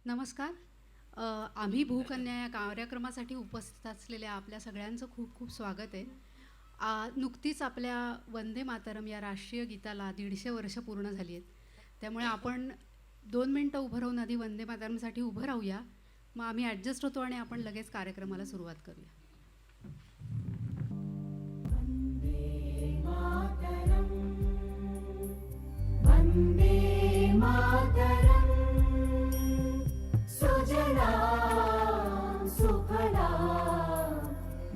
नमस्कार. आम्ही भूकन्या या कार्यक्रमासाठी उपस्थित असलेल्या आपल्या सगळ्यांचं खूप खूप स्वागत आहे. नुकतीच आपल्या वंदे मातरम या राष्ट्रीय गीताला 150 वर्ष पूर्ण झाली आहेत. त्यामुळे आपण 2 मिनटं उभं राहून आधी वंदे मातरमसाठी उभं राहूया. मग आम्ही ॲडजस्ट होतो आणि आपण लगेच कार्यक्रमाला सुरुवात करूया. वन्दे मातरम् सुजलां सुफलां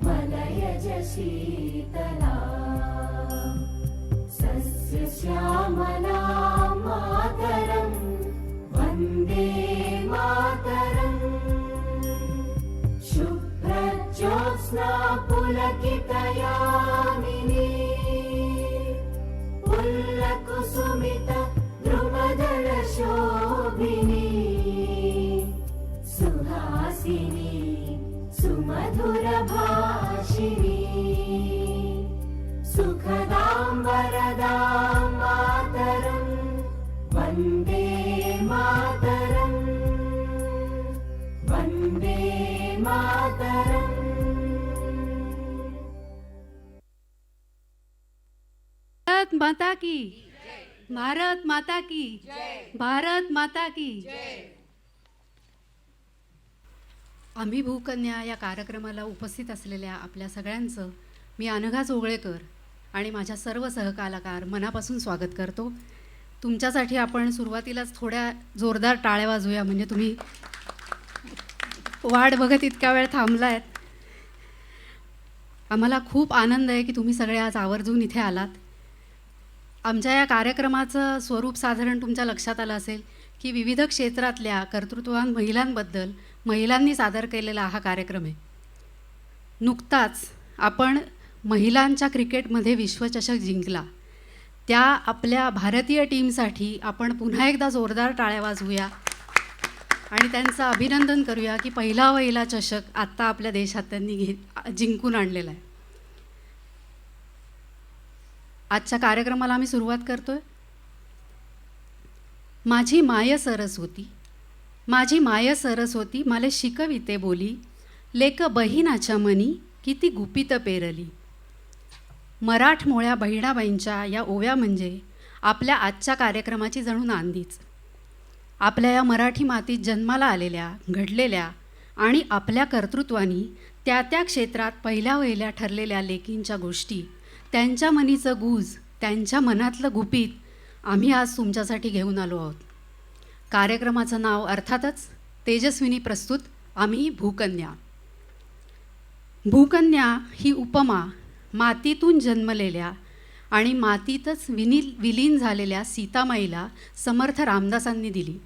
मलयज शीतलां सस्यश्यामलां मातरं वन्दे मातरम् शुभ्रज्योत्स्ना पुलकितयामिनी पुल्लकुसुमित द्रुमदलशोभिनी सुहासिनी सुमधुरभाषिणी सुखदां वरदां मातरं वन्दे मातरं वन्दे मातरम्. भारत माता की, भारत माता की, भारत माता की. आम्ही भूकन्या या कार्यक्रमाला उपस्थित असलेल्या आपल्या सगळ्यांचं मी अनघा जोगळेकर आणि माझ्या सर्व सहकलाकार मनापासून स्वागत करतो. तुमच्यासाठी आपण सुरुवातीलाच थोड्या जोरदार टाळ्या वाजवूया, म्हणजे तुम्ही वाट बघत इतक्या वेळ थांबला आहेत. आम्हाला खूप आनंद आहे की तुम्ही सगळे आज आवर्जून इथे आलात. आमच्या या कार्यक्रमाचं स्वरूप साधारण तुमच्या लक्षात आलं असेल की विविध क्षेत्रातल्या कर्तृत्ववान महिलांबद्दल महिलांनी सादर केलेला हा कार्यक्रम आहे. नुकताच आपण महिलांच्या क्रिकेटमध्ये विश्वचषक जिंकला. त्या आपल्या भारतीय टीमसाठी आपण पुन्हा एकदा जोरदार टाळ्या वाजवूया आणि त्यांचं अभिनंदन करूया की पहिला चषक आत्ता आपल्या देशात त्यांनी जिंकून आणलेला आहे. आजच्या कार्यक्रमाला आम्ही सुरुवात करतोय. माझी माय सरस्वती, माझी माय सरस्वती मला शिकविते बोली, लेक बहिणाच्या मनी किती गुपित पेरली. मराठमोळ्या बहिणाबाईंच्या या ओव्या म्हणजे आपल्या आजच्या कार्यक्रमाची जणू नांदीच. आपल्या या मराठी मातीत जन्माला आलेल्या, घडलेल्या आणि आपल्या कर्तृत्वानी त्या त्या क्षेत्रात पहिल्या ठरलेल्या लेकींच्या गोष्टी, त्यांच्या मनीचं गूज, त्यांच्या मनातलं गुपित आम्ही आज तुमच्यासाठी घेऊन आलो आहोत. कार्यक्रमाचं नाव अर्थातच तेजस्विनी प्रस्तुत आम्ही भूकन्या. भूकन्या ही उपमा मातीतून जन्मलेल्या आणि मातीतच विलीन झालेल्या सीतामाईला समर्थ रामदासांनी दिली.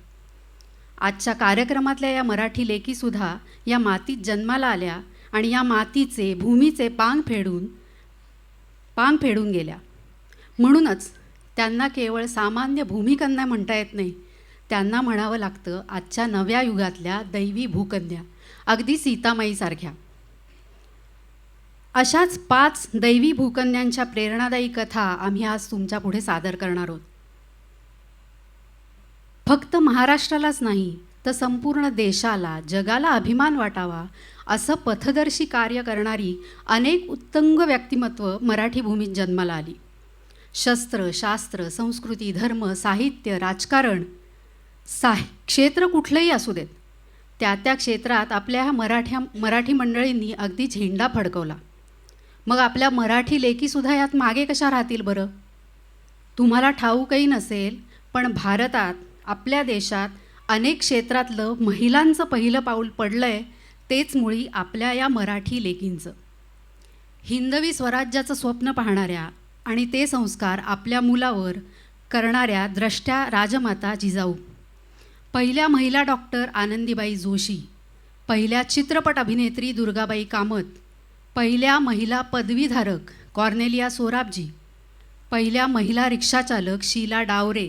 आजच्या कार्यक्रमातल्या या मराठी लेकीसुद्धा या मातीत जन्माला आल्या आणि या मातीचे, भूमीचे पांग फेडून गेल्या. म्हणूनच त्यांना केवळ सामान्य भूमिकन्या म्हणता येत नाही, त्यांना म्हणावं लागतं आजच्या नव्या युगातल्या दैवी भूकन्या, अगदी सीतामाईसारख्या. अशाच 5 दैवी भूकन्यांच्या प्रेरणादायी कथा आम्ही आज तुमच्या पुढे सादर करणार आहोत. फक्त महाराष्ट्रालाच नाही तर संपूर्ण देशाला, जगाला अभिमान वाटावा असं पथदर्शी कार्य करणारी अनेक उत्तुंग व्यक्तिमत्व मराठी भूमीत जन्माला आली. शस्त्र, शास्त्र, संस्कृती, धर्म, साहित्य, राजकारण, क्षेत्र कुठलंही असू देत, त्या त्या क्षेत्रात आपल्या ह्या मराठी मंडळींनी अगदी झेंडा फडकवला. मग आपल्या मराठी लेकीसुद्धा यात मागे कशा राहतील बरं? तुम्हाला ठाऊकही नसेल, पण भारतात, आपल्या देशात अनेक क्षेत्रातलं महिलांचं पहिलं पाऊल पडलं आहे तेच मुळी आपल्या या मराठी लेकींचं. हिंदवी स्वराज्याचं स्वप्न पाहणाऱ्या आणि ते संस्कार आपल्या मुलावर करणाऱ्या द्रष्ट्या राजमाता जिजाऊ, पहिल्या महिला डॉक्टर आनंदीबाई जोशी, पहिल्या चित्रपट अभिनेत्री दुर्गाबाई कामत, पहिल्या महिला पदवीधारक कॉर्नेलिया सोराबजी, पहिल्या महिला रिक्षाचालक शीला डावरे,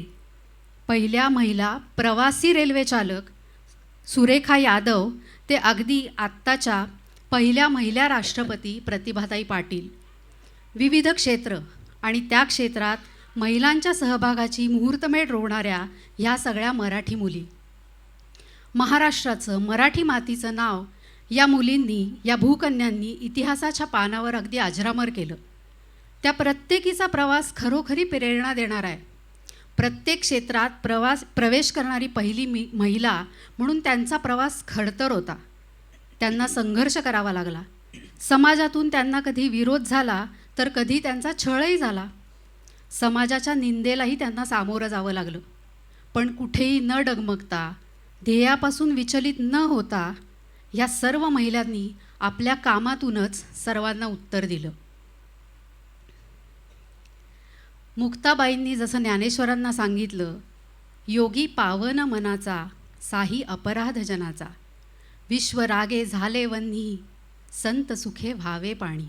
पहिल्या महिला प्रवासी रेल्वे चालक सुरेखा यादव ते अगदी आत्ताच्या पहिल्या महिला राष्ट्रपती प्रतिभाताई पाटील. विविध क्षेत्र आणि त्या क्षेत्रात महिलांच्या सहभागाची मुहूर्तमेढ रोवणाऱ्या ह्या सगळ्या मराठी मुली. महाराष्ट्राचं, मराठी मातीचं नाव या मुलींनी, या भूकन्यांनी इतिहासाच्या पानावर अगदी अजरामर केलं. त्या प्रत्येकीचा प्रवास खरोखरी प्रेरणा देणारा आहे. प्रत्येक क्षेत्रात प्रवेश करणारी पहिली महिला म्हणून त्यांचा प्रवास खडतर होता. त्यांना संघर्ष करावा लागला. समाजातून त्यांना कधी विरोध झाला तर कधी त्यांचा छळही झाला. समाजाच्या निंदेलाही त्यांना सामोरं जावं लागलं. पण कुठेही न डगमगता, ध्येयापासून विचलित न होता या सर्व महिलांनी आपल्या कामातूनच सर्वांना उत्तर दिलं. मुक्ताबाईंनी जसं ज्ञानेश्वरांना सांगितलं, योगी पावन मनाचा, साही अपराध जनाचा, विश्वरागे झाले वन्ही, संत सुखे व्हावे पाणी,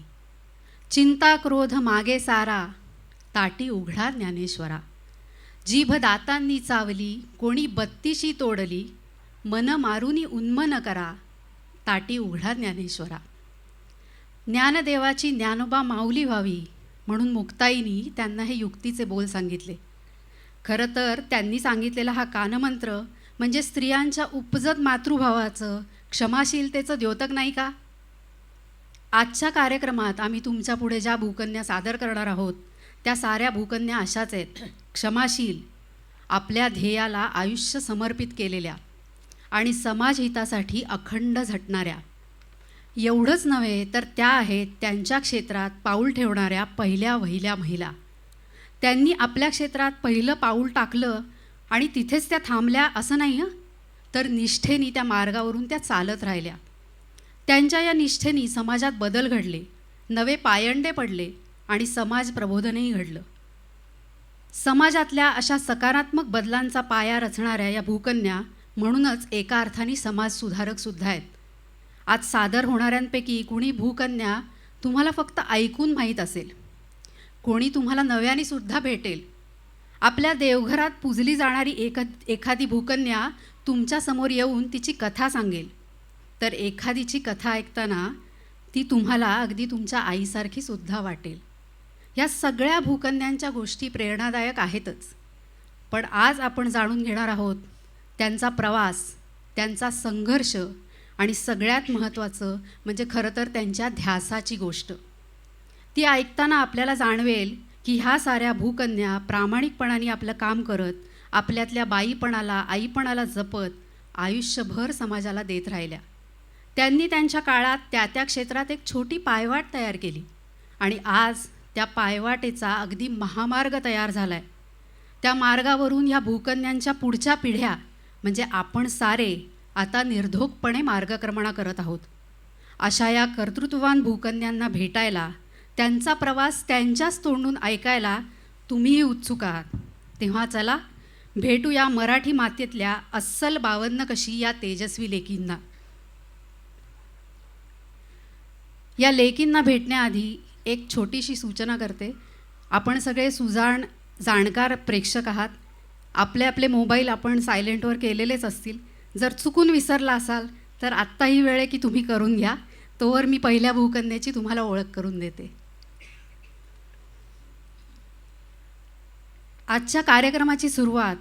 चिंता क्रोध मागे सारा, ताटी उघडा ज्ञानेश्वरा, जीभ दातांनी चावली, कोणी बत्तीशी तोडली, मन मारुनी उन्मन करा, ताटी उघडा ज्ञानेश्वरा. ज्ञानदेवाची ज्ञानोबा माऊली व्हावी म्हणून मुक्ताईंनी त्यांना हे युक्तीचे बोल सांगितले. खरं तर त्यांनी सांगितलेला हा कानमंत्र म्हणजे स्त्रियांच्या उपजत मातृभावाचं, क्षमाशीलतेचं द्योतक नाही का? आजच्या कार्यक्रमात आम्ही तुमच्या पुढे ज्या भूकन्या सादर करणार आहोत त्या साऱ्या भूकन्या अशाच आहेत. क्षमाशील, आपल्या ध्येयाला आयुष्य समर्पित केलेल्या आणि समाजहितासाठी अखंड झटणाऱ्या. एवढंच नव्हे तर त्या आहेत त्यांच्या क्षेत्रात पाऊल ठेवणाऱ्या पहिल्या वहिल्या महिला. त्यांनी आपल्या क्षेत्रात पहिलं पाऊल टाकलं आणि तिथेच त्या थांबल्या असं नाही हं, तर निष्ठेनी त्या मार्गावरून त्या चालत राहिल्या. त्यांच्या या निष्ठेनी समाजात बदल घडले, नवे पायंडे पडले आणि समाज प्रबोधनही घडलं. समाजातल्या अशा सकारात्मक बदलांचा पाया रचणाऱ्या या भूकन्या म्हणूनच एका अर्थाने समाजसुधारकसुद्धा आहेत. आज सादर होणाऱ्यांपैकी कोणी भूकन्या तुम्हाला फक्त ऐकून माहीत असेल, कोणी तुम्हाला नव्यानेसुद्धा भेटेल. आपल्या देवघरात पूजली जाणारी एखादी भूकन्या तुमच्यासमोर येऊन तिची कथा सांगेल, तर एखादीची कथा ऐकताना ती तुम्हाला अगदी तुमच्या आईसारखी सुद्धा वाटेल. या सगळ्या भूकन्यांच्या गोष्टी प्रेरणादायक आहेतच, पण आज आपण जाणून घेणार आहोत त्यांचा प्रवास, त्यांचा संघर्ष आणि सगळ्यात महत्त्वाचं म्हणजे खरं तर त्यांच्या ध्यासाची गोष्ट. ती ऐकताना आपल्याला जाणवेल की ह्या साऱ्या भूकन्या प्रामाणिकपणाने आपलं काम करत, आपल्यातल्या बाईपणाला, आईपणाला जपत आयुष्यभर समाजाला देत राहिल्या. त्यांनी त्यांच्या काळात त्या त्या क्षेत्रात एक छोटी पायवाट तयार केली आणि आज त्या पायवाटेचा अगदी महामार्ग तयार झाला आहे. त्या मार्गावरून ह्या भूकन्यांच्या पुढच्या पिढ्या म्हणजे आपण सारे आता निर्धोकपणे मार्गक्रमणा करत आहोत. अशा या कर्तृत्ववान भूकन्यांना भेटायला, त्यांचा प्रवास त्यांच्याच तोंडून ऐकायला तुम्हीही उत्सुक आहात. तेव्हा चला भेटूया मराठी मातेतल्या अस्सल 52 कशी या तेजस्वी लेकींना. या लेकींना भेटण्याआधी एक छोटीशी सूचना करते. आपण सगळे सुजाण जाणकार प्रेक्षक आहात. आपले आपले मोबाईल आपण सायलेंटवर केलेलेच असतील. जर चुकून विसरला असाल तर आत्ता ही वेळ आहे की तुम्ही करून घ्या. तोवर मी पहिल्या भूकन्याची तुम्हाला ओळख करून देते. आजच्या कार्यक्रमाची सुरुवात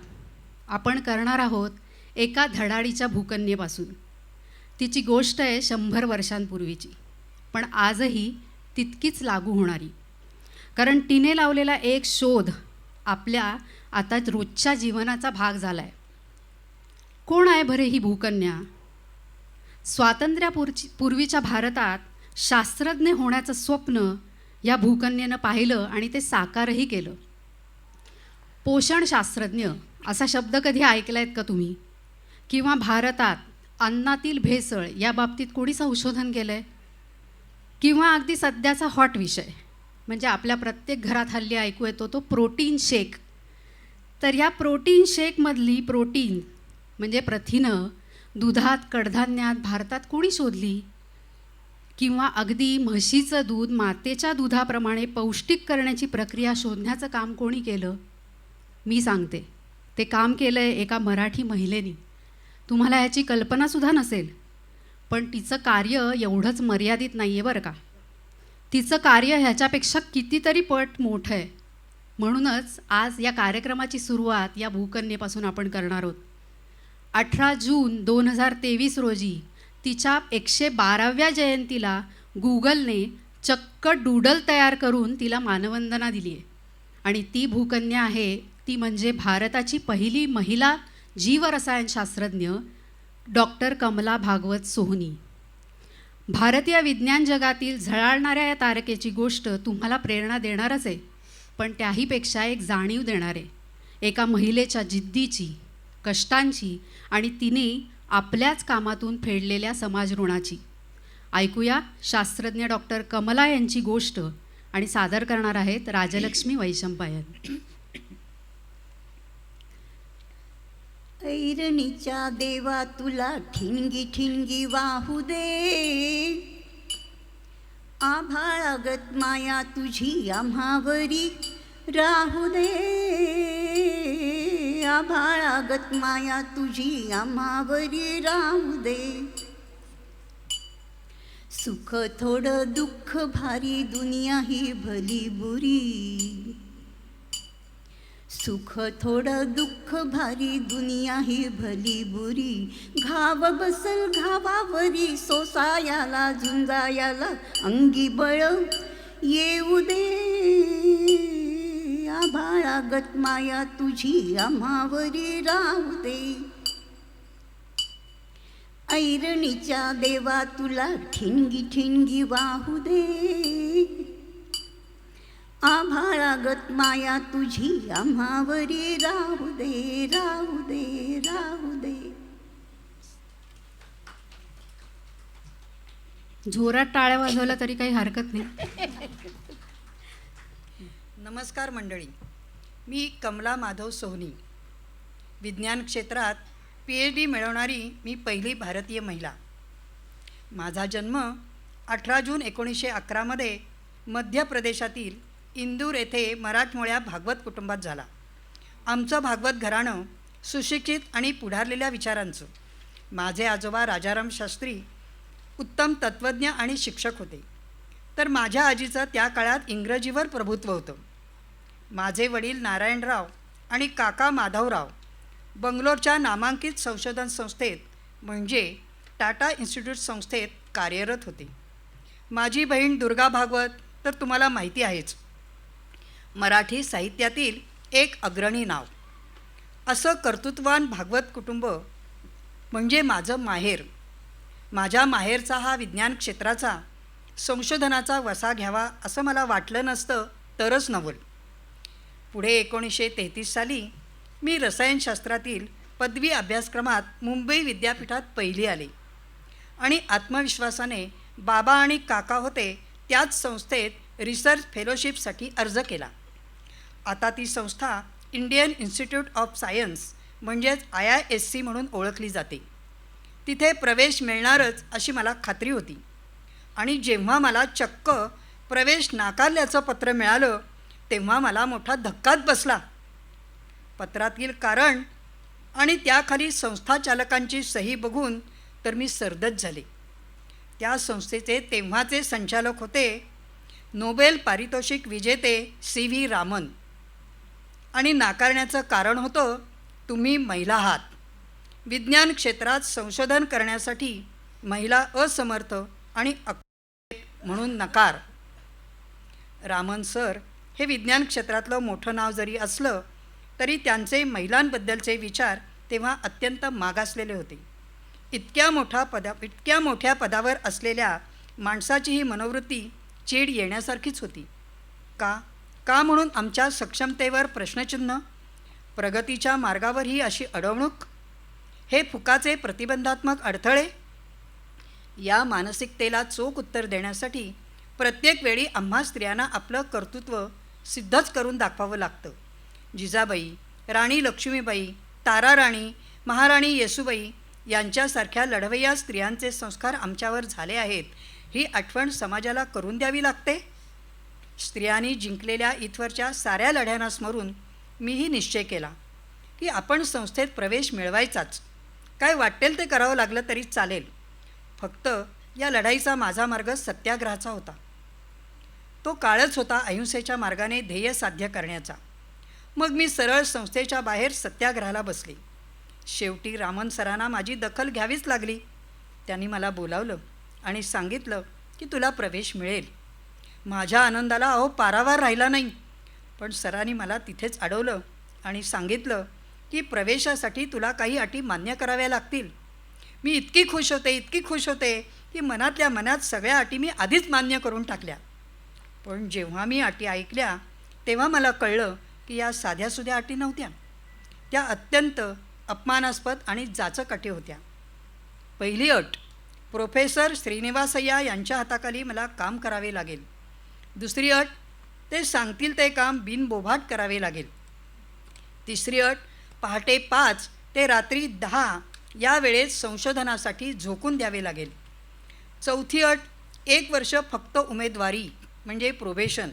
आपण करणार आहोत एका धडाडीच्या भूकन्येपासून. तिची गोष्ट आहे 100 वर्षांपूर्वीची, पण आजही तितकीच लागू होणारी. कारण तिने लावलेला एक शोध आपल्या आता रोजच्या जीवनाचा भाग झाला आहे. कोण आहे बरे ही भूकन्या? स्वातंत्र्यापूर्वीच्या भारतात शास्त्रज्ञ होण्याचं स्वप्न या भूकन्येनं पाहिलं आणि ते साकारही केलं. पोषणशास्त्रज्ञ असा शब्द कधी ऐकला आहेत का तुम्ही? किंवा भारतात अन्नातील भेसळ या बाबतीत कोणी संशोधन केलं आहे? किंवा अगदी सध्याचा हॉट विषय म्हणजे आपल्या प्रत्येक घरात हल्ली ऐकू येतो तो प्रोटीन शेक. तर या प्रोटीन शेकमधली प्रोटीन म्हणजे प्रथिनं दुधात, कडधान्यात भारतात कोणी शोधली? किंवा अगदी म्हशीचं दूध मातेच्या दुधाप्रमाणे पौष्टिक करण्याची प्रक्रिया शोधण्याचं काम कोणी केलं? मी सांगते, ते काम केलं आहे एका मराठी महिलेनी. तुम्हाला ह्याची कल्पनासुद्धा नसेल, पण तिचं कार्य एवढंच मर्यादित नाही आहे बरं का. तिचं कार्य ह्याच्यापेक्षा कितीतरी पट मोठं आहे. म्हणूनच आज या कार्यक्रमाची सुरुवात या भूकन्येपासून आपण करणार आहोत. 18 जून 2023 रोजी तिच्या 112व्या जयंतीला गुगलने चक्क डूडल तयार करून तिला मानवंदना दिली आहे. आणि ती भूकन्या आहे ती म्हणजे भारताची पहिली महिला जीवरसायनशास्त्रज्ञ डॉक्टर कमला भागवत सोहनी. भारतीय विज्ञान जगातील झळाळणाऱ्या या तारकेची गोष्ट तुम्हाला प्रेरणा देणारच आहे, पण त्याहीपेक्षा एक जाणीव देणार आहे एका महिलेच्या जिद्दीची, कष्टांची आणि तिने आपल्याच कामातून फेडलेल्या समाज ऋणाची. ऐकूया शास्त्रज्ञ डॉक्टर कमला यांची गोष्ट आणि सादर करणार आहेत राजलक्ष्मी वैशंपायन. ऐरणीच्या देवा तुला ठिणगी ठिणगी वाहू दे, आभाळागत माया तुझी आम्हावरी राहू दे, आभाळागत माया तुझी आम्हावरी राहू दे. सुख थोडं दुःख भारी दुनिया ही भली बुरी, सुख थोडं दुःख भारी दुनिया ही भली बुरी. घाव बसल घावावरी सोसायाला झुंजायाला अंगी बळ येऊ दे, आभाळागत माया तुझी आम्हावरी राहू दे. ऐरणीच्या देवा तुला ठिणगी ठिणगी वाहू दे, आभाळागत माया तुझी आम्हावरी राहू दे, राहू दे, राहू दे. जोरात टाळ्या वाजवल्या तरी काही हरकत नाही. नमस्कार मंडळी, मी कमला माधव सोहनी. विज्ञान क्षेत्रात PhD मिळवणारी मी पहिली भारतीय महिला. माझा जन्म 18 जून 1911 मध्य प्रदेशातील इंदूर येथे मराठमोळ्या भागवत कुटुंबात झाला. आमचं भागवत घराणं सुशिक्षित आणि पुढारलेल्या विचारांचं. माझे आजोबा राजाराम शास्त्री उत्तम तत्त्वज्ञ आणि शिक्षक होते, तर माझ्या आजीचं त्या काळात इंग्रजीवर प्रभुत्व होतं. माझे वडील नारायणराव आणि काका माधवराव बंगलोरच्या नामांकित संशोधन संस्थेत म्हणजे टाटा इन्स्टिट्यूट संस्थेत कार्यरत होते. माझी बहीण दुर्गा भागवत तर तुम्हाला माहिती आहेच, मराठी साहित्यातील एक अग्रणी नाव. असं कर्तृत्ववान भागवत कुटुंब म्हणजे माझं माहेर. माझ्या माहेरचा हा विज्ञान क्षेत्राचा संशोधनाचा वसा घ्यावा असं मला वाटलं नसतं तरच नवल. पुढे 1933 साली मी रसायनशास्त्रातील पदवी अभ्यासक्रमात मुंबई विद्यापीठात पहिली आले आणि आत्मविश्वासाने बाबा आणि काका होते त्याच संस्थेत रिसर्च फेलोशिपसाठी अर्ज केला. आता ती संस्था इंडियन इन्स्टिट्यूट ऑफ सायन्स म्हणजेच IISc म्हणून ओळखली जाते. तिथे प्रवेश मिळणारच अशी मला खात्री होती आणि जेव्हा मला चक्क प्रवेश नाकारल्याचं पत्र मिळालं तेव्हा मला मोठा धक्काच बसला. पत्रातील कारण आणि त्याखाली संस्थाचालकांची सही बघून तर मी सरदच झाले. त्या संस्थेचे तेव्हाचे संचालक होते नोबेल पारितोषिक विजेते CV रामन आणि नाकारण्याचं कारण होतं तुम्ही महिला आहात, विज्ञान क्षेत्रात संशोधन करण्यासाठी महिला असमर्थ आणि म्हणून नकार. रामन सर हे विज्ञान क्षेत्रातलं मोठं नाव जरी असलं तरी त्यांचे महिलांबद्दलचे विचार तेव्हा अत्यंत मागासलेले होते. इतक्या मोठ्या पदावर असलेल्या माणसाची ही मनोवृत्ती चीड येण्यासारखीच होती. का म्हणून आमच्या सक्षमतेवर प्रश्नचिन्ह, प्रगतीच्या मार्गावर ही अशी अडवणूक, हे फुकाचे प्रतिबंधात्मक अडथळे. या मानसिकतेला चोख उत्तर देण्यासाठी प्रत्येक वेळी आम्हा स्त्रियांना आपलं कर्तृत्व सिद्धच करून दाखवावं लागतं. जिजाबाई, राणी लक्ष्मीबाई, ताराराणी, महाराणी येसूबाई यांच्यासारख्या लढवय्या स्त्रियांचे संस्कार आमच्यावर झाले आहेत ही आठवण समाजाला करून द्यावी लागते. स्त्रियांनी जिंकलेल्या इथवरच्या साऱ्या लढ्यांना स्मरून मीही निश्चय केला की आपण संस्थेत प्रवेश मिळवायचाच. काय वाटेल ते करावं लागलं तरी चालेल, फक्त या लढाईचा माझा मार्ग सत्याग्रहाचा होता. तो काळच होता अहिंसेच्या मार्गाने ध्येय साध्य करण्याचा. मग मी सरळ संस्थेच्या बाहेर सत्याग्रहाला बसले. शेवटी रामन सरांना माझी दखल घ्यावीच लागली. त्यांनी मला बोलावलं आणि सांगितलं की तुला प्रवेश मिळेल. माझ्या आनंदाला पारावार राहिला नाही. पण सरांनी मला तिथेच अडवलं आणि सांगितलं की प्रवेशासाठी तुला काही अटी मान्य कराव्या लागतील. मी इतकी खुश होते की मनातल्या मनात सगळ्या अटी मी आधीच मान्य करून टाकल्या. पण जेव्हा मी अटी ऐकल्या तेव्हा मला कळलं की या साध्यासुध्या अटी नव्हत्या. त्या अत्यंत अपमानास्पद आणि जाचक अटी होत्या. पहिली अट, प्रोफेसर श्रीनिवासय्या यांच्या हाताखाली मला काम करावे लागेल. दुसरी अट, ते सांगतील ते काम बिनबोभाट करावे लागेल. तिसरी अट, पहाटे 5 ते रात्री 10 या वेळेत संशोधनासाठी झोकून द्यावे लागेल. चौथी अट, 1 वर्ष फक्त उमेदवारी म्हणजे प्रोबेशन.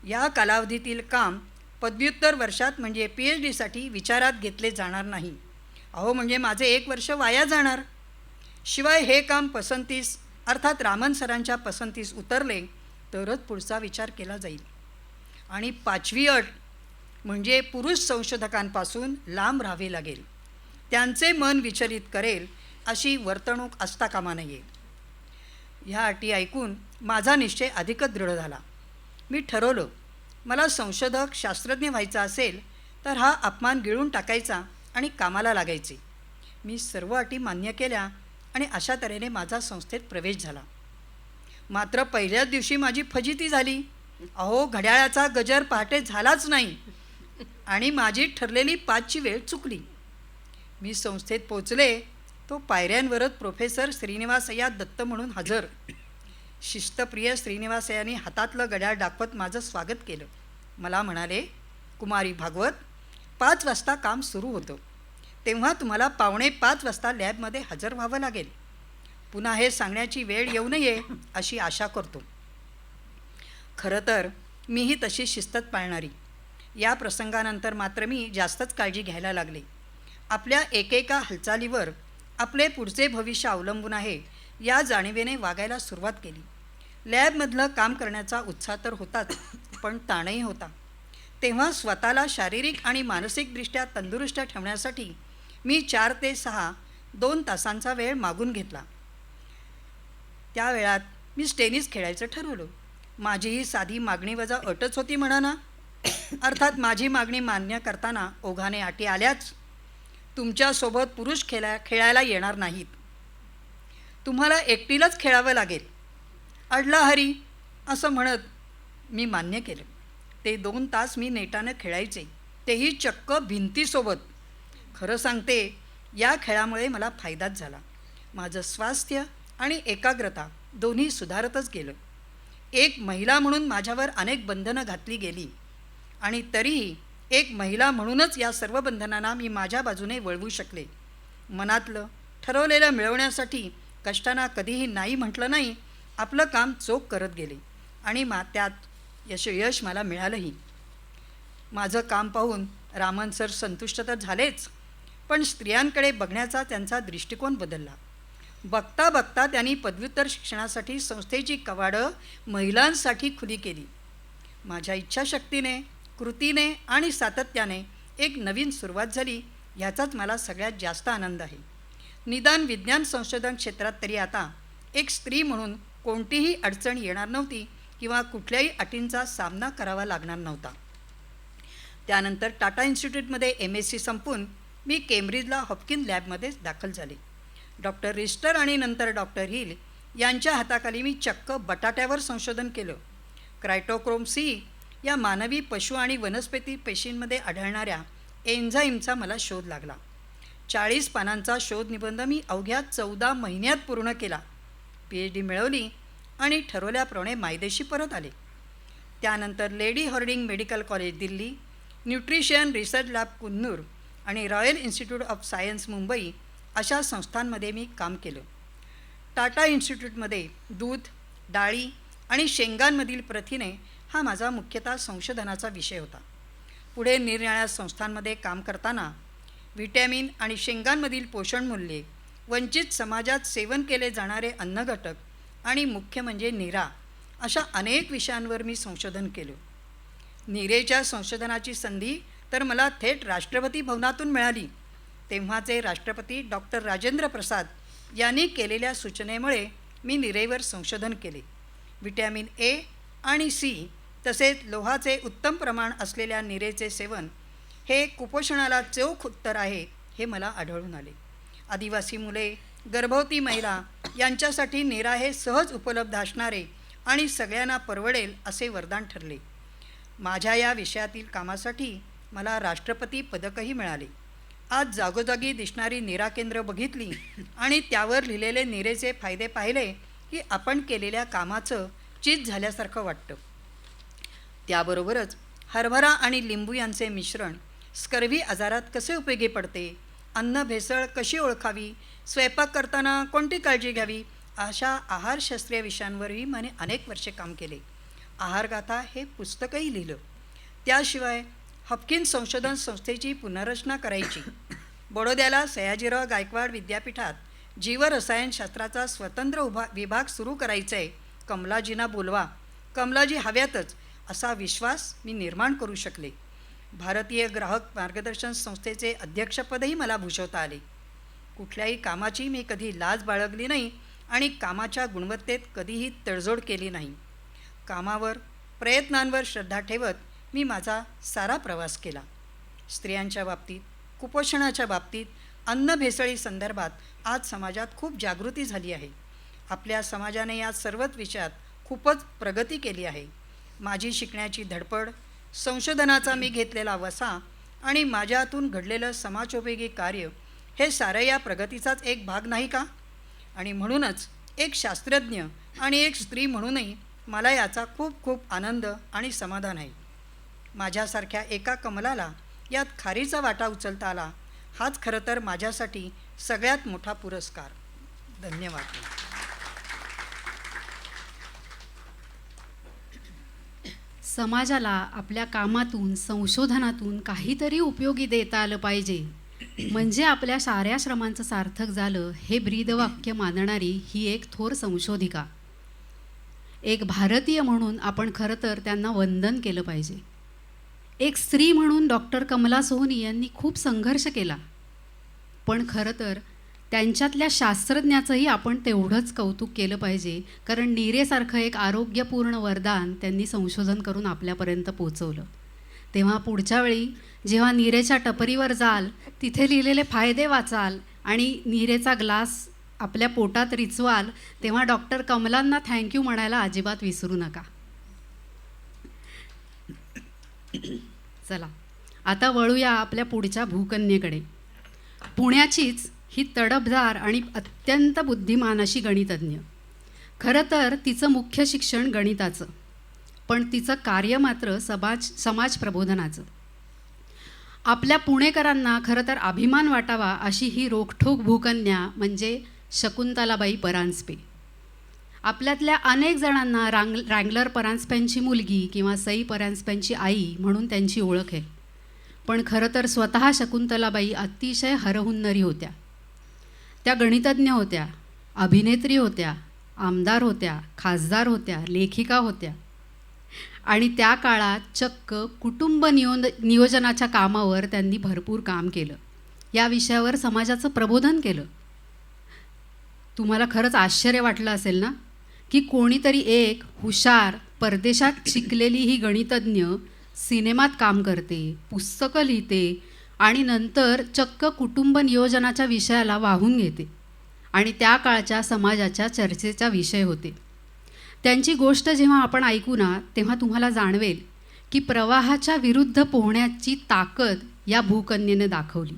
या कालावधीतील काम पदव्युत्तर वर्षात म्हणजे PhDसाठी विचारात घेतले जाणार नाही. म्हणजे माझे 1 वर्ष वाया जाणार. शिवाय हे काम पसंतीस अर्थात रामन सरांच्या पसंतीस उतरले तरच पुढचा विचार केला जाईल. आणि 5वी अट म्हणजे पुरुष संशोधकांपासून लांब राहावे लागेल. त्यांचे मन विचलित करेल अशी वर्तणूक असता कामा नये. ह्या अटी ऐकून माझा निश्चय अधिकच दृढ झाला. मी ठरवलं, मला संशोधक शास्त्रज्ञ व्हायचा असेल तर हा अपमान गिळून टाकायचा आणि कामाला लागायचे. मी सर्व अटी मान्य केल्या आणि अशा तऱ्हेने माझा संस्थेत प्रवेश झाला. मात्र पहिल्याच दिवशी माझी फजिती झाली. घड्याळाचा गजर पहाटे झालाच नाही आणि माझी ठरलेली 5ची वेळ चुकली. मी संस्थेत पोचले तो पायऱ्यांवरच प्रोफेसर श्रीनिवासय्या दत्त म्हणून हजर. शिस्तप्रिय श्रीनिवासय्यांनी हातातलं घड्याळ दाखवत माझं स्वागत केलं. मला म्हणाले, कुमारी भागवत, 5 वाजता काम सुरू होतं, तेव्हा तुम्हाला 4:45 वाजता लॅबमध्ये हजर व्हावं लागेल. पुन्हा हे सांगण्याची वेळ येऊ नये अशी आशा करतो. खरं तर मीही तशी शिस्तच पाळणारी. या प्रसंगानंतर मात्र मी जास्तच काळजी घ्यायला लागले. आपल्या एकेका हालचालीवर आपले पुढचे भविष्य अवलंबून आहे या जाणीवेने वागायला सुरुवात केली. लॅबमधलं काम करण्याचा उत्साह तर होताच, पण ताणही होता. तेव्हा स्वतःला शारीरिक आणि मानसिकदृष्ट्या तंदुरुस्त ठेवण्यासाठी मी 4 ते 6 2 तासांचा वेळ मागून घेतला. त्या वेळात मी टेनिस खेळायचं ठरवलं. माझी ही साधी मागणी वजा अटच होती म्हणा ना. अर्थात माझी मागणी मान्य करताना ओघाने अटी आल्याच. तुमच्यासोबत पुरुष खेळायला येणार नाहीत, तुम्हाला एकटीलाच खेळावं लागेल. अडला हरी असं म्हणत मी मान्य केलं. ते 2 तास मी नेटानं खेळायचे, तेही चक्क भिंतीसोबत. खरं सांगते, या खेळामुळे मला फायदाच झाला. माझं स्वास्थ्य आणि एकाग्रता दोन्ही सुधारतच गेलं. एक महिला म्हणून माझ्यावर अनेक बंधनं घातली गेली आणि तरीही एक महिला म्हणूनच या सर्व बंधनांना मी माझ्या बाजूने वळवू शकले. मनातलं ठरवलेलं मिळवण्यासाठी कष्टांना कधीही नाही म्हटलं नाही. आपलं काम चोख करत गेले आणि त्यात यश मला मिळालंही. माझं काम पाहून रामन सर संतुष्ट तर झालेच, पण स्त्रियांकडे बघण्याचा त्यांचा दृष्टिकोन बदलला. बघता बघता त्यांनी पदव्युत्तर शिक्षणासाठी संस्थेची कवाडं महिलांसाठी खुली केली. माझ्या इच्छाशक्तीने, कृतीने आणि सातत्याने एक नवीन सुरुवात झाली, ह्याचाच मला सगळ्यात जास्त आनंद आहे. निदान विज्ञान संशोधन क्षेत्रात तरी आता एक स्त्री म्हणून कोणतीही अडचण येणार नव्हती किंवा कुठल्याही अटींचा सामना करावा लागणार नव्हता. त्यानंतर टाटा इन्स्टिट्यूटमध्ये MSc संपून मी केम्ब्रिजला हॉपकिन लॅबमध्ये दाखल झाले. डॉक्टर रिस्टर आणि नंतर डॉक्टर हिल यांच्या हाताखाली मी चक्क बटाट्यावर संशोधन केलं. क्रायटोक्रोम C या मानवी, पशु आणि वनस्पती पेशींमध्ये आढळणाऱ्या एन्झाईमचा मला शोध लागला. 40 पानांचा शोधनिबंध मी अवघ्या 14 महिन्यात पूर्ण केला. PhD मिळवली आणि ठरवल्याप्रमाणे मायदेशी परत आले. त्यानंतर Lady Hardinge Medical College Delhi, nutrition research lab Coonoor आणि Royal Institute of Science Mumbai अशा संस्थांमध्ये मी काम केलं. टाटा इन्स्टिट्यूटमध्ये दूध, डाळी आणि शेंगांमधील प्रथिने हा माझा मुख्यतः संशोधनाचा विषय होता. पुढे निरनिराळ्या संस्थांमध्ये काम करताना व्हिटॅमिन आणि शेंगांमधील पोषणमूल्ये, वंचित समाजात सेवन केले जाणारे अन्नघटक आणि मुख्य म्हणजे नीरा अशा अनेक विषयांवर मी संशोधन केलं. नीरेच्या संशोधनाची संधी तर मला थेट राष्ट्रपती भवनातून मिळाली. तेव्हाचे राष्ट्रपती डॉक्टर राजेंद्र प्रसाद यांनी केलेल्या सूचनेमुळे मी नीरेवर संशोधन केले. व्हिटॅमिन ए आणि सी तसेच लोहाचे उत्तम प्रमाण असलेल्या नीरेचे सेवन हे कुपोषणाला चोख उत्तर आहे हे मला आढळून आले. आदिवासी मुले, गर्भवती महिला यांच्यासाठी नीरा हे सहज उपलब्ध असणारे आणि सगळ्यांना परवडेल असे वरदान ठरले. माझ्या या विषयातील कामासाठी मला राष्ट्रपती पदकही मिळाले. आज जागोजागी दिसणारी नीरा केंद्र बघितली आणि त्यावर लिहिलेले नीरेचे फायदे पाहिले की आपण केलेल्या कामाचं चीज झाल्यासारखं वाटतं. त्याबरोबरच हरभरा आणि लिंबू यांचे मिश्रण स्कर्व्ही आजारात कसे उपयोगी पडते, अन्न भेसळ कशी ओळखावी, स्वयंपाक करताना कोणती काळजी घ्यावी, अशा आहारशास्त्रीय विषयांवरही मी अनेक वर्षे काम केले. आहारगाथा हे पुस्तकही लिहिलं. त्याशिवाय हॉपकिन्स संशोधन संस्थेची पुनर्रचना करायची. बडोद्याला सयाजीराव गायकवाड विद्यापीठात जीवरसायनशास्त्राचा स्वतंत्र विभाग सुरू करायचा आहे. कमलाजींना बोलवा, कमलाजी हव्यातच असा विश्वास मी निर्माण करू शकले. भारतीय ग्राहक मार्गदर्शन संस्थेचे अध्यक्षपदही मला भूषवता आले. कुठल्याही कामाची मी कधी लाज बाळगली नाही आणि कामाच्या गुणवत्तेत कधीही तडजोड केली नाही. कामावर, प्रयत्नांवर श्रद्धा ठेवत मी माझा सारा प्रवास केला. स्त्रियांच्या बाबतीत, कुपोषणाच्या बाबतीत, अन्न भेसळी संदर्भात आज समाजात खूप जागृती झाली आहे. आपल्या समाजाने या सर्वच विषयात खूपच प्रगती केली आहे. माझी शिकण्याची धडपड, संशोधनाचा मी घेतलेला वसा आणि माझ्यातून घडलेलं समाजोपयोगी कार्य हे सारं या प्रगतीचाच एक भाग नाही का? आणि म्हणूनच एक शास्त्रज्ञ आणि एक स्त्री म्हणूनही मला याचा खूप खूप आनंद आणि समाधान आहे. माझ्यासारख्या एका कमलाला यात खारीचा वाटा उचलता आला, हाच खरं तर माझ्यासाठी सगळ्यात मोठा पुरस्कार. धन्यवाद. समाजाला आपल्या कामातून, संशोधनातून काहीतरी उपयोगी देता आलं पाहिजे, म्हणजे आपल्या साऱ्या श्रमांचं सार्थक झालं, हे ब्रीदवाक्य मानणारी ही एक थोर संशोधिका. एक भारतीय म्हणून आपण खरं तर त्यांना वंदन केलं पाहिजे. एक स्त्री म्हणून डॉक्टर कमला सोहनी यांनी खूप संघर्ष केला, पण खरं तर त्यांच्यातल्या शास्त्रज्ञाचंही आपण तेवढंच कौतुक केलं पाहिजे, कारण नीरेसारखं एक आरोग्यपूर्ण वरदान त्यांनी संशोधन करून आपल्यापर्यंत पोचवलं. तेव्हा पुढच्या वेळी जेव्हा नीरेच्या टपरीवर जाल, तिथे लिहिलेले फायदे वाचाल आणि नीरेचा ग्लास आपल्या पोटात रिचवाल, तेव्हा डॉक्टर कमलांना थँक्यू म्हणायला अजिबात विसरू नका. चला आता वळूया आपल्या पुढच्या भूकन्येकडे. पुण्याचीच ही तडफदार आणि अत्यंत बुद्धिमान अशी गणितज्ञ. खरं तर तिचं मुख्य शिक्षण गणिताचं, पण तिचं कार्य मात्र समाज प्रबोधनाचं. आपल्या पुणेकरांना खरं तर अभिमान वाटावा अशी ही रोखठोक भूकन्या म्हणजे शकुंतलाबाई परांजपे. आपल्यातल्या अनेक जणांना रँगलर परांजपेंची मुलगी किंवा सई परांजपेंची आई म्हणून त्यांची ओळख आहे, पण खरं तर स्वतः शकुंतलाबाई अतिशय हरहुन्नरी होत्या. त्या गणितज्ञ होत्या, अभिनेत्री होत्या, आमदार होत्या, खासदार होत्या, लेखिका होत्या आणि त्या काळात चक्क कुटुंब नियोजनाच्या कामावर त्यांनी भरपूर काम केलं. या विषयावर समाजाचं प्रबोधन केलं. तुम्हाला खरंच आश्चर्य वाटलं असेल ना की कोणीतरी एक हुशार परदेशात शिकलेली ही गणितज्ञ सिनेमात काम करते, पुस्तकं लिहिते आणि नंतर चक्क कुटुंब नियोजनाच्या विषयाला वाहून घेते आणि त्या काळच्या समाजाच्या चर्चेचा विषय होते. त्यांची गोष्ट जेव्हा आपण ऐकू ना, तेव्हा तुम्हाला जाणवेल की प्रवाहाच्या विरुद्ध पोहण्याची ताकद या भूकन्येने दाखवली.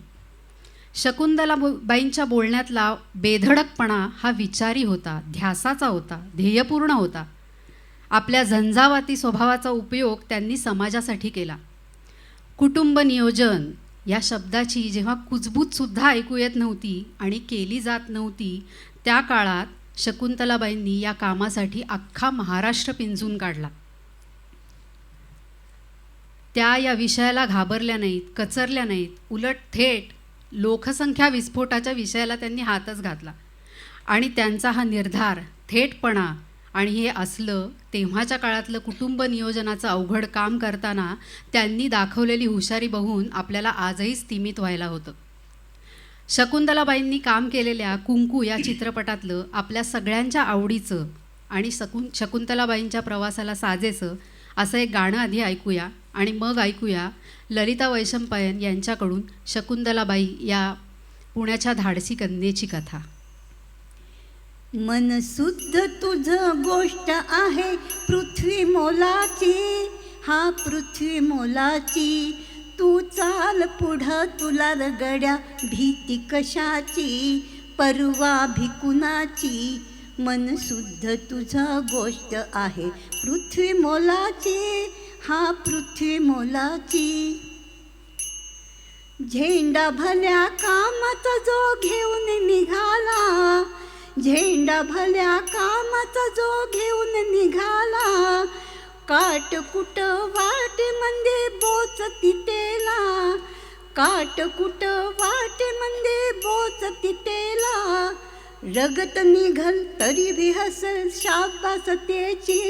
शकुंतलाबाईंच्या बोलण्यातला बेधडकपणा हा विचारी होता, ध्यासाचा होता, ध्येयपूर्ण होता. आपल्या झंझावाती स्वभावाचा उपयोग त्यांनी समाजासाठी केला. कुटुंब नियोजन या शब्दाची जेव्हा कुजबूजसुद्धा ऐकू येत नव्हती आणि केली जात नव्हती, त्या काळात शकुंतलाबाईंनी या कामासाठी अख्खा महाराष्ट्र पिंजून काढला. त्या या विषयाला घाबरल्या नाहीत, कचरल्या नाहीत, उलट थेट लोकसंख्या विस्फोटाच्या विषयाला त्यांनी हातच घातला. आणि त्यांचा हा निर्धार, थेटपणा आणि हे असलं तेव्हाच्या काळातलं कुटुंब नियोजनाचं अवघड काम करताना त्यांनी दाखवलेली हुशारी बघून आपल्याला आजही स्तिमित व्हायला होतं. शकुंतलाबाईंनी काम केलेल्या कुंकू या चित्रपटातलं आपल्या सगळ्यांच्या आवडीचं आणि शकुंतलाबाईंच्या प्रवासाला साजेचं असं एक गाणं आधी ऐकूया आणि मग ऐकूया ललिता वैशंपायन यांच्याकडून शकुंतलाबाई या पुण्याच्या धाडसी कन्येची कथा. मन शुद्ध तुझं गोष्ट आहे पृथ्वी मोलाची, हा पृथ्वी मोलाची. तू चाल पुढं तुला रगड्या भीती कशाची, परवा भिकुनाची. मन शुद्ध तुझं गोष्ट आहे पृथ्वी मोलाची, हा पृथ्वी मोलाची. झेंडा भल्या कामाचा जो घेऊन निघाला, झेंडा भल्या कामाचा जो घेऊन निघाला. काटकुट वाटे मंदे बोचती तेला, काटकुट वाटे मंदे बोचती तेला. रगत निघल तरी भी हसल शाबास त्याची.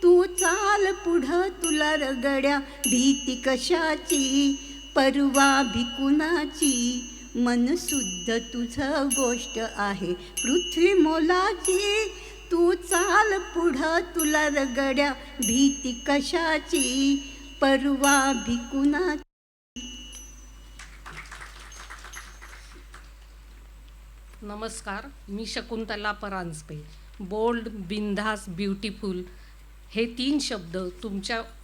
तू चाल पुढं तुला रगड्या भीती कशाची, परवा भिकुनाची. मन शुद्ध तुझं गोष्ट आहे पृथ्वी मोलाची. तू चाल पुढं तुला रगड्या भीती कशाची, परवा भिकुनाची. नमस्कार, मी शकुंतला परांजपे. बोल्ड, बिनधास, ब्युटिफुल हे 3 शब्द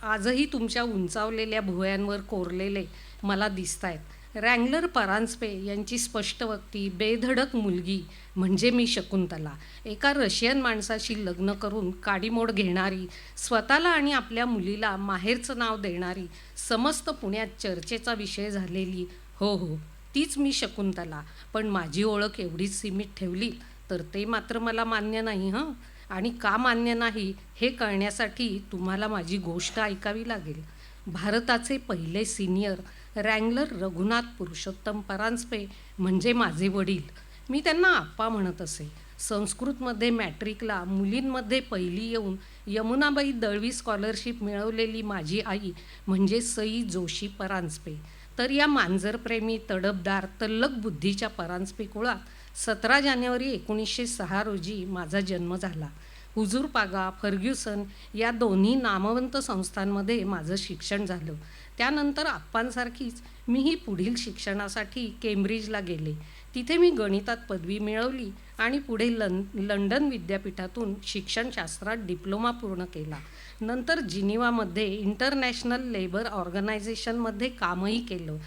आजही तुमच्या उंचावलेल्या भुवयांवर कोरलेले मला दिसत आहेत. रँगलर परांजपे यांची स्पष्टवक्ती बेधडक मुलगी म्हणजे मी शकुंतला, एका रशियन माणसाशी लग्न करून काडीमोड घेणारी, स्वतःला आणि आपल्या मुलीला माहेरचं नाव देणारी, समस्त पुण्यात चर्चेचा विषय झालेली, हो तीच मी शकुंतला. पण माझी ओळख एवढीच सीमित ठेवली तर ते मात्र मला मान्य नाही हं. आणि का मान्य नाही हे कळण्यासाठी तुम्हाला माझी गोष्ट ऐकावी लागेल. भारताचे पहिले सिनियर रँगलर रघुनाथ पुरुषोत्तम परांजपे म्हणजे माझे वडील. मी त्यांना आप्पा म्हणत असे. संस्कृतमध्ये मॅट्रिकला मुलींमध्ये पहिली येऊन यमुनाबाई दळवी स्कॉलरशिप मिळवलेली माझी आई म्हणजे सई जोशी परांजपे. तर या मांजरप्रेमी, तडफदार, तल्लख बुद्धीच्या परांजपे कुळात 17 जानेवारी 1906 रोजी माझा जन्म झाला. हुजूरपागा, फर्ग्युसन या दोन्ही नामवंत संस्थांमध्ये माझं शिक्षण झालं. त्यानंतर आप्पांसारखीच मीही पुढील शिक्षणासाठी केम्ब्रिजला गेले. तिथे मी गणितात पदवी मिळवली आणि पुढे लंडन विद्यापीठातून शिक्षणशास्त्रात डिप्लोमा पूर्ण केला. नंतर जिनिवामध्ये इंटरनॅशनल लेबर ऑर्गनायझेशनमध्ये कामही केलं.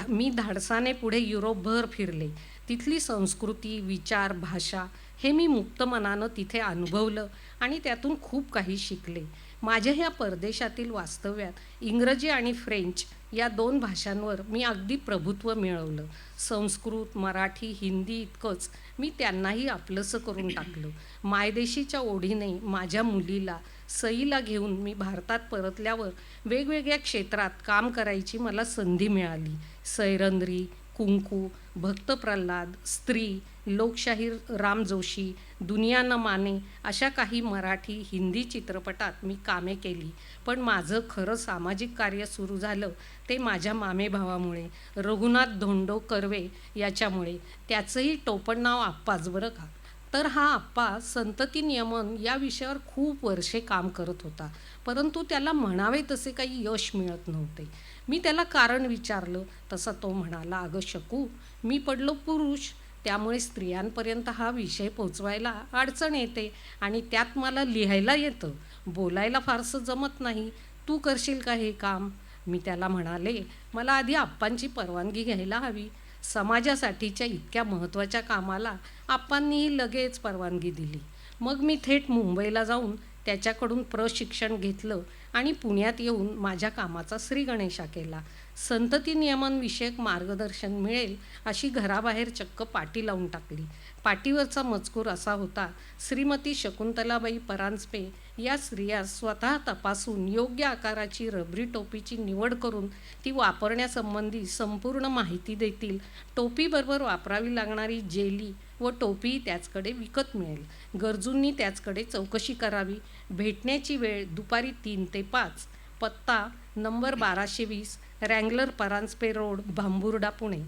मी धाडसाने पुढे युरोपभर फिरले. तिथली संस्कृती, विचार, भाषा हे मी मुक्त मनानं तिथे अनुभवलं आणि त्यातून खूप काही शिकले. माझ्या ह्या परदेशातील वास्तव्यात इंग्रजी आणि फ्रेंच या 2 भाषांवर मी अगदी प्रभुत्व मिळवलं. संस्कृत, मराठी, हिंदी इतकंच मी त्यांनाही आपलंसं करून टाकलं. मायदेशीच्या ओढीने माझ्या मुलीला, सईला घेऊन मी भारतात परतल्यावर वेगवेगळ्या क्षेत्रात काम करायची मला संधी मिळाली. सैरंद्री, कुंकू, भक्त प्रल्हाद, स्त्री, लोकशाहीर राम जोशी, दुनिया न माने अशा काही मराठी, हिंदी चित्रपटात मी कामे केली. पण माझं खरं सामाजिक कार्य सुरू झालं ते माझ्या मामेभावामुळे, रघुनाथ धोंडो कर्वे याच्यामुळे. त्याचंही टोपण नाव आप्पाच बरं का. तर हा आप्पा संतती नियमन या विषयावर खूप वर्षे काम करत होता, परंतु त्याला म्हणावे तसे काही यश मिळत नव्हते. मी त्याला कारण विचारलं तसा तो म्हणाला, अगं शकू, मी पडलो पुरुष, त्यामुळे स्त्रियांपर्यंत हा विषय पोचवायला अडचण येते आणि त्यात मला लिहायला येतं, बोलायला फारसं जमत नाही, तू करशील का हे काम? मी त्याला म्हणाले, मला आधी आप्पांची परवानगी घ्यायला हवी. समाजासाठीच्या इतक्या महत्त्वाच्या कामाला आप्पांनीही लगेच परवानगी दिली. मग मी थेट मुंबईला जाऊन त्याच्याकडून प्रशिक्षण घेतलं आणि पुण्यात येऊन माझ्या कामाचा श्रीगणेशा केला. संतती नियमन विषयक मार्गदर्शन मिळेल अशी घराबाहेर चक्क पाटी लावून टाकली. पाटीवरचा मजकूर असा होता, श्रीमती शकुंतलाबाई परांजपे या स्त्रिया स्वतः तपासून योग्य आकाराची रबरी टोपीची निवड करून ती वापरण्यासंबंधी संपूर्ण माहिती देतील. टोपीबरोबर वापरावी लागणारी जेली व टोपी त्याचकडे विकत मिळेल. गरजूंनी त्याचकडे चौकशी करावी. भेटण्याची वेळ दुपारी 3 ते 5. पत्ता number 1220 Wrangler Paranjpe road, Bhamburda, Pune.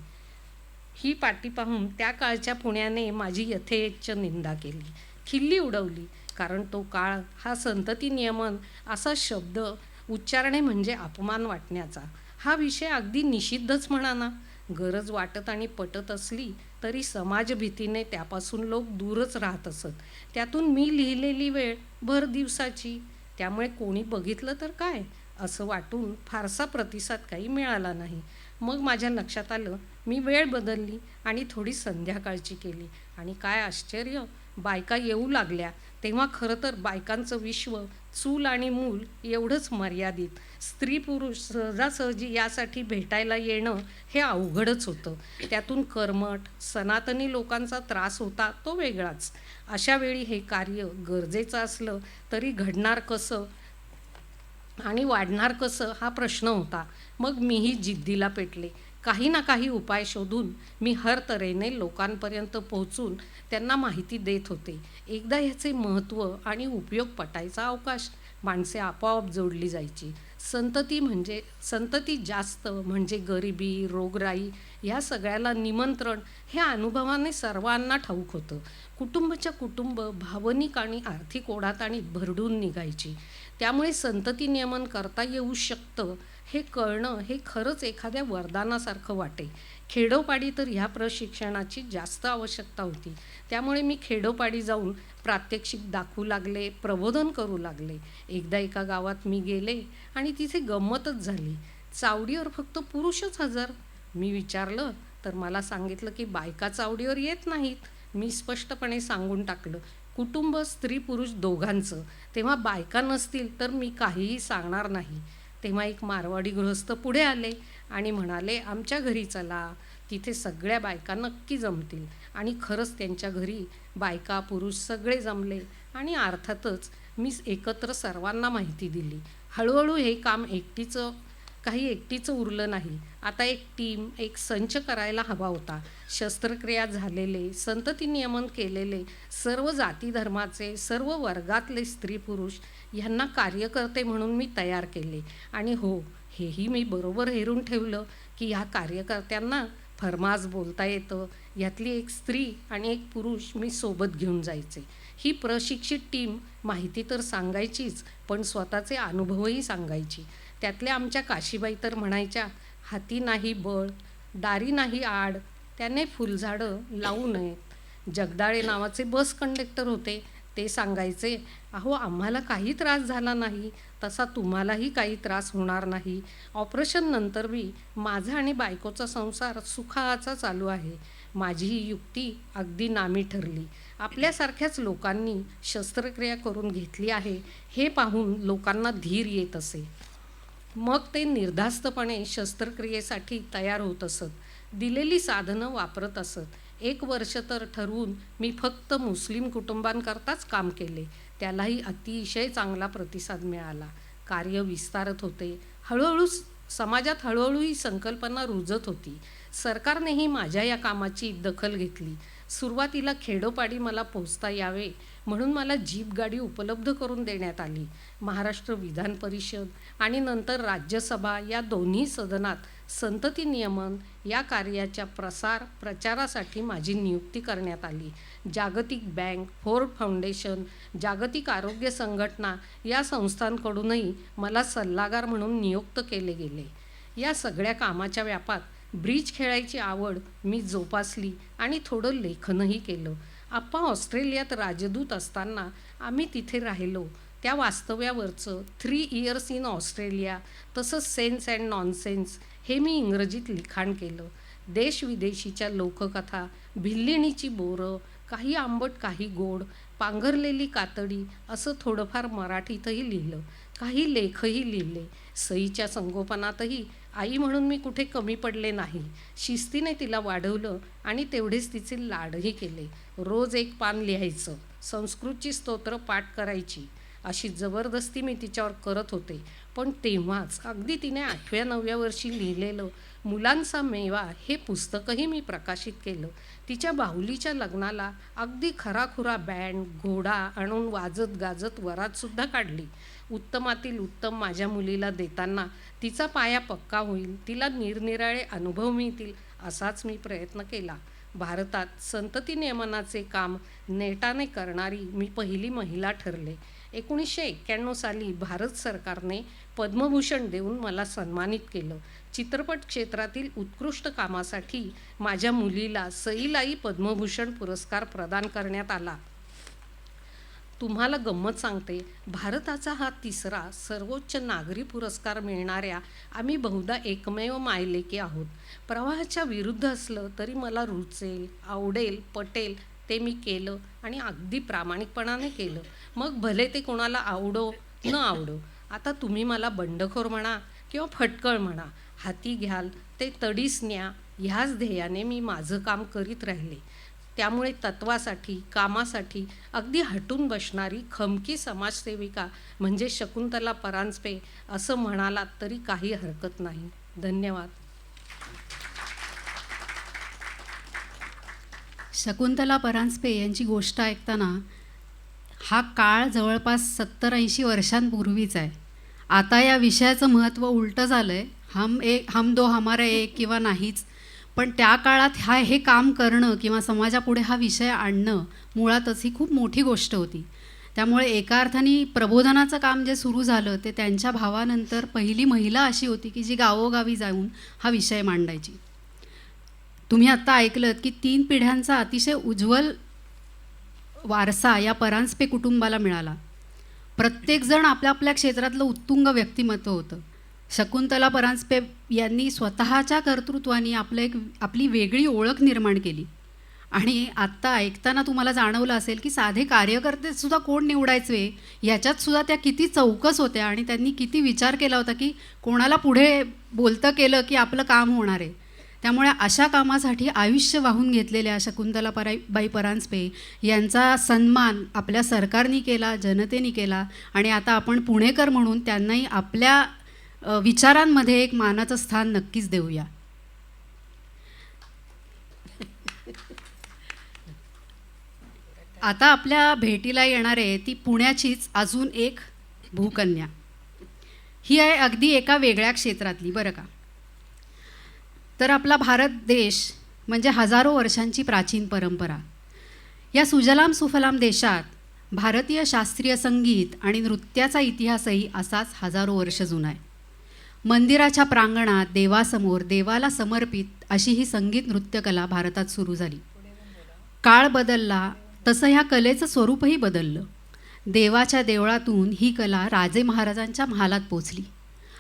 ही पाटी पाहून त्या काळच्या पुण्याने माझी यथेच्छ निंदा केली, खिल्ली उडवली. कारण तो काळ हा संतती नियमन असा शब्द उच्चारणे म्हणजे अपमान वाटण्याचा. हा विषय अगदी निषिद्धच म्हणा ना. गरज वाटत आणि पटत असली तरी समाजभीतीने त्यापासून लोक दूरच राहत असत. त्यातून मी लिहिलेली वेळ भर दिवसाची, त्यामुळे कोणी बघितलं तर काय असं वाटून फारसा प्रतिसाद काही मिळाला नाही. मग माझ्या लक्षात आलं, मी वेळ बदलली आणि थोडी संध्याकाळची केली. आणि काय आश्चर्य, बायका येऊ लागल्या. तेव्हा खरं तर बायकांचं विश्व चूल आणि मूल एवढंच मर्यादित. स्त्री पुरुष सहजासहजी यासाठी भेटायला येणं हे अवघडच होतं. त्यातून कर्मठ सनातनी लोकांचा त्रास होता तो वेगळाच. अशा वेळी हे कार्य गरजेचं असलं तरी घडणार कसं आणि वाढणार कसं हा प्रश्न होता. मग मीही जिद्दीला पेटले. काही ना काही उपाय शोधून मी हर तऱ्हेने लोकांपर्यंत पोहोचून त्यांना माहिती देत होते. एकदा ह्याचे महत्त्व आणि उपयोग पटायचा अवकाश, माणसे आपोआप जोडली जायची. संतती जास्त म्हणजे गरिबी, रोगराई ह्या सगळ्याला निमंत्रण हे अनुभवाने सर्वांना ठाऊक होतं. कुटुंबाच्या कुटुंब भावनिक आणि आर्थिक ओढाताणीत भरडून निघायची. त्यामुळे संतती नियमन करता येऊ शकतं हे कळणं हे खरंच एखाद्या वरदानासारखं वाटे. खेडोपाडी तर ह्या प्रशिक्षणाची जास्त आवश्यकता होती. त्यामुळे मी खेडोपाडी जाऊन प्रात्यक्षिक दाखवू लागले, प्रबोधन करू लागले. एकदा एका गावात मी गेले आणि तिथे गंमतच झाली. चावडीवर फक्त पुरुषच हजर. मी विचारलं तर मला सांगितलं की बायका चावडीवर येत नाहीत. मी स्पष्टपणे सांगून टाकलं, कुटुंब स्त्री पुरुष दोघांचं. तेव्हा बायका नसतील तर मी काहीही सांगणार नाही. तेव्हा एक मारवाडी गृहस्थ पुढे आले आणि म्हणाले, आमच्या घरी चला, तिथे सगळ्या बायका नक्की जमतील. आणि खरंच त्यांच्या घरी बायका पुरुष सगळे जमले आणि अर्थातच मी एकत्र सर्वांना माहिती दिली. हळूहळू हे काम एकटीचं उरलं नाही. आता एक टीम, एक संच करायला हवा होता. शस्त्रक्रिया झालेले, संतती नियमन केलेले, सर्व जाती धर्माचे, सर्व वर्गातले स्त्री पुरुष ह्यांना कार्यकर्ते म्हणून मी तयार केले. आणि हो, हेही मी बरोबर हेरून ठेवलं की ह्या कार्यकर्त्यांना फर्मास बोलता येतं. यातली एक स्त्री आणि एक पुरुष मी सोबत घेऊन जायचे. ही प्रशिक्षित टीम माहिती तर सांगायचीच, पण स्वतःचे अनुभवही सांगायची. त्यातल्या आमच्या काशीबाई तर म्हणायच्या, हाती नाही बळ, दारी नाही आड, त्याने फुलझाडं लावू नयेत. जगदाळे नावाचे बस कंडक्टर होते. ते सांगायचे, अहो आम्हाला काही त्रास झाला नाही, तसा तुम्हालाही काही त्रास होणार नाही. ऑपरेशन नंतर बी माझा आणि बायकोचा संसार सुखाचा चालू आहे. माझी ही युक्ती अगदी नामी ठरली. आपल्यासारख्याच लोकांनी शस्त्रक्रिया करून घेतली आहे हे पाहून लोकांना धीर येत असे. मग ते निर्धास्तपणे शस्त्रक्रियेसाठी तयार होत असत. दिलेली साधनं वापरत असत. 1 वर्ष तर ठरवून मी फक्त मुस्लिम कुटुंबांकरताच काम केले. त्यालाही अतिशय चांगला प्रतिसाद मिळाला. कार्य विस्तारत होते. समाजात हळूहळू ही संकल्पना रुजत होती. सरकारनेही माझ्या या कामाची दखल घेतली. सुरुवातीला खेडोपाडी मला पोचता यावे म्हणून मला जीप गाडी उपलब्ध करून देण्यात आली. महाराष्ट्र विधान परिषद आणि नंतर राज्यसभा या दोन्ही सदनात संतती नियमन या कार्याच्या प्रचारासाठी माझी नियुक्ती करण्यात आली. जागतिक बँक, फोर्ड फाउंडेशन, जागतिक आरोग्य संघटना या संस्थांकडूनही मला सल्लागार म्हणून नियुक्त केले गेले. या सगळ्या कामाच्या व्यापात ब्रिज खेळायची आवड मी जोपासली आणि थोडं लेखनही केलं. आप्पा ऑस्ट्रेलियात राजदूत असताना आम्ही तिथे राहिलो. त्या वास्तव्यावरचं 3 इयर्स इन ऑस्ट्रेलिया तसंच सेन्स अँड नॉनसेन्स हे मी इंग्रजीत लिखाण केलं. देशविदेशीच्या लोककथा, भिल्लिणीची बोरं, काही आंबट काही गोड, पांघरलेली कातडी असं थोडंफार मराठीतही लिहिलं. काही लेखही लिहिले. सईच्या संगोपनातही आई म्हणून मी कुठे कमी पडले नाही. शिस्तीने तिला वाढवलं आणि तेवढेच तिचे लाडही केले. रोज 1 पान लिहायचं, संस्कृतची स्तोत्र पाठ करायची, अशी जबरदस्ती मी तिच्यावर करत होते. पण तेव्हाच अगदी तिने 8व्या-9व्या वर्षी लिहिलेलं मुलांचा मेवा हे पुस्तकही मी प्रकाशित केलं. तिच्या बाहुलीच्या लग्नाला अगदी खराखुरा बँड घोडा आणून वाजत गाजत वरातसुद्धा काढली. उत्तमातील उत्तम माझ्या मुलीला देताना तिचा पाया पक्का होईल, तिला निरनिराळे अनुभव मिळतील असाच मी प्रयत्न केला. भारतात संतती नियमनाचे काम नेटाने करणारी मी पहिली महिला ठरले. 1991 साली भारत सरकारने पद्मभूषण देऊन मला सन्मानित केलं. चित्रपट क्षेत्रातील उत्कृष्ट कामासाठी माझ्या मुलीला सईलाई पद्मभूषण पुरस्कार प्रदान करण्यात आला. तुम्हाला गंमत सांगते, भारताचा हा तिसरा सर्वोच्च नागरी पुरस्कार मिळणाऱ्या आम्ही बहुधा एकमेव मायलेकी आहोत. प्रवाहाच्या विरुद्ध असलं तरी मला रुचेल, आवडेल, पटेल ते मी केलं आणि अगदी प्रामाणिकपणाने केलं. मग भले ते कोणाला आवडो न आवडो. आता तुम्ही मला बंडखोर म्हणा किंवा फटकळ म्हणा, हाती घ्याल ते तडीस न्या, ह्याच ध्येयाने मी माझं काम करीत राहिले. त्यामुळे तत्वासाठी, कामासाठी अगदी हटून बसणारी खमकी समाजसेविका म्हणजे शकुंतला परांजपे असं म्हणालात तरी काही हरकत नाही. धन्यवाद. शकुंतला परांजपे यांची गोष्ट ऐकताना हा काळ जवळपास 70-80 वर्षांपूर्वीच आहे. आता या विषयाचं महत्त्व उलटं झालं आहे. हम दो हमारा एक किंवा नाहीच. पण त्या काळात हे काम करणं किंवा समाजापुढे हा विषय आणणं मुळातच ही खूप मोठी गोष्ट होती. त्यामुळे एका अर्थाने प्रबोधनाचं काम जे सुरू झालं ते त्यांच्या भावानंतर पहिली महिला अशी होती की जी गावोगावी जाऊन हा विषय मांडायची. तुम्ही आत्ता ऐकलं की 3 पिढ्यांचा अतिशय उज्ज्वल वारसा या परांजपे कुटुंबाला मिळाला. प्रत्येकजण आपल्या आपल्या क्षेत्रातलं उत्तुंग व्यक्तिमत्व होतं. शकुंतला परांजपे यांनी स्वतःच्या कर्तृत्वाने आपली वेगळी ओळख निर्माण केली. आणि आत्ता ऐकताना तुम्हाला जाणवलं असेल की साधे कार्यकर्तेसुद्धा कोण निवडायचे याच्यातसुद्धा त्या किती चौकस होत्या आणि त्यांनी किती विचार केला होता की कोणाला पुढे बोलतं केलं की आपलं काम होणार आहे. त्यामुळे अशा कामासाठी आयुष्य वाहून घेतलेल्या शकुंतला बाई परांजपे यांचा सन्मान आपल्या सरकारने केला, जनतेने केला आणि आता आपण पुणेकर म्हणून त्यांनाही आपल्या विचारांमध्ये एक मानाचं स्थान नक्कीच देऊया. आता आपल्या भेटीला येणार आहे ती पुण्याचीच अजून एक भूकन्या. ही आहे अगदी एका वेगळ्या क्षेत्रातली बरं का. तर आपला भारत देश म्हणजे हजारो वर्षांची प्राचीन परंपरा. या सुजलाम सुफलाम देशात भारतीय शास्त्रीय संगीत आणि नृत्याचा इतिहासही असाच हजारो वर्ष जुना आहे. मंदिराच्या प्रांगणात देवासमोर देवाला समर्पित अशी ही संगीत नृत्यकला भारतात सुरू झाली. काळ बदलला तसं ह्या कलेचं स्वरूपही बदललं. देवाच्या देवळातून ही कला राजे महाराजांच्या महालात पोचली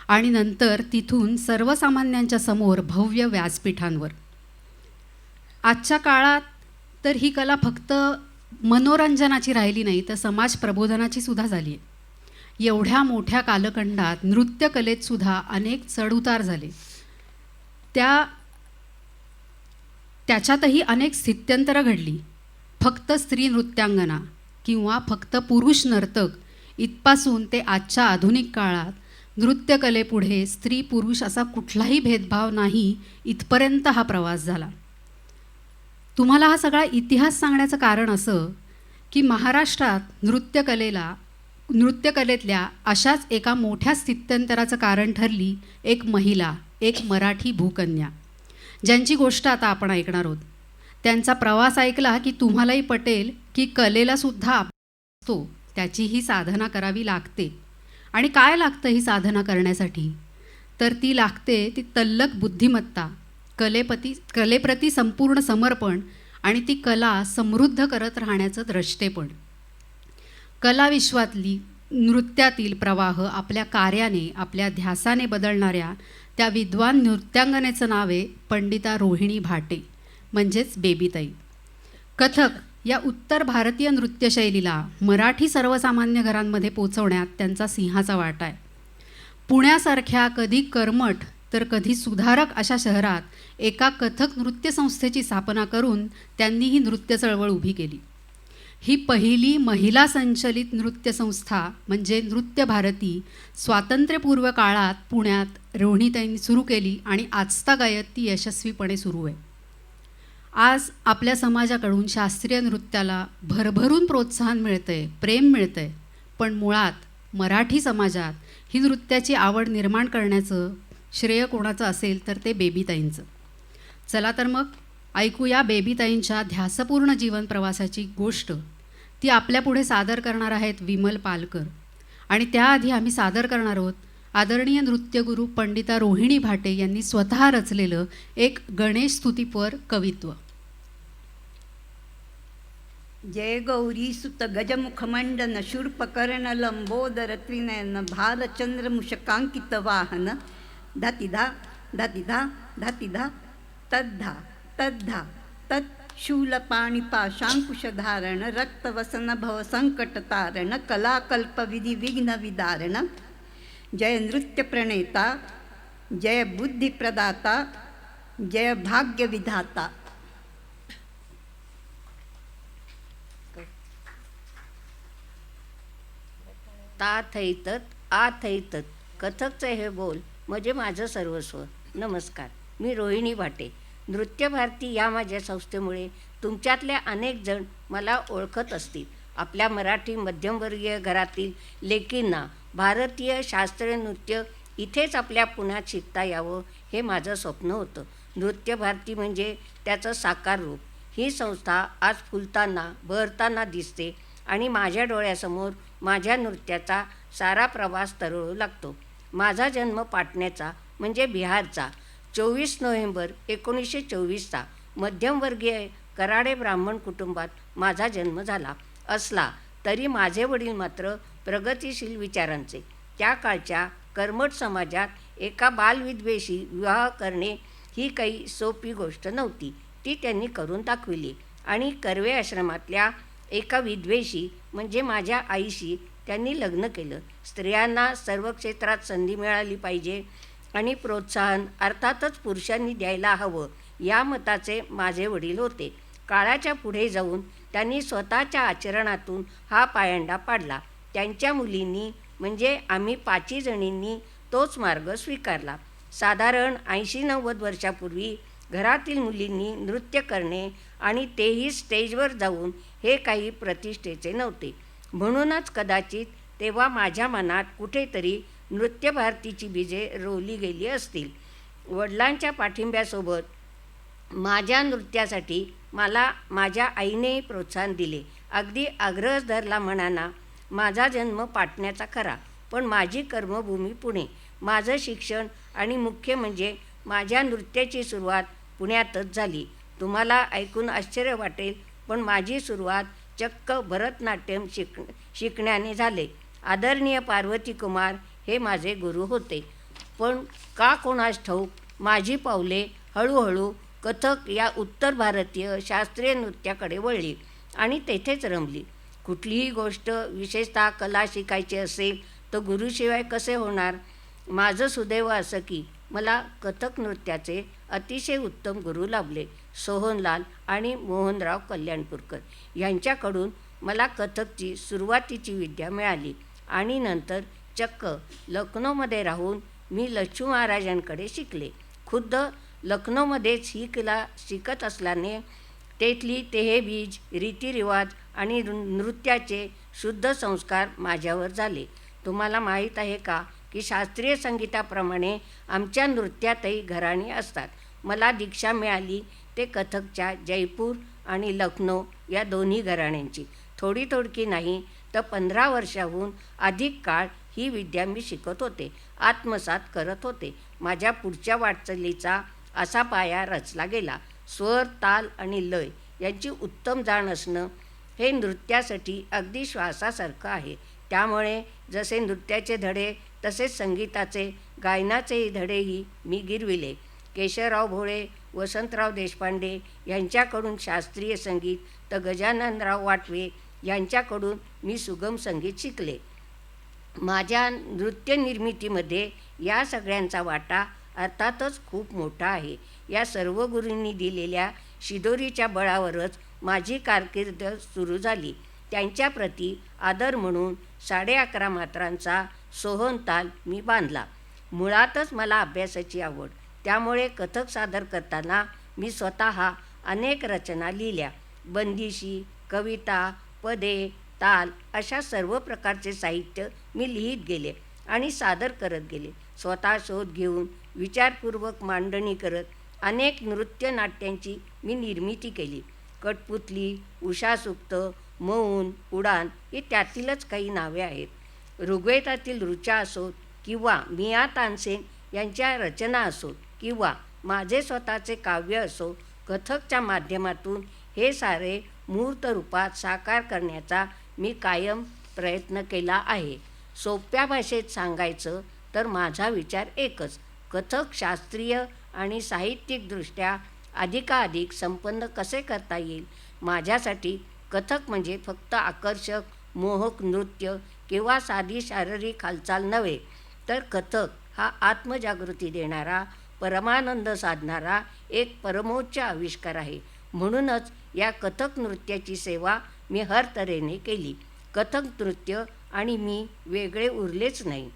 आणि नंतर तिथून सर्वसामान्यांच्या समोर भव्य व्यासपीठांवर. आजच्या काळात तर ही कला फक्त मनोरंजनाची राहिली नाही तर समाज प्रबोधनाची सुद्धा झाली आहे. एवढ्या मोठ्या कालखंडात नृत्यकलेतसुद्धा अनेक चढउतार झाले. त्याच्यातही अनेक स्थित्यंतरं घडली. फक्त स्त्री नृत्यांगना किंवा फक्त पुरुष नर्तक इथपासून ते आजच्या आधुनिक काळात नृत्यकलेपुढे स्त्री पुरुष असा कुठलाही भेदभाव नाही इथपर्यंत हा प्रवास झाला. तुम्हाला हा सगळा इतिहास सांगण्याचं कारण असं की महाराष्ट्रात नृत्यकलेतल्या अशाच एका मोठ्या स्थित्यंतराचं कारण ठरली एक महिला, एक मराठी भूकन्या, ज्यांची गोष्ट आता आपण ऐकणार आहोत. त्यांचा प्रवास ऐकला की तुम्हालाही पटेल की कलेलासुद्धा असतो, त्याचीही साधना करावी लागते. आणि काय लागतं ही साधना करण्यासाठी? तर ती लागते ती तल्लख बुद्धिमत्ता, कलेप्रती संपूर्ण समर्पण आणि ती कला समृद्ध करत राहण्याचं द्रष्टेपण. कलाविश्वातली नृत्यातील प्रवाह आपल्या कार्याने, आपल्या ध्यासाने बदलणाऱ्या त्या विद्वान नृत्यांगनेचं नाव आहे पंडिता रोहिणी भाटे म्हणजेच बेबीताई. कथक या उत्तर भारतीय नृत्यशैलीला मराठी सर्वसामान्य घरांमध्ये पोचवण्यात त्यांचा सिंहाचा वाटा आहे. पुण्यासारख्या कधी कर्मठ तर कधी सुधारक अशा शहरात एका कथक नृत्य संस्थेची स्थापना करून त्यांनी ही नृत्य चळवळ उभी केली. ही पहिली महिला संचलित नृत्य संस्था म्हणजे नृत्य भारती स्वातंत्र्यपूर्व काळात पुण्यात रोहिणीताईंनी सुरू केली आणि आजतागायत ती यशस्वीपणे सुरू आहे. आज आपल्या समाजाकडून शास्त्रीय नृत्याला भरभरून प्रोत्साहन मिळतं आहे, प्रेम मिळतं आहे, पण मुळात मराठी समाजात ही नृत्याची आवड निर्माण करण्याचं श्रेय कोणाचं असेल तर ते बेबीताईंचं. चला तर मग ऐकूया बेबीताईंच्या ध्यासपूर्ण जीवन प्रवासाची गोष्ट. ती आपल्यापुढे सादर करणार आहेत विमल पालकर. आणि त्याआधी आम्ही सादर करणार आहोत आदरणीय नृत्यगुरू पंडिता रोहिणी भाटे यांनी स्वतः रचलेलं एक गणेश स्तुतीपर कवित्व. जय गौरी सुत गजमुखमंडन शूर्पकर्ण लंबोदर त्रिनयन भालचंद्र मुषकांकित वाहन धातिधा धातिधा धातिधा तद्धा तद्धा तत् शूलपाणिपाशांकुशधारण रक्तवसन भवसंकटतारण कलाकल्पविधि विघ्न विदारण. जय नृत्य प्रणेता, जय बुद्धिप्रदाता, जय भाग्यविधाता. ता थैतत आ थैतत कथकचे हे बोल म्हणजे माझं सर्वस्व. नमस्कार, मी रोहिणी भाटे. नृत्य भारती या माझ्या संस्थेमुळे तुमच्यातल्या अनेक जण मला ओळखत असतील. आपल्या मराठी मध्यमवर्गीय घरातील लेकींना भारतीय शास्त्रीय नृत्य इथेच आपल्या पुण्यात शिकता यावं हे माझं स्वप्न होतं. नृत्य भारती म्हणजे त्याचं साकार रूप. ही संस्था आज फुलताना बहरताना दिसते आणि माझ्या डोळ्यासमोर माझ्या नृत्याचा सारा प्रवास तरळू लागतो. माझा जन्म पाटण्याचा म्हणजे बिहारचा 24 नोव्हेंबर 1924चा मध्यमवर्गीय कराडे ब्राह्मण कुटुंबात माझा जन्म झाला असला तरी माझे वडील मात्र प्रगतिशील विचारांचे. त्या काळच्या कर्मठ समाजात एका बालविधवेशी विवाह करणे ही काही सोपी गोष्ट नव्हती. ती त्यांनी करून दाखविली आणि कर्वे आश्रमातल्या एका विधवेशी म्हणजे माझ्या आईशी त्यांनी लग्न केलं. स्त्रियांना सर्व क्षेत्रात संधी मिळाली पाहिजे आणि प्रोत्साहन अर्थातच पुरुषांनी द्यायला हवं या मताचे माझे वडील होते. काळाच्या पुढे जाऊन त्यांनी स्वतःच्या आचरणातून हा पायंडा पाडला. त्यांच्या मुलींनी म्हणजे आम्ही 5 जणींनी तोच मार्ग स्वीकारला. साधारण 80-90 वर्षापूर्वी घरातील मुलींनी नृत्य करणे आणि तेही स्टेजवर जाऊन हे काही प्रतिष्ठेचे नव्हते. म्हणूनच कदाचित तेव्हा माझ्या मनात कुठेतरी नृत्य भारतीची बीजे रोवली गेली असतील. वडिलांच्या पाठिंब्यासोबत माझ्या नृत्यासाठी मला माझ्या आईनेही प्रोत्साहन दिले. अगदी आग्रहच धरला म्हणाना. माझा जन्म पाटण्याचा खरा, पण माझी कर्मभूमी पुणे. माझं शिक्षण आणि मुख्य म्हणजे माझ्या नृत्याची सुरुवात पुण्यातच झाली. तुम्हाला ऐकून आश्चर्य वाटेल, पण माझी सुरुवात चक्क भरतनाट्यम शिकण्याने झाले. आदरणीय पार्वती कुमार हे माझे गुरु होते. पण का कोणास ठाऊक माझी पावले हळूहळू कथक या उत्तर भारतीय शास्त्रीय नृत्याकडे वळली आणि तेथेच रमली. कुठलीही गोष्ट विशेषतः कला शिकायची असेल तर गुरुशिवाय कसे होणार. माझं सुदैव असं की मला कथक नृत्याचे अतिशय उत्तम गुरु लाभले. सोहनलाल आणि मोहनराव कल्याणपूरकर यांच्याकडून मला कथकची सुरुवातीची विद्या मिळाली आणि नंतर चक्क लखनौमध्ये राहून मी लच्छू महाराजांकडे शिकले. खुद्द लखनौमध्येच ही कला शिकत असल्याने तेथली तेहेबीज रीतिरिवाज आणि नृत्याचे शुद्ध संस्कार माझ्यावर झाले. तुम्हाला माहीत आहे का की शास्त्रीय संगीताप्रमाणे आमच्या नृत्यातही घराणी असतात. मला दीक्षा मिळाली ते कथकच्या जयपूर आणि लखनौ या दोन्ही घराण्यांची. थोडी थोडकी नाही तर 15 वर्षाहून अधिक काळ ही विद्या मी शिकत होते, आत्मसात करत होते. माझ्या पुढच्या वाटचालीचा असा पाया रचला गेला. स्वर, ताल आणि लय यांची उत्तम जाण असणं हे नृत्यासाठी अगदी श्वासासारखं आहे. त्यामुळे जसे नृत्याचे धडे तसेच संगीताचे गायनाचेही धडेही मी गिरविले. केशवराव भोळे, वसंतराव देशपांडे यांच्याकडून शास्त्रीय संगीत तर गजाननराव वाटवे यांच्याकडून मी सुगम संगीत शिकले. माझ्या नृत्य निर्मितीमध्ये या सगळ्यांचा वाटा अर्थातच खूप मोठा आहे. या सर्व गुरूंनी दिलेल्या शिदोरीच्या बळावरच माझी कारकीर्द सुरू झाली. त्यांच्याप्रती आदर म्हणून 11.5 मात्रांचा सोहन ताल मी बांधला. मुळातच मला अभ्यासाची आवड, त्यामुळे कथक सादर करताना मी स्वतः अनेक रचना लिहिल्या. बंदिशी, कविता, पदे, ताल अशा सर्व प्रकारचे साहित्य मी लिहित गेले आणि सादर करत गेले. स्वतः शोध घेऊन विचारपूर्वक मांडणी करत अनेक नृत्य नाट्यांची मी निर्मिती केली. कठपुतली, उषासूक्त, मौन, उडान ही त्यातीलच काही नावे आहेत. ऋग्वेदातील ऋचा असोत किंवा मिया तानसेन यांच्या रचना असोत किंवा माझे स्वतःचे काव्य असो, कथकच्या माध्यमातून हे सारे मूर्त रूपात साकार करण्याचा मी कायम प्रयत्न केला आहे. सोप्या भाषेत सांगायचं तर माझा विचार एकच, कथक शास्त्रीय आणि साहित्यिकदृष्ट्या अधिकाधिक संपन्न कसे करता येईल. माझ्यासाठी कथक म्हणजे फक्त आकर्षक मोहक नृत्य किंवा साधी शारीरिक हालचाल नव्हे, तर कथक हा आत्मजागृती देणारा, परमानंद साधणारा एक परमोच्च आविष्कार आहे. म्हणूनच या कथक नृत्याची सेवा मी हर तऱ्हेने केली. कथक नृत्य आणि मी वेगळे उरलेच नाही.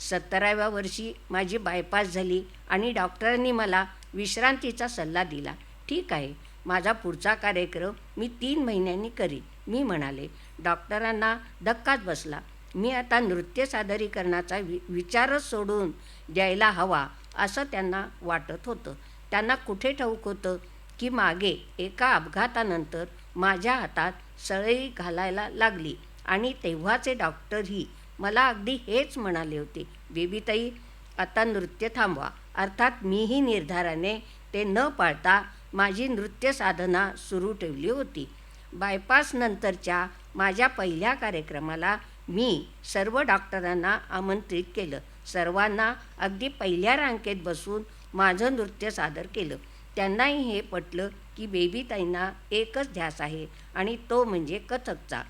17व्या वर्षी माझी बायपास झाली आणि डॉक्टरांनी मला विश्रांतीचा सल्ला दिला. ठीक आहे, माझा पुढचा कार्यक्रम मी 3 महिन्यांनी करीन, मी म्हणाले. डॉक्टरांना धक्काच बसला. मी आता नृत्य सादरीकरणाचा विचारच सोडून द्यायला हवा असं त्यांना वाटत होतं. त्यांना कुठे ठाऊक होतं की मागे एका अपघातानंतर माझ्या हातात सळई घालायला लागली आणि तेव्हाचे डॉक्टरही मला अगदी हेच म्हणाले होते, बेबीताई आता नृत्य थांबवा. अर्थात मीही निर्धाराने ते न पाळता माझी नृत्य साधना सुरू ठेवली होती. बायपास नंतरच्या माझ्या पहिल्या कार्यक्रमाला मी सर्व डॉक्टरांना आमंत्रित केलं. सर्वांना अगदी पहिल्या रांकेत बसून माझं नृत्य सादर केलं. त्यांनाही हे पटलं की बेबीताईंना एकच ध्यास आहे आणि तो म्हणजे कथकचा.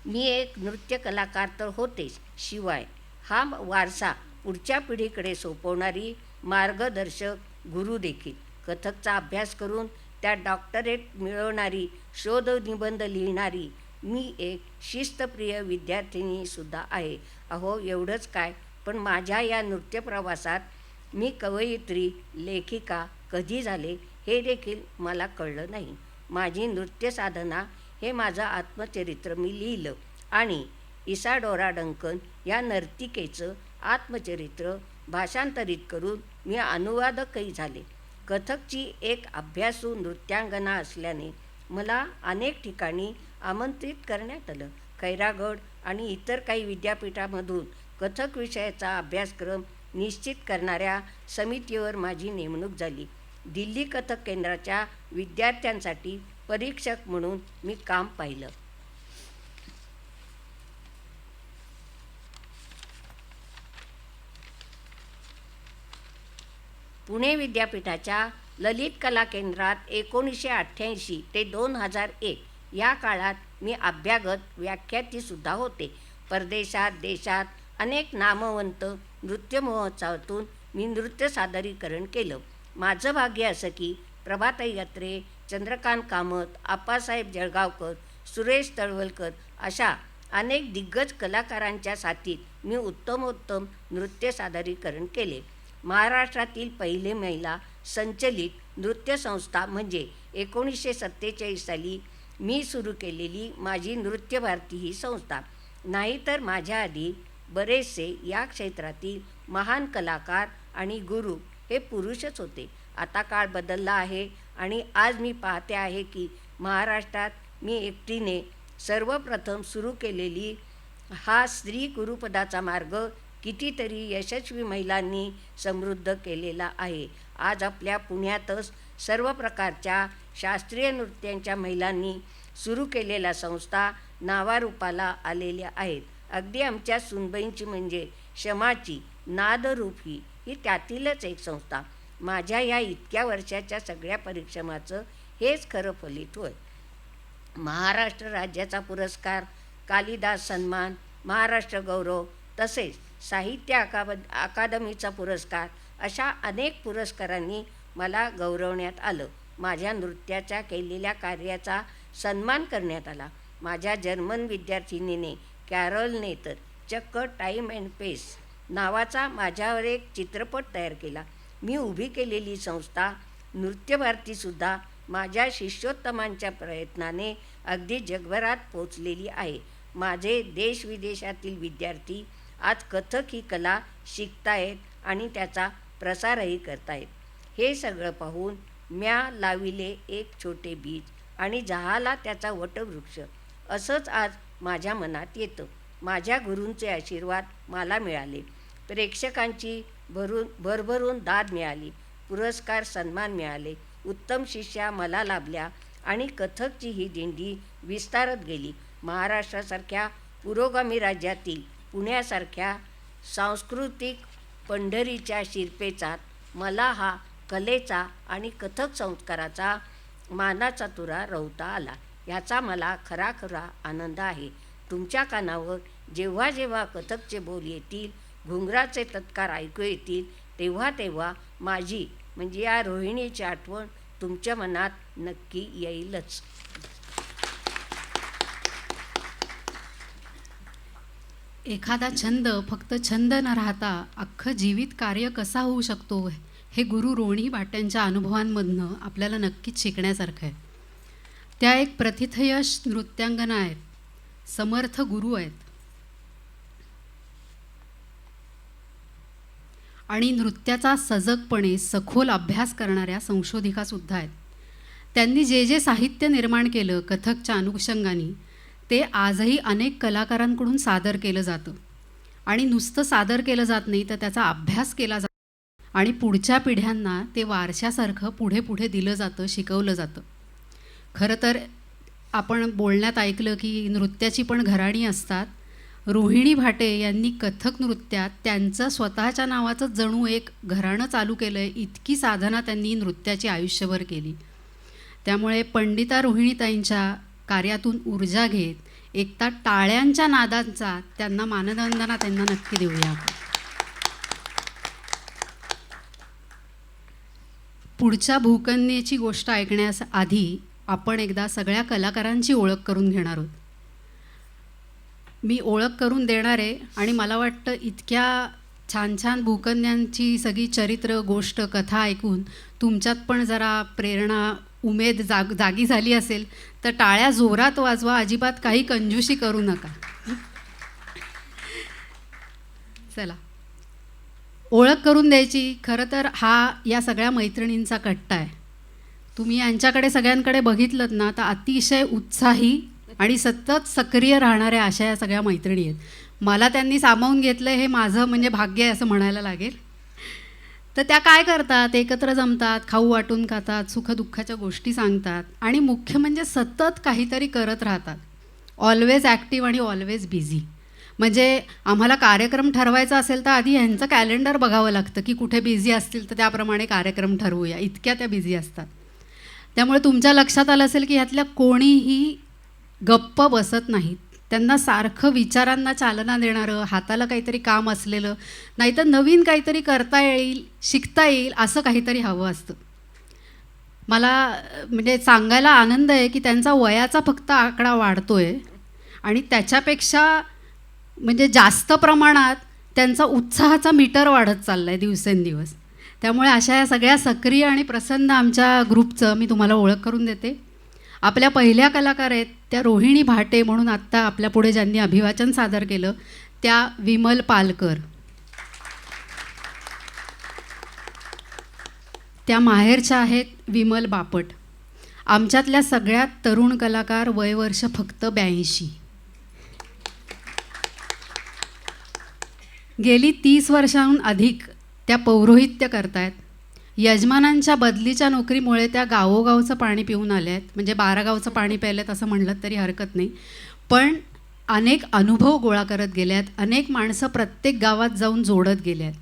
मी एक नृत्य कलाकार तर होतेच, शिवाय हा वारसा पुढच्या पिढीकडे सोपवणारी मार्गदर्शक गुरु देखील. कथकचा अभ्यास करून त्यात डॉक्टरेट मिळवणारी, शोधनिबंध लिहिणारी मी एक शिस्तप्रिय विद्यार्थिनीसुद्धा आहे. अहो एवढंच काय, पण माझ्या या नृत्यप्रवासात मी कवयित्री, लेखिका कधी झाले हे देखील मला कळलं नाही. माझी नृत्य साधना हे माझं आत्मचरित्र मी लिहिलं आणि इसाडोरा डंकन या नर्तिकेचं आत्मचरित्र भाषांतरित करून मी अनुवादकही झाले. कथकची एक अभ्यासू नृत्यांगना असल्याने मला अनेक ठिकाणी आमंत्रित करण्यात आलं. खैरागड आणि इतर काही विद्यापीठामधून कथक विषयाचा अभ्यासक्रम निश्चित करणाऱ्या समितीवर माझी नेमणूक झाली. दिल्ली कथक केंद्राच्या विद्यार्थ्यांसाठी परीक्षक म्हणून मी काम पाहिलं. पुणे विद्यापीठाच्या ललित कला केंद्रात 1988 ते 2001 या काळात मी अभ्यागत व्याख्यातीसुद्धा होते. परदेशात देशात अनेक नामवंत नृत्य महोत्सवातून मी नृत्य सादरीकरण केलं. माझं भाग्य असं की प्रभाताई अत्रे, चंद्रकांत कामत, आप्पासाहेब जळगावकर, सुरेश तळवलकर अशा अनेक दिग्गज कलाकारांच्या साथीत मी उत्तमोत्तम नृत्य सादरीकरण केले. महाराष्ट्रातील पहिले महिला संचलित नृत्य संस्था म्हणजे 1947 साली मी सुरू केलेली माझी नृत्य भारती ही संस्था. नाहीतर माझ्या आधी बरेचसे या क्षेत्रातील महान कलाकार आणि गुरु हे पुरुषच होते. आता काळ बदलला आहे आणि आज मी पाहते आहे की महाराष्ट्रात मी एकटीने सर्वप्रथम सुरू केलेली हा स्त्री गुरुपदाचा मार्ग कितीतरी यशस्वी महिलांनी समृद्ध केलेला आहे. आज आपल्या पुण्यातच सर्व प्रकारच्या शास्त्रीय नृत्यांच्या महिलांनी सुरू केलेल्या संस्था नावारूपाला आलेल्या आहेत. अगदी आमच्या सुनबाईंची म्हणजे शमाची नादरूप ही त्यातीलच एक संस्था. माझ्या या इतक्या वर्षाच्या सगळ्या परिश्रमाचं हेच खरं फलित होय. महाराष्ट्र राज्याचा पुरस्कार, कालिदास सन्मान, महाराष्ट्र गौरव तसेच साहित्य अकादमीचा पुरस्कार अशा अनेक पुरस्कारांनी मला गौरवण्यात आलं. माझ्या नृत्याच्या केलेल्या कार्याचा सन्मान करण्यात आला. माझ्या जर्मन विद्यार्थिनीने कॅरोलने तर चक्क टाईम अँड पेस नावाचा माझ्यावर एक चित्रपट तयार केला. मी उभी केलेली संस्था नृत्य भारतीसुद्धा माझ्या शिष्योत्तमांच्या प्रयत्नाने अगदी जगभरात पोचलेली आहे. माझे देशविदेशातील विद्यार्थी आज कथक ही कला शिकतायत आणि त्याचा प्रसारही करतायत. हे सगळं पाहून म्या लाविले एक छोटे बीज आणि झाला त्याचा वटवृक्ष, असंच आज माझ्या मनात येतं. माझ्या गुरूंचे आशीर्वाद मला मिळाले, प्रेक्षकांची भरभरून दाद मिळाली, पुरस्कार सन्मान मिळाले, उत्तम शिष्या मला लाभल्या आणि कथकची ही दिंडी विस्तारत गेली. महाराष्ट्रासारख्या पुरोगामी राज्यातील पुण्यासारख्या सांस्कृतिक पंढरीच्या शिरपेचात मला हा कलेचा आणि कथक संस्काराचा मानाचा तुरा रोवता आला. याचा मला खरा आनंद आहे. तुमच्या कानावर जेव्हा जेव्हा कथकचे बोल येतील, घुंगराचे तत्कार ऐकू येतील, तेव्हा तेव्हा माझी म्हणजे या रोहिणीची आठवण तुमच्या मनात नक्की येईलच. एखादा छंद फक्त छंद न राहता अख्खं जीवित कार्य कसा होऊ शकतो हे गुरु रोहिणी भाट्यांच्या अनुभवांमधनं आपल्याला नक्कीच शिकण्यासारखं आहे. त्या एक प्रथितयश नृत्यांगना आहेत, समर्थ गुरु आहेत आणि नृत्याचा सजगपणे सखोल अभ्यास करणाऱ्या संशोधिकासुद्धा आहेत. त्यांनी जे जे साहित्य निर्माण केलं कथकच्या अनुषंगाने ते आजही अनेक कलाकारांकडून सादर केलं जातं आणि नुसतं सादर केलं जात नाही तर त्याचा अभ्यास केला जातो आणि पुढच्या पिढ्यांना ते वारशासारखं पुढे पुढे दिलं जातं, शिकवलं जातं. खरं तर आपण बोलण्यात ऐकलं की नृत्याची पण घराणी असतात. रोहिणी भाटे यांनी कथक नृत्यात त्यांचं स्वतःच्या नावाचं जणू एक घराणं चालू केलं आहे, इतकी साधना त्यांनी नृत्याची आयुष्यभर केली. त्यामुळे पंडिता रोहिणीताईंच्या कार्यातून ऊर्जा घेत एकता टाळ्यांच्या नादांचा त्यांना मानवंदना त्यांना नक्की देऊया. पुढच्या भूकन्येची गोष्ट ऐकण्यास आधी आपण एकदा सगळ्या कलाकारांची ओळख करून घेणार आहोत. मी ओळख करून देणार आहे आणि मला वाटतं इतक्या छान छान भूकन्यांची सगळी चरित्र गोष्ट कथा ऐकून तुमच्यात पण जरा प्रेरणा उमेद जागी झाली असेल तर टाळ्या जोरात वाजवा, अजिबात काही कंजूशी करू नका. चला ओळख करून द्यायची. खरं तर हा या सगळ्या मैत्रिणींचा कट्टा आहे. तुम्ही यांच्याकडे सगळ्यांकडे बघितलं ना तर अतिशय उत्साही आणि सतत सक्रिय राहणाऱ्या अशा या सगळ्या मैत्रिणी आहेत. मला त्यांनी सामावून घेतलं हे माझं म्हणजे भाग्य आहे असं म्हणायला लागेल. तर त्या काय करतात, एकत्र जमतात, खाऊ वाटून खातात, सुखदुःखाच्या गोष्टी सांगतात आणि मुख्य म्हणजे सतत काहीतरी करत राहतात. ऑलवेज ॲक्टिव्ह आणि ऑलवेज बिझी. म्हणजे आम्हाला कार्यक्रम ठरवायचा असेल तर आधी ह्यांचं कॅलेंडर बघावं लागतं की कुठे बिझी असतील तर त्याप्रमाणे कार्यक्रम ठरवूया, इतक्या त्या बिझी असतात. त्यामुळे तुमच्या लक्षात आलं असेल की ह्यातल्या कोणीही गप्प बसत नाहीत. त्यांना सारखं विचारांना चालना देणारं, हाताला काहीतरी काम असलेलं, नाहीतर नवीन काहीतरी करता येईल, शिकता येईल असं काहीतरी हवं असतं. मला म्हणजे सांगायला आनंद आहे की त्यांचा वयाचा फक्त आकडा वाढतो आहे आणि त्याच्यापेक्षा म्हणजे जास्त प्रमाणात त्यांचा उत्साहाचा मीटर वाढत चालला आहे दिवसेंदिवस. त्यामुळे अशा या सगळ्या सक्रिय आणि प्रसन्न आमच्या ग्रुपचं मी तुम्हाला ओळख करून देते. आपल्या पहिल्या कलाकार आहेत त्या रोहिणी भाटे म्हणून आत्ता आपल्यापुढे ज्यांनी अभिवाचन सादर केलं त्या विमल पालकर. त्या माहेरच्या आहेत विमल बापट. आमच्यातल्या सगळ्यात तरुण कलाकार, वयवर्ष फक्त 82. गेली 30 वर्षांहून अधिक त्या पौरोहित्य करतायत. यजमानांच्या बदलीच्या नोकरीमुळे त्या गावोगावचं पाणी पिऊन आल्या आहेत, म्हणजे 12 गावचं पाणी प्यायलं आहेत असं म्हणलं तरी हरकत नाही. पण अनेक अनुभव गोळा करत गेल्यात, अनेक माणसं प्रत्येक गावात जाऊन जोडत गेल्यात.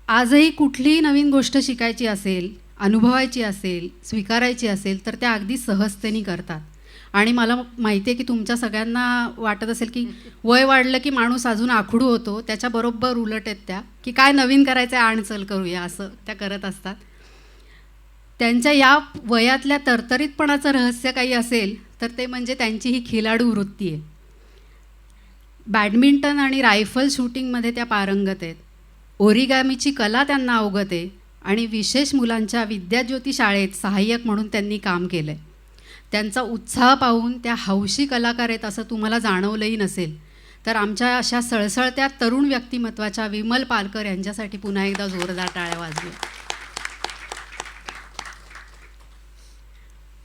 आजही कुठलीही नवीन गोष्ट शिकायची असेल, अनुभवायची असेल, स्वीकारायची असेल तर त्या अगदी सहजतेने करतात. आणि मला माहिती आहे की तुमच्या सगळ्यांना वाटत असेल की वय वाढलं की माणूस अजून आखडू होतो, त्याच्याबरोबर उलट आहेत त्या की काय नवीन करायचं आहे, आणचल करूया असं त्या करत असतात. त्यांच्या या वयातल्या तरतरीतपणाचं रहस्य काही असेल तर ते म्हणजे त्यांची ही खिलाडू वृत्ती आहे. बॅडमिंटन आणि रायफल शूटिंगमध्ये त्या पारंगत आहेत. ओरिगामीची कला त्यांना अवगत आहे आणि विशेष मुलांच्या विद्याज्योती शाळेत सहाय्यक म्हणून त्यांनी काम केलं आहे. त्यांचा उत्साह पाहून त्या हौशी कलाकार आहेत असं तुम्हाला जाणवलंही नसेल. तर आमच्या अशा सळसळत्या तरुण व्यक्तिमत्वाच्या विमल पालकर यांच्यासाठी पुन्हा एकदा जोरदार टाळ्या वाजल्या.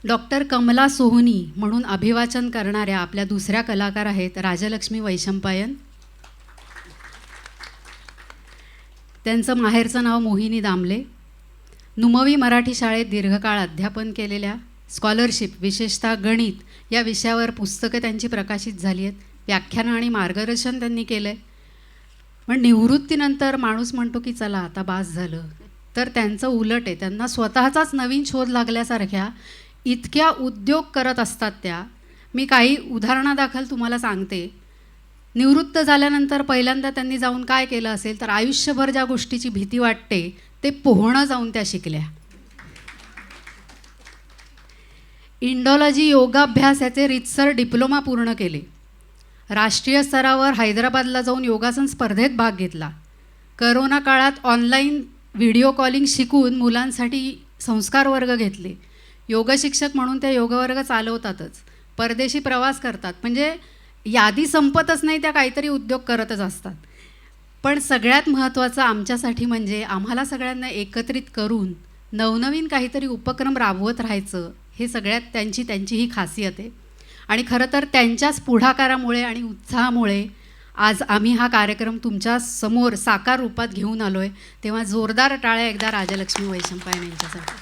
डॉक्टर कमला सोहनी म्हणून अभिवाचन करणाऱ्या आपल्या दुसऱ्या कलाकार आहेत राजलक्ष्मी वैशंपायन. त्यांचं माहेरचं नाव मोहिनी दामले. नुमवी मराठी शाळेत दीर्घकाळ अध्यापन केलेल्या, स्कॉलरशिप विशेषतः गणित या विषयावर पुस्तकं त्यांची प्रकाशित झाली आहेत. व्याख्यानं आणि मार्गदर्शन त्यांनी केलं आहे. पण निवृत्तीनंतर माणूस म्हणतो की चला आता बास झालं, तर त्यांचं उलट आहे. त्यांना स्वतःचाच नवीन शोध लागल्यासारख्या इतक्या उद्योग करत असतात त्या. मी काही उदाहरणादाखल तुम्हाला सांगते. निवृत्त झाल्यानंतर पहिल्यांदा त्यांनी जाऊन काय केलं असेल तर आयुष्यभर ज्या गोष्टीची भीती वाटते ते पोहणं जाऊन त्या शिकल्या. इंडॉलॉजी योगाभ्यास याचे रीतसर डिप्लोमा पूर्ण केले. राष्ट्रीय स्तरावर हैदराबादला जाऊन योगासन स्पर्धेत भाग घेतला. करोना काळात ऑनलाईन व्हिडिओ कॉलिंग शिकून मुलांसाठी संस्कार वर्ग घेतले. योगशिक्षक म्हणून त्या योगवर्ग चालवतातच. परदेशी प्रवास करतात. म्हणजे यादी संपतच नाही, त्या काहीतरी उद्योग करतच असतात. पण सगळ्यात महत्त्वाचं आमच्यासाठी म्हणजे आम्हाला सगळ्यांना एकत्रित करून नवनवीन काहीतरी उपक्रम राबवत राहायचं, हे सगळ्यात त्यांची ही खासियत आहे. आणि खरं तर त्यांच्याच पुढाकारामुळे आणि उत्साहामुळे आज आम्ही हा कार्यक्रम तुमच्या समोर साकार रूपात घेऊन आलो आहे. तेव्हा जोरदार टाळ्या एकदा राजलक्ष्मी वैशंपायन यांच्यासाठी.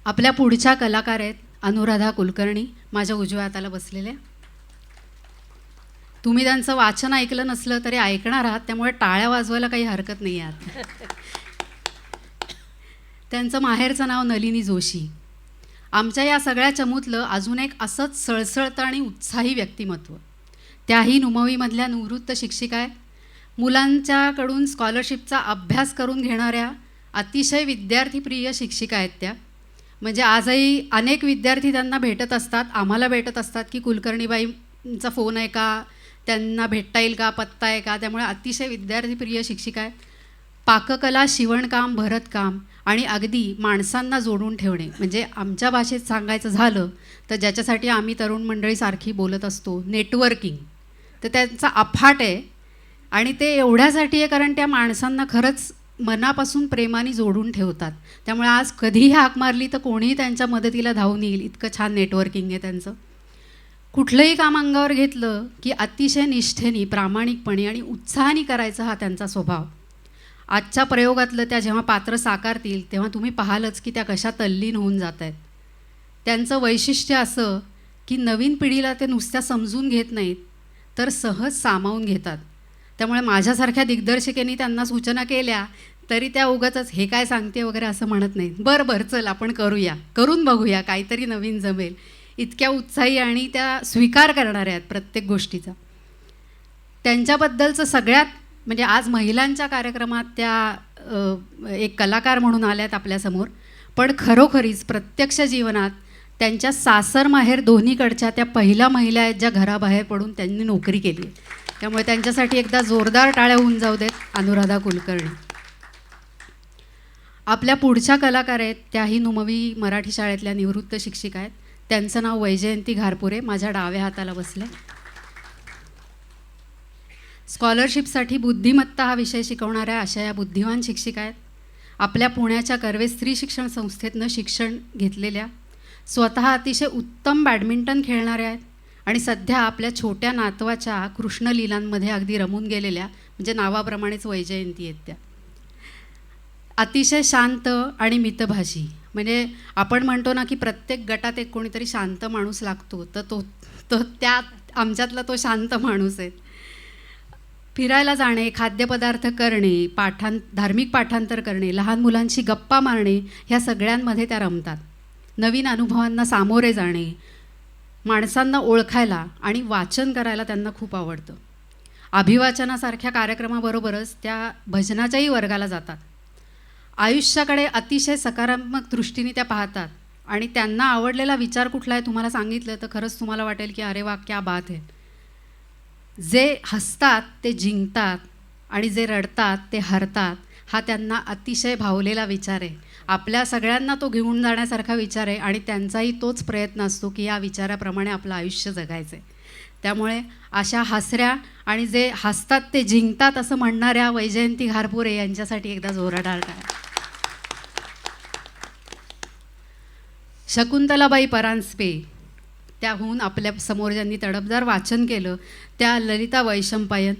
आपल्या पुढच्या कलाकार आहेत अनुराधा कुलकर्णी, माझ्या उजव्या हाताला बसलेल्या. तुम्ही त्यांचं वाचन ऐकलं नसलं तरी ऐकणार आहात, त्यामुळे टाळ्या वाजवायला काही हरकत नाही आहे. त्यांचं माहेरचं नाव नलिनी जोशी. आमच्या या सगळ्या चमूतलं अजून एक असंच सळसळतं आणि उत्साही व्यक्तिमत्व. त्याही नुमवीमधल्या निवृत्त शिक्षिका आहेत. मुलांच्याकडून स्कॉलरशिपचा अभ्यास करून घेणाऱ्या अतिशय विद्यार्थीप्रिय शिक्षिका आहेत त्या. म्हणजे आजही अनेक विद्यार्थी त्यांना भेटत असतात, आम्हाला भेटत असतात की कुलकर्णीबाईंचा फोन आहे का, त्यांना भेटता येईल का, पत्ता आहे का. त्यामुळे अतिशय विद्यार्थीप्रिय शिक्षिका आहे. पाककला, शिवणकाम, भरतकाम आणि अगदी माणसांना जोडून ठेवणे, म्हणजे आमच्या भाषेत सांगायचं झालं तर ज्याच्यासाठी आम्ही तरुण मंडळीसारखी बोलत असतो, नेटवर्किंग, तर त्यांचा अफाट आहे. आणि ते एवढ्यासाठी आहे कारण त्या माणसांना खरंच मनापासून प्रेमाने जोडून ठेवतात. त्यामुळे आज कधीही हाक मारली तर कोणीही त्यांच्या मदतीला धावून येईल, इतकं छान नेटवर्किंग आहे त्यांचं. कुठलंही काम अंगावर घेतलं की अतिशय निष्ठेने, प्रामाणिकपणे आणि उत्साहाने करायचा हा त्यांचा स्वभाव. आजच्या प्रयोगातलं त्या जेव्हा पात्र साकारतील तेव्हा तुम्ही पाहालच की त्या कशा तल्लीन होऊन जात आहेत. त्यांचं वैशिष्ट्य असं की नवीन पिढीला ते नुसत्या समजून घेत नाहीत तर सहज सामावून घेतात. त्यामुळे माझ्यासारख्या दिग्दर्शिकेने त्यांना सूचना केल्या तरी त्या उगाचच हे काय सांगते वगैरे असं म्हणत नाहीत. बरं चल आपण करूया, करून बघूया, काहीतरी नवीन जमेल. इतक्या उत्साही आणि त्या स्वीकार करणाऱ्या आहेत प्रत्येक गोष्टीचा. त्यांच्याबद्दलचं सगळ्यात म्हणजे आज महिलांच्या कार्यक्रमात त्या एक कलाकार म्हणून आल्यात आपल्यासमोर, पण खरोखरीच प्रत्यक्ष जीवनात त्यांच्या सासर माहेर दोन्हीकडच्या त्या पहिल्या महिला आहेत ज्या घराबाहेर पडून त्यांनी नोकरी केली आहे. त्यामुळे त्यांच्यासाठी एकदा जोरदार टाळ्या होऊन जाऊ देत अनुराधा कुलकर्णी. आपल्या पुढच्या कलाकार आहेत त्याही नुमवी मराठी शाळेतल्या निवृत्त शिक्षिका आहेत. त्यांचं नाव वैजयंती घारपुरे, माझ्या डाव्या हाताला बसले. स्कॉलरशिपसाठी बुद्धिमत्ता हा विषय शिकवणाऱ्या अशा या बुद्धिमान शिक्षिका आहेत. आपल्या पुण्याच्या कर्वे स्त्री शिक्षण संस्थेतनं शिक्षण घेतलेल्या, स्वतः अतिशय उत्तम बॅडमिंटन खेळणाऱ्या आहेत आणि सध्या आपल्या छोट्या नातवाच्या कृष्णलीलांमध्ये अगदी रमून गेलेल्या, म्हणजे नावाप्रमाणेच वैजयंती आहेत त्या. अतिशय शांत आणि मितभाषी, म्हणजे आपण म्हणतो ना की प्रत्येक गटात एक कोणीतरी शांत माणूस लागतो, तर तो त्या आमच्यातला तो शांत माणूस आहे. फिरायला जाणे, खाद्यपदार्थ करणे, धार्मिक पाठांतर करणे, लहान मुलांशी गप्पा मारणे, ह्या सगळ्यांमध्ये त्या रमतात. नवीन अनुभवांना सामोरे जाणे, माणसांना ओळखायला आणि वाचन करायला त्यांना खूप आवडतं. अभिवाचनासारख्या कार्यक्रमाबरोबरच त्या भजनाच्याही वर्गाला जातात. आयुष्याकडे अतिशय सकारात्मक दृष्टीने त्या पाहतात आणि त्यांना आवडलेला विचार कुठला आहे तुम्हाला सांगितलं तर खरंच तुम्हाला वाटेल की अरे वा क्या बात आहे. जे हसतात ते जिंकतात आणि जे रडतात ते हरतात हा त्यांना अतिशय भावलेला विचार आहे. आपल्या सगळ्यांना तो घेऊन जाण्यासारखा विचार आहे आणि त्यांचाही तोच प्रयत्न असतो की या विचाराप्रमाणे आपलं आयुष्य जगायचं आहे. त्यामुळे अशा हसऱ्या आणि जे हसतात ते जिंकतात असं म्हणणाऱ्या वैजयंती घारपुरे यांच्यासाठी एकदा जोरदार टाळ्या. शकुंतलाबाई परांजपे, त्याहून आपल्या समोर ज्यांनी तडफदार वाचन केलं त्या ललिता वैशंपायन,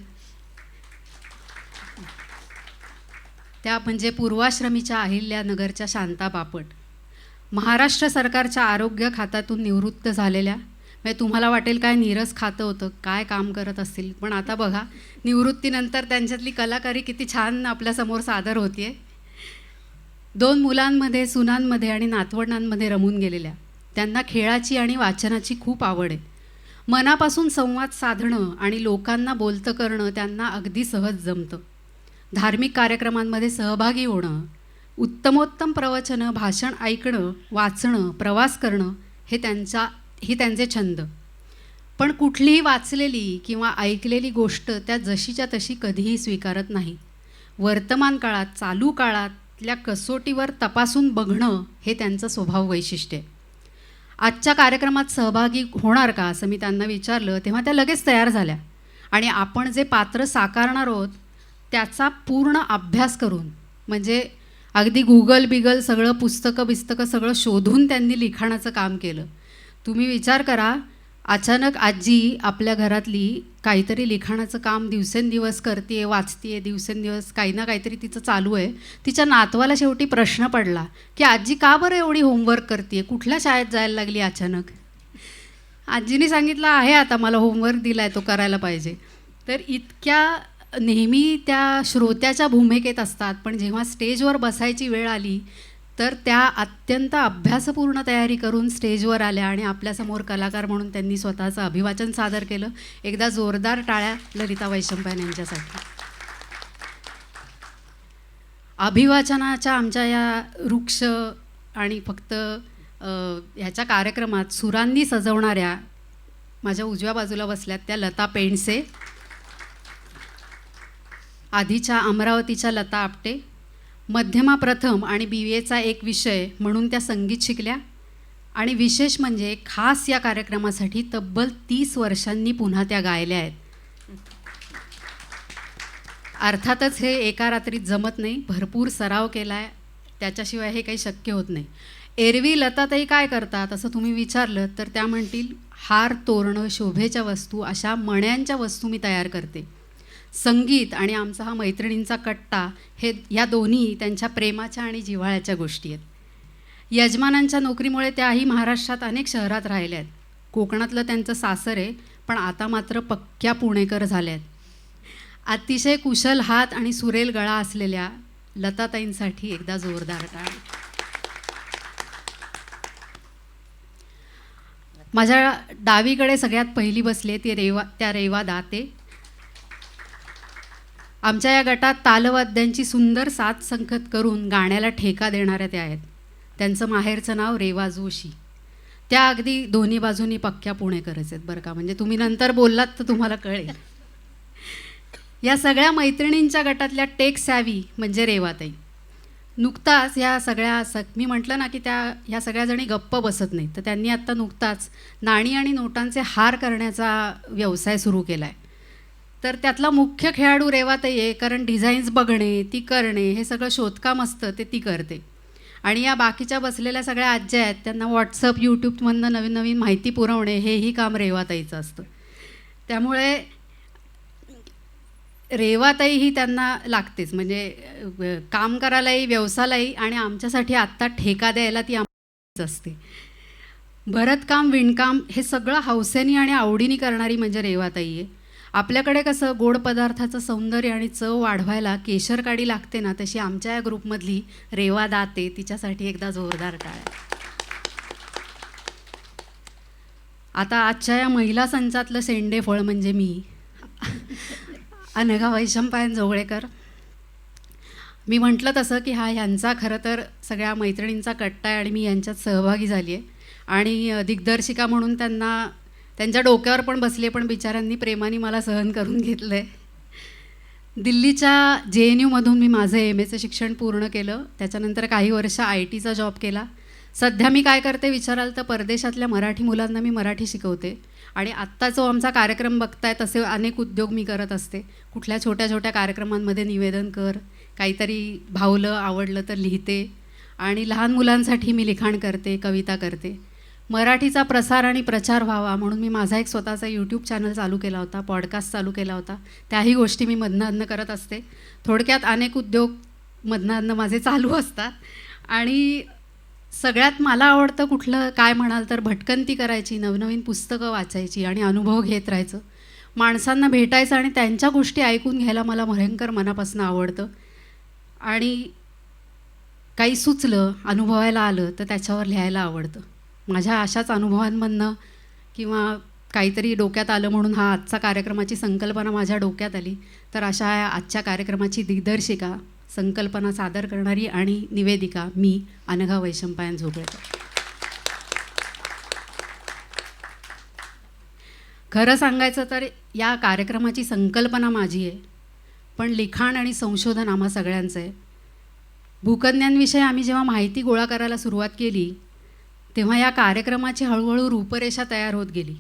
त्या म्हणजे पूर्वाश्रमीच्या अहिल्यानगरच्या शांता बापट, महाराष्ट्र सरकारच्या आरोग्य खात्यातून निवृत्त झालेल्या. म्हणजे तुम्हाला वाटेल काय नीरस खातं होतं, काय काम करत असतील, पण आता बघा निवृत्तीनंतर त्यांच्यातली कलाकारी किती छान आपल्यासमोर सादर होतीये. 2 मुलांमध्ये, सुनांमध्ये आणि नातवंडांमध्ये रमून गेलेल्या त्यांना खेळाची आणि वाचनाची खूप आवड आहे. मनापासून संवाद साधणं आणि लोकांना बोलतं करणं त्यांना अगदी सहज जमतं. धार्मिक कार्यक्रमांमध्ये सहभागी होणं, उत्तमोत्तम प्रवचनं, भाषण ऐकणं, वाचणं, प्रवास करणं हे त्यांचे छंद. पण कुठलीही वाचलेली किंवा ऐकलेली गोष्ट त्या जशीच्या तशी कधीही स्वीकारत नाही. वर्तमान काळात, चालू काळातल्या कसोटीवर तपासून बघणं हे त्यांचं स्वभाव वैशिष्ट्य आहे. आजच्या कार्यक्रमात सहभागी होणार का असं मी त्यांना विचारलं तेव्हा त्या लगेच तयार झाल्या आणि आपण जे पात्र साकारणार आहोत त्याचा पूर्ण अभ्यास करून, म्हणजे अगदी गुगल सगळं पुस्तकं सगळं शोधून त्यांनी लिखाणाचं काम केलं. तुम्ही विचार करा, अचानक आजी आपल्या घरातली काहीतरी लिखाणाचं काम दिवसेंदिवस करते, वाचते, दिवसेंदिवस काही ना काहीतरी तिचं चालू आहे. तिच्या नातवाला शेवटी प्रश्न पडला की आजी का बरं एवढी होमवर्क करते, कुठल्या शाळेत जायला लागली अचानक. आजीने सांगितलं आहे आता मला होमवर्क दिला आहे तो करायला पाहिजे. तर इतक्या नेहमी त्या श्रोत्याच्या भूमिकेत असतात, पण जेव्हा स्टेजवर बसायची वेळ आली तर त्या अत्यंत अभ्यासपूर्ण तयारी करून स्टेजवर आल्या आणि आपल्यासमोर कलाकार म्हणून त्यांनी स्वतःचं अभिवाचन सादर केलं. एकदा जोरदार टाळ्या ललिता वैशंपायन यांच्यासाठी. अभिवाचनाच्या आमच्या या वृक्ष आणि फक्त ह्याच्या कार्यक्रमात सुरांनी सजवणाऱ्या माझ्या उजव्या बाजूला बसल्यात त्या लता पेंडसे, आधीच्या अमरावतीच्या लता आपटे, मध्यमा प्रथम आणि BA एक विषय म्हणून त्या संगीत शिकल्या आणि विशेष म्हणजे खास या कार्यक्रमासाठी तब्बल 30 वर्षांनी पुन्हा त्या गायल्या आहेत. अर्थातच हे एका रात्रीत जमत नाही, भरपूर सराव केला आहे, त्याच्याशिवाय हे काही शक्य होत नाही. एरवी लताताई काय करतात असं तुम्ही विचारलं तर त्या म्हणतील हार, तोरणं, शोभेच्या वस्तू अशा मण्यांच्या वस्तू मी तयार करते. संगीत आणि आमचा हा मैत्रिणींचा कट्टा हे या दोन्ही त्यांच्या प्रेमाच्या आणि जिव्हाळ्याच्या गोष्टी आहेत. यजमानांच्या नोकरीमुळे त्याही महाराष्ट्रात अनेक शहरात राहिल्या आहेत. कोकणातलं त्यांचं सासर आहे, पण आता मात्र पक्क्या पुणेकर झाल्या आहेत. अतिशय कुशल हात आणि सुरेल गळा असलेल्या लताताईंसाठी एकदा जोरदार टाळ्या. माझ्या डावीकडे सगळ्यात पहिली बसली ती रेवा दाते. आमच्या या गटात तालवाद्यांची सुंदर साथ संगत करून गाण्याला ठेका देणाऱ्या त्या आहेत. त्यांचं माहेरचं नाव रेवा जोशी. त्या अगदी दोन्ही बाजूनी पक्क्या पुणेकरच आहेत बरं का, म्हणजे तुम्ही नंतर बोललात तर तुम्हाला कळेल. या सगळ्या मैत्रिणींच्या गटातल्या टेक सॅवी म्हणजे रेवाताई. नुकताच ह्या सगळ्या मी म्हटलं ना की ह्या सगळ्याजणी गप्प बसत नाहीत, तर त्यांनी आत्ता नुकताच नाणी आणि नोटांचे हार करण्याचा व्यवसाय सुरू केला आहे. तर त्यातला मुख्य खेळाडू रेवाताई आहे, कारण डिझाईन्स बघणे, ती करणे हे सगळं शोधकाम असतं ते ती करते. आणि या बाकीच्या बसलेल्या सगळ्या आज्या आहेत त्यांना व्हॉट्सअप, यूट्यूबमधनं नवीन नवीन माहिती पुरवणे हेही काम रेवाताईचं असतं. त्यामुळे रेवाताई ही त्यांना लागतेच, म्हणजे काम करायलाही, व्यवसायालाही, आणि आमच्यासाठी आत्ता ठेका द्यायला ती आमचीच असते. भरतकाम, विणकाम हे सगळं हौसेनी आणि आवडीने करणारी म्हणजे रेवाताई आहे. आपल्याकडे कसं गोड पदार्थाचं सौंदर्य आणि चव वाढवायला केशर काडी लागते ना, तशी आमच्या या ग्रुपमधली रेवा दाते, तिच्यासाठी एकदा जोरदार टाळ्या. आता आजच्या या महिला संचातलं सेंडेफळ म्हणजे मी, अनघा वैशंपायन जोगळेकर. मी म्हटलं तसं की हा ह्यांचा खरं तर सगळ्या मैत्रिणींचा कट्टा आहे आणि मी यांच्यात सहभागी झाली आहे. आणि दिग्दर्शिका म्हणून त्यांच्या डोक्यावर पण बसले, पण बिचाऱ्यांनी प्रेमाने मला सहन करून घेतलं आहे. दिल्लीच्या JNUमधून मी माझं MAचं शिक्षण पूर्ण केलं. त्याच्यानंतर काही वर्ष ITचा जॉब केला. सध्या मी काय करते विचाराल तर परदेशातल्या मराठी मुलांना मी मराठी शिकवते. आणि आत्ता जो आमचा कार्यक्रम बघताय तसे अनेक उद्योग मी करत असते. कुठल्या छोट्या छोट्या कार्यक्रमांमध्ये निवेदन कर, काहीतरी भावलं आवडलं तर लिहिते, आणि लहान मुलांसाठी मी लिखाण करते, कविता करते. मराठीचा प्रसार आणि प्रचार व्हावा म्हणून मी माझा एक स्वतःचा यूट्यूब चॅनल चालू केला होता, पॉडकास्ट चालू केला होता. त्याही गोष्टी मी मधनं अधनं करत असते. थोडक्यात अनेक उद्योग मधनं अधनं माझे चालू असतात. आणि सगळ्यात मला आवडतं कुठलं काय म्हणाल तर भटकंती करायची, नवनवीन पुस्तकं वाचायची आणि अनुभव घेत राहायचं. माणसांना भेटायचं आणि त्यांच्या गोष्टी ऐकून घ्यायला मला भयंकर मनापासून आवडतं. आणि काही सुचलं, अनुभवायला आलं तर त्याच्यावर लिहायला आवडतं. माझ्या अशाच अनुभवांमधनं किंवा काहीतरी डोक्यात आलं म्हणून हा आजचा कार्यक्रमाची संकल्पना माझ्या डोक्यात आली. तर अशा आजच्या कार्यक्रमाची दिग्दर्शिका, संकल्पना सादर करणारी आणि निवेदिका मी अनघा वैशंपायन झोपळेकर. खरं सांगायचं तर या कार्यक्रमाची संकल्पना माझी आहे, पण लिखाण आणि संशोधन आम्हा सगळ्यांचं आहे. भूकन्यांविषयी आम्ही जेव्हा माहिती गोळा करायला सुरुवात केली तेव्हा या कार्यक्रमाची हळूहळू रूपरेषा तयार होत गेली.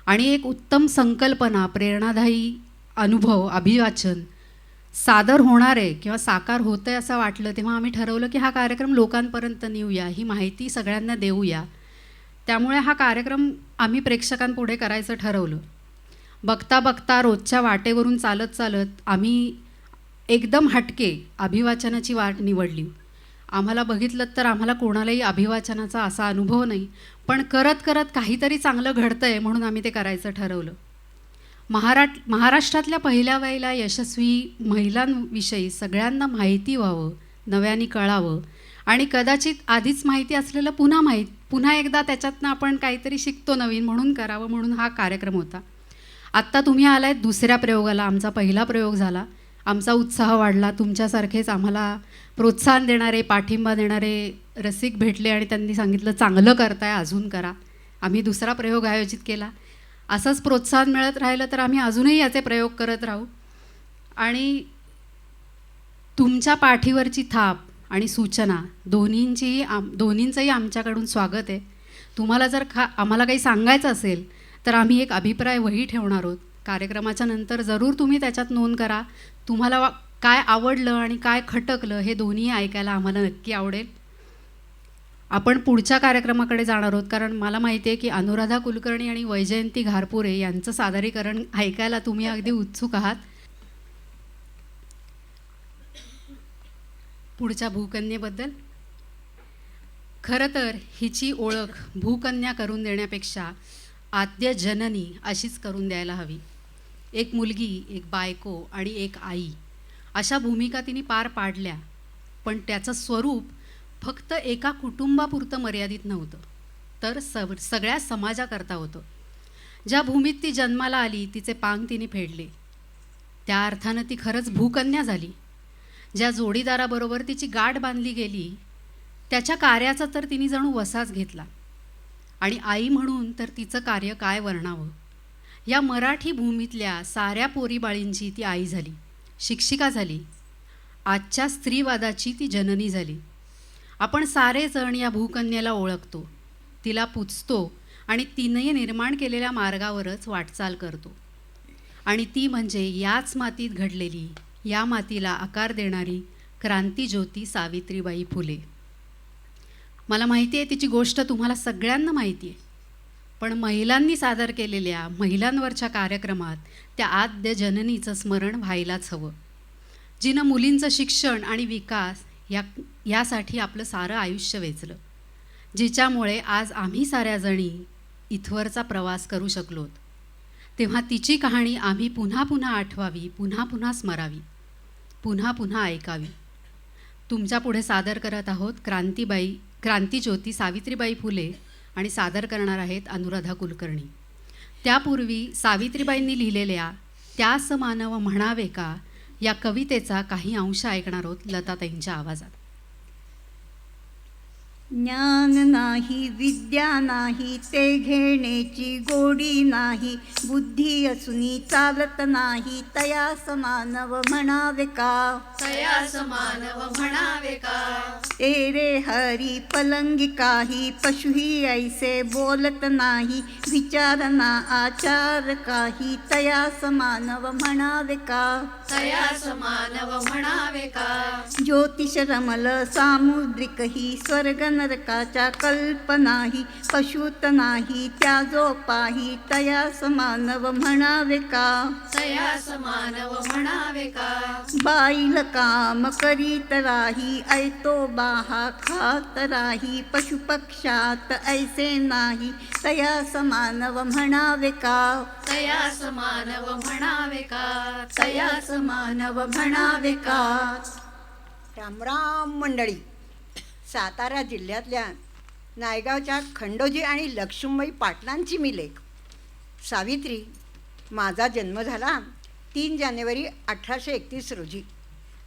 आणि एक उत्तम संकल्पना, प्रेरणादायी अनुभव, अभिवाचन सादर होणार आहे किंवा साकार होतं आहे असं वाटलं तेव्हा आम्ही ठरवलं की हा कार्यक्रम लोकांपर्यंत नेऊया, ही माहिती सगळ्यांना देऊया. त्यामुळे हा कार्यक्रम आम्ही प्रेक्षकांपुढे करायचं ठरवलं. बघता बघता रोजच्या वाटेवरून चालत चालत आम्ही एकदम हटके अभिवाचनाची वाट निवडली. आम्हाला बघितलं तर आम्हाला कोणालाही अभिवाचनाचा असा अनुभव नाही, पण करत करत काहीतरी चांगलं घडतं आहे म्हणून आम्ही ते करायचं ठरवलं. महाराष्ट्रातल्या पहिल्या वेळेला यशस्वी महिलांविषयी सगळ्यांना माहिती व्हावं, नव्याने कळावं आणि कदाचित आधीच माहिती असलेलं पुन्हा एकदा त्याच्यातनं आपण काहीतरी शिकतो नवीन म्हणून करावं, म्हणून हा कार्यक्रम होता. आत्ता तुम्ही आलाय दुसऱ्या प्रयोगाला. आमचा पहिला प्रयोग झाला, आमचा उत्साह वाढला. तुमच्यासारखेच आम्हाला प्रोत्साहन देणारे, पाठिंबा देणारे रसिक भेटले आणि त्यांनी सांगितलं चांगलं करताय, अजून करा. आम्ही दुसरा प्रयोग आयोजित केला. असंच प्रोत्साहन मिळत राहिलं तर आम्ही अजूनही याचे प्रयोग करत राहू. आणि तुमच्या पाठीवरची थाप आणि सूचना दोन्हींचंही आमच्याकडून स्वागत आहे. तुम्हाला जर आम्हाला काही सांगायचं असेल तर आम्ही एक अभिप्राय वही ठेवणार आहोत. कार्यक्रमाच्या नंतर जरूर तुम्ही त्याच्यात नोंद करा. तुम्हाला काय आवडलं आणि काय खटकलं हे दोन्ही ऐकायला आम्हाला नक्की आवडेल. आपण पुढच्या कार्यक्रमाकडे जाणार आहोत, कारण मला माहिती आहे की अनुराधा कुलकर्णी आणि वैजयंती घारपुरे यांचं सादरीकरण ऐकायला तुम्ही अगदी उत्सुक आहात. पुढच्या भूकन्येबद्दल खरं तर हिची ओळख भूकन्या करून देण्यापेक्षा आद्य जननी अशीच करून द्यायला हवी. एक मुलगी, एक बायको आणि एक आई अशा भूमिका तिने पार पाडल्या, पण त्याचं स्वरूप फक्त एका कुटुंबापुरतं मर्यादित नव्हतं, तर सगळ्या समाजाकरता होतं. ज्या भूमीत ती जन्माला आली तिचे पांग तिने फेडले, त्या अर्थानं ती खरंच भूकन्या झाली. ज्या जोडीदाराबरोबर तिची गाठ बांधली गेली त्याच्या कार्याचा तर तिने जणू वसाच घेतला. आणि आई म्हणून तर तिचं कार्य काय वर्णावं. या मराठी भूमीतल्या साऱ्या पोरीबाळींची ती आई झाली, शिक्षिका झाली, आजच्या स्त्रीवादाची ती जननी झाली. आपण सारेजण या भूकन्याला ओळखतो, तिला पुजतो आणि तिने निर्माण केलेल्या मार्गावरच वाटचाल करतो. आणि ती म्हणजे याच मातीत घडलेली, या मातीला आकार देणारी क्रांतिज्योती सावित्रीबाई फुले. मला माहिती आहे तिची गोष्ट तुम्हाला सगळ्यांना माहिती आहे, पण महिलांनी सादर केलेल्या महिलांवरच्या कार्यक्रमात त्या आद्य जननीचं स्मरण व्हायलाच हवं, जिनं मुलींचं शिक्षण आणि विकास यासाठी आपलं सारं आयुष्य वेचलं, जिच्यामुळे आज आम्ही साऱ्या जणी इथवरचा प्रवास करू शकलोत. तेव्हा तिची कहाणी आम्ही पुन्हा पुन्हा आठवावी, पुन्हा पुन्हा स्मरावी, पुन्हा पुन्हा ऐकावी. तुमच्या पुढे सादर करत आहोत क्रांतिज्योती सावित्रीबाई फुले आणि सादर करणार आहेत अनुराधा कुलकर्णी. त्यापूर्वी सावित्रीबाईंनी लिहिलेल्या त्यास मानव म्हणावे का या कवितेचा काही अंश ऐकणार आहोत लताताईंच्या आवाजात. ज्ञान नाही विद्या नाही ते घेण्याची गोडी नाही, बुद्धी असूनी चालत नाही तया समानव म्हणावे का, तया समानव म्हणावे का. तेरे हरी पलंगी काही पशुही ऐसे बोलत नाही, विचारना आचार काही तया समानव म्हणावे का, तया समानव म्हणावे का. ज्योतिष रमल सामुद्रिकही स्वर्ग नरकाच्या कल्पनाही, पशुत नाही त्या जो पाही तया समानव म्हणावे का, तया समानव म्हणावे का. बाईल काम करीत राही ऐतो बाहा खात राही, पशुपक्षात ऐसे नाही तया समानव म्हणावे का, तया समानव म्हणावे का. तया समानव म्हणावे का. रामराम मंडळी. सातारा जिल्ह्यातल्या नायगावच्या खंडोजी आणि लक्ष्मीबाई पाटलांची मी लेक. सावित्री. माझा जन्म झाला 3 जानेवारी 1831 रोजी.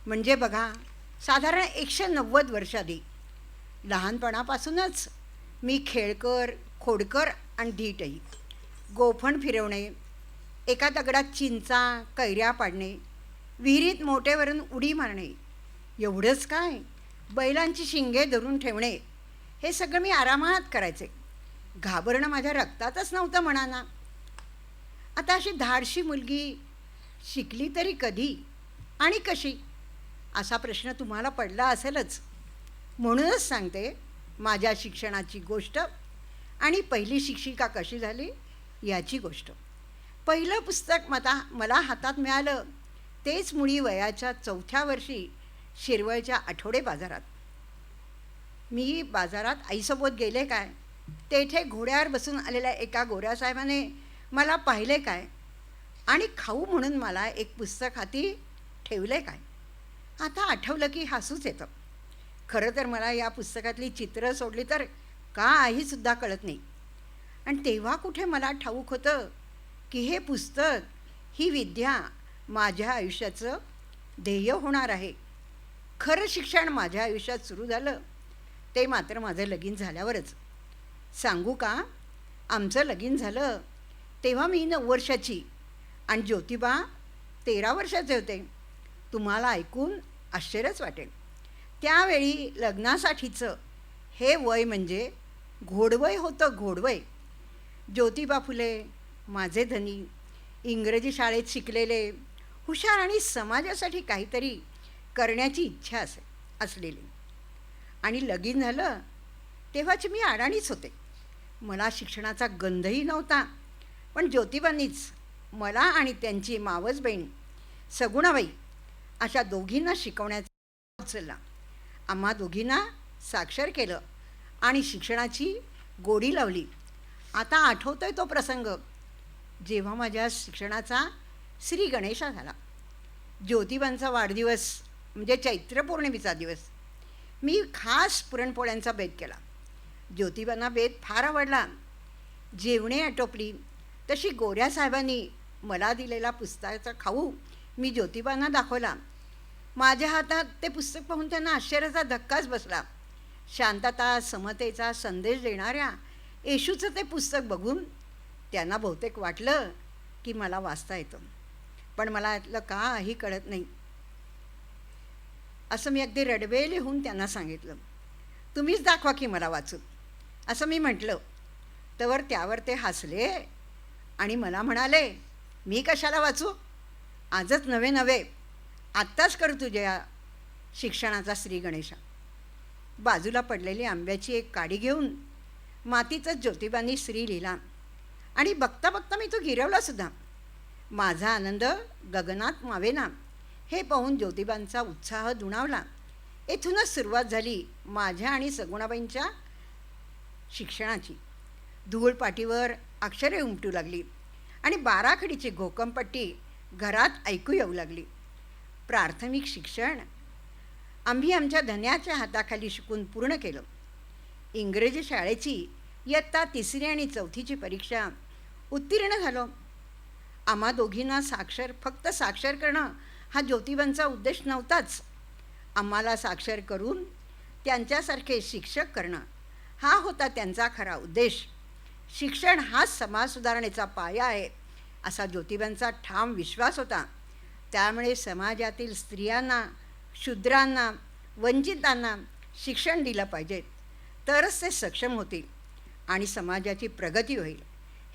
म्हणजे बघा, साधारण 190 वर्ष आधी. लहानपणापासूनच मी खेळकर, खोडकर आणि धीटही. गोफण फिरवणे, एका दगडात चिंचा कैऱ्या पाडणे, विहिरीत मोठेवरून उडी मारणे, एवढंच काय, बैलांची शिंगे धरून ठेवणे, हे सगळं मी आरामात करायचे. घाबरणं माझ्या रक्तातच नव्हतं म्हणाना. आता अशी धाडशी मुलगी शिकली तरी कधी आणि कशी, असा प्रश्न तुम्हाला पडला असेलच. म्हणूनच सांगते माझ्या शिक्षणाची गोष्ट आणि पहिली शिक्षिका कशी झाली याची गोष्ट. पहिलं पुस्तक मला हातात मिळालं तेच मुळी वयाच्या 4थ्या वर्षी शिरवळच्या आठवडे बाजारात. मी बाजारात आईसोबत गेले काय, तेथे घोड्यावर बसून आलेल्या एका गोऱ्यासाहेबाने मला पाहिले काय आणि खाऊ म्हणून मला एक पुस्तक हाती ठेवले काय. आता आठवलं की हसूच येतं. खरं तर मला या पुस्तकातली चित्रं सोडली तर काहीसुद्धा कळत नाही. आणि तेव्हा कुठे मला ठाऊक होतं की हे पुस्तक, ही विद्या माझ्या आयुष्याचं ध्येय होणार आहे. खरं शिक्षण माझ्या आयुष्यात सुरू झालं ते मात्र माझं लगीन झाल्यावरच. सांगू का, आमचं लगीन झालं तेव्हा मी 9 वर्षाची आणि ज्योतिबा 13 वर्षाचे होते. तुम्हाला ऐकून आश्चर्यच वाटेल. त्यावेळी लग्नासाठीचं हे वय म्हणजे घोडवय होतं, घोडवय. ज्योतिबा फुले माझे धनी, इंग्रजी शाळेत शिकलेले, हुशार आणि समाजासाठी काहीतरी करण्याची इच्छा असलेली. आणि लगीन झालं तेव्हाची मी अडाणीच होते. मला शिक्षणाचा गंधही नव्हता. पण ज्योतिबांनीच मला आणि त्यांची मावस बहीण सगुणाबाई अशा दोघींना शिकवण्याचा उचलला. आम्हा दोघींना साक्षर केलं आणि शिक्षणाची गोडी लावली. आता आठवतोय तो प्रसंग जेव्हा माझ्या शिक्षणाचा श्री गणेशा झाला. ज्योतिबांचा वाढदिवस म्हणजे चैत्र पौर्णिमेचा दिवस. मी खास पुरणपोळ्यांचा बेत केला. ज्योतिबांना बेत फार आवडला. जेवणे आटोपली तशी गोऱ्या साहेबांनी मला दिलेला पुस्तकाचा खाऊ मी ज्योतिबांना दाखवला. माझ्या हातात ते पुस्तक पाहून त्यांना आश्चर्याचा धक्काच बसला. शांतता, समतेचा संदेश देणाऱ्या येशूचं ते पुस्तक बघून त्यांना बहुतेक वाटलं की मला वाचता येतं, पण मला यातलं काही कळत नाही. असं मी अगदी रडवेली होऊन त्यांना सांगितलं. तुम्हीच दाखवा की मला वाचून, असं मी म्हटलं. तर त्यावर ते हसले आणि मला म्हणाले, मी कशाला वाचू, आजच नवे आत्ताच कर तुझ्या शिक्षणाचा श्री गणेशा. बाजूला पडलेली आंब्याची एक काडी घेऊन मातीतच ज्योतिबांनी श्री लिहिला आणि बघता बघता मी तो गिरवलासुद्धा. माझा आनंद गगनात मावेना हे पाहून ज्योतिबांचा उत्साह दुणावला. येथूनच सुरुवात झाली माझ्या आणि सगुणाबाईंच्या शिक्षणाची. धूळपाटीवर अक्षरे उमटू लागली आणि 12 खडीची घोकमपट्टी घरात ऐकू येऊ लागली. प्राथमिक शिक्षण आम्ही आमच्या धन्याच्या हाताखाली शिकून पूर्ण केलं. इंग्रजी शाळेची इयत्ता 3री आणि 4थीची परीक्षा उत्तीर्ण झालो. आम्हा दोघींना फक्त साक्षर करणं हा ज्योतिबांचा उद्देश नव्हताच. आम्हाला साक्षर करून त्यांच्यासारखे शिक्षक करणं हा होता त्यांचा खरा उद्देश. शिक्षण हाच समाज सुधारणेचा पाया आहे असा ज्योतिबांचा ठाम विश्वास होता. त्यामुळे समाजातील स्त्रियांना, शूद्रांना, वंचितांना शिक्षण दिलं पाहिजे, तरच ते सक्षम होतील आणि समाजाची प्रगती होईल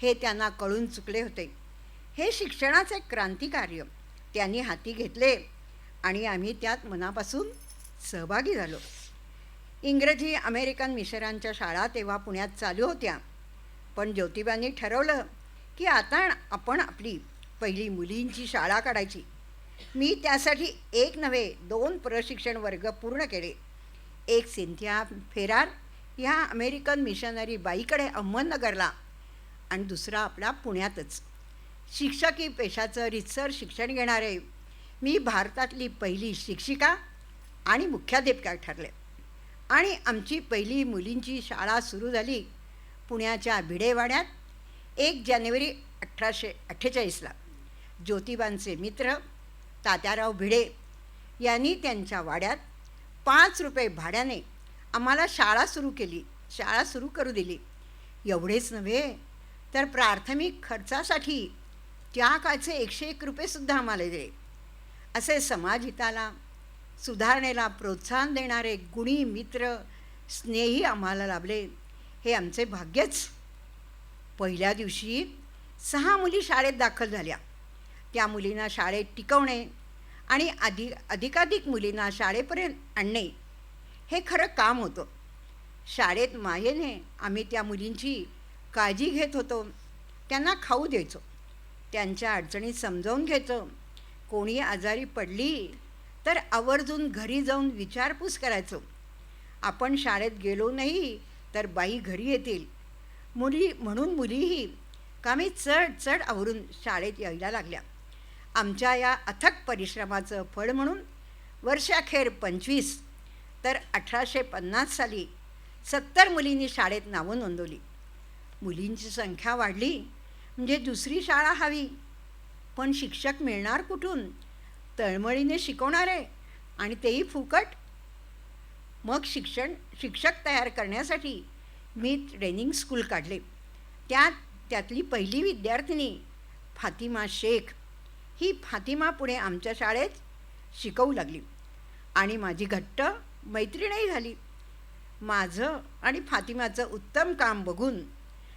हे त्यांना कळून चुकले होते. हे शिक्षणाचे क्रांतिकार्य त्यांनी हाती घेतले आणि आम्ही त्यात मनापासून सहभागी झालो. इंग्रजी अमेरिकन मिशनऱ्यांच्या शाळा तेव्हा पुण्यात चालू होत्या, पण ज्योतिबांनी ठरवलं की आता आपण आपली पहिली मुलींची शाळा काढायची. मी त्यासाठी 1 नव्हे 2 प्रशिक्षण वर्ग पूर्ण केले. एक सिंथिया फेरार ह्या अमेरिकन मिशनरी बाईकडे अहमदनगरला आणि दुसरा आपला पुण्यातच. शिक्षकी पेशाचं रीतसर शिक्षण घेणारे मी भारतातली पहिली शिक्षिका आणि मुख्याध्यापिका ठरले आणि आमची पहिली मुलींची शाळा सुरू झाली पुण्याच्या भिडेवाड्यात 1 जानेवारी 1848ला. ज्योतिबांचे मित्र तात्याराव भिडे यांनी त्यांच्या वाड्यात 5 रुपये भाड्याने आम्हाला शाळा सुरू करू दिली. एवढेच नव्हे तर प्राथमिक खर्चासाठी त्या काळचे 101 रुपयेसुद्धा आम्हाला दिले. असे समाजहिताला, सुधारणेला प्रोत्साहन देणारे गुणी मित्र, स्नेही आम्हाला लाभले, हे आमचे भाग्यच. पहिल्या दिवशी 6 मुली शाळेत दाखल झाल्या. त्या मुलींना शाळेत टिकवणे आणि अधिकाधिक मुलींना शाळेपर्यंत आणणे हे खरं काम होतं. शाळेत मायेने आम्ही त्या मुलींची काळजी घेत होतो. त्यांना खाऊ द्यायचो, त्यांच्या अडचणी समजावून घ्यायचो. कोणी आजारी पडली तर आवर्जून घरी जाऊन विचारपूस करायचो. आपण शाळेत गेलो नाही तर बाई घरी येतील म्हणून मुलीही कामी चढ आवरून शाळेत यायला लागल्या. आमच्या या अथक परिश्रमाचं फळ म्हणून वर्षाखेर 25 तर 1850 साली 70 मुलींनी शाळेत नावं नोंदवली. मुलींची संख्या वाढली म्हणजे दुसरी शाळा हवी, पण शिक्षक मिळणार कुठून? तळमळीने शिकवणारे आणि तेही फुकट. मग शिक्षक तयार करण्यासाठी मी ट्रेनिंग स्कूल काढले. त्यातली पहिली विद्यार्थिनी फातिमा शेख ही फातिमा पुढे आमच्या शाळेत शिकवू लागली आणि माझी घट्ट मैत्रीणही झाली. माझं आणि फातिमाचं उत्तम काम बघून,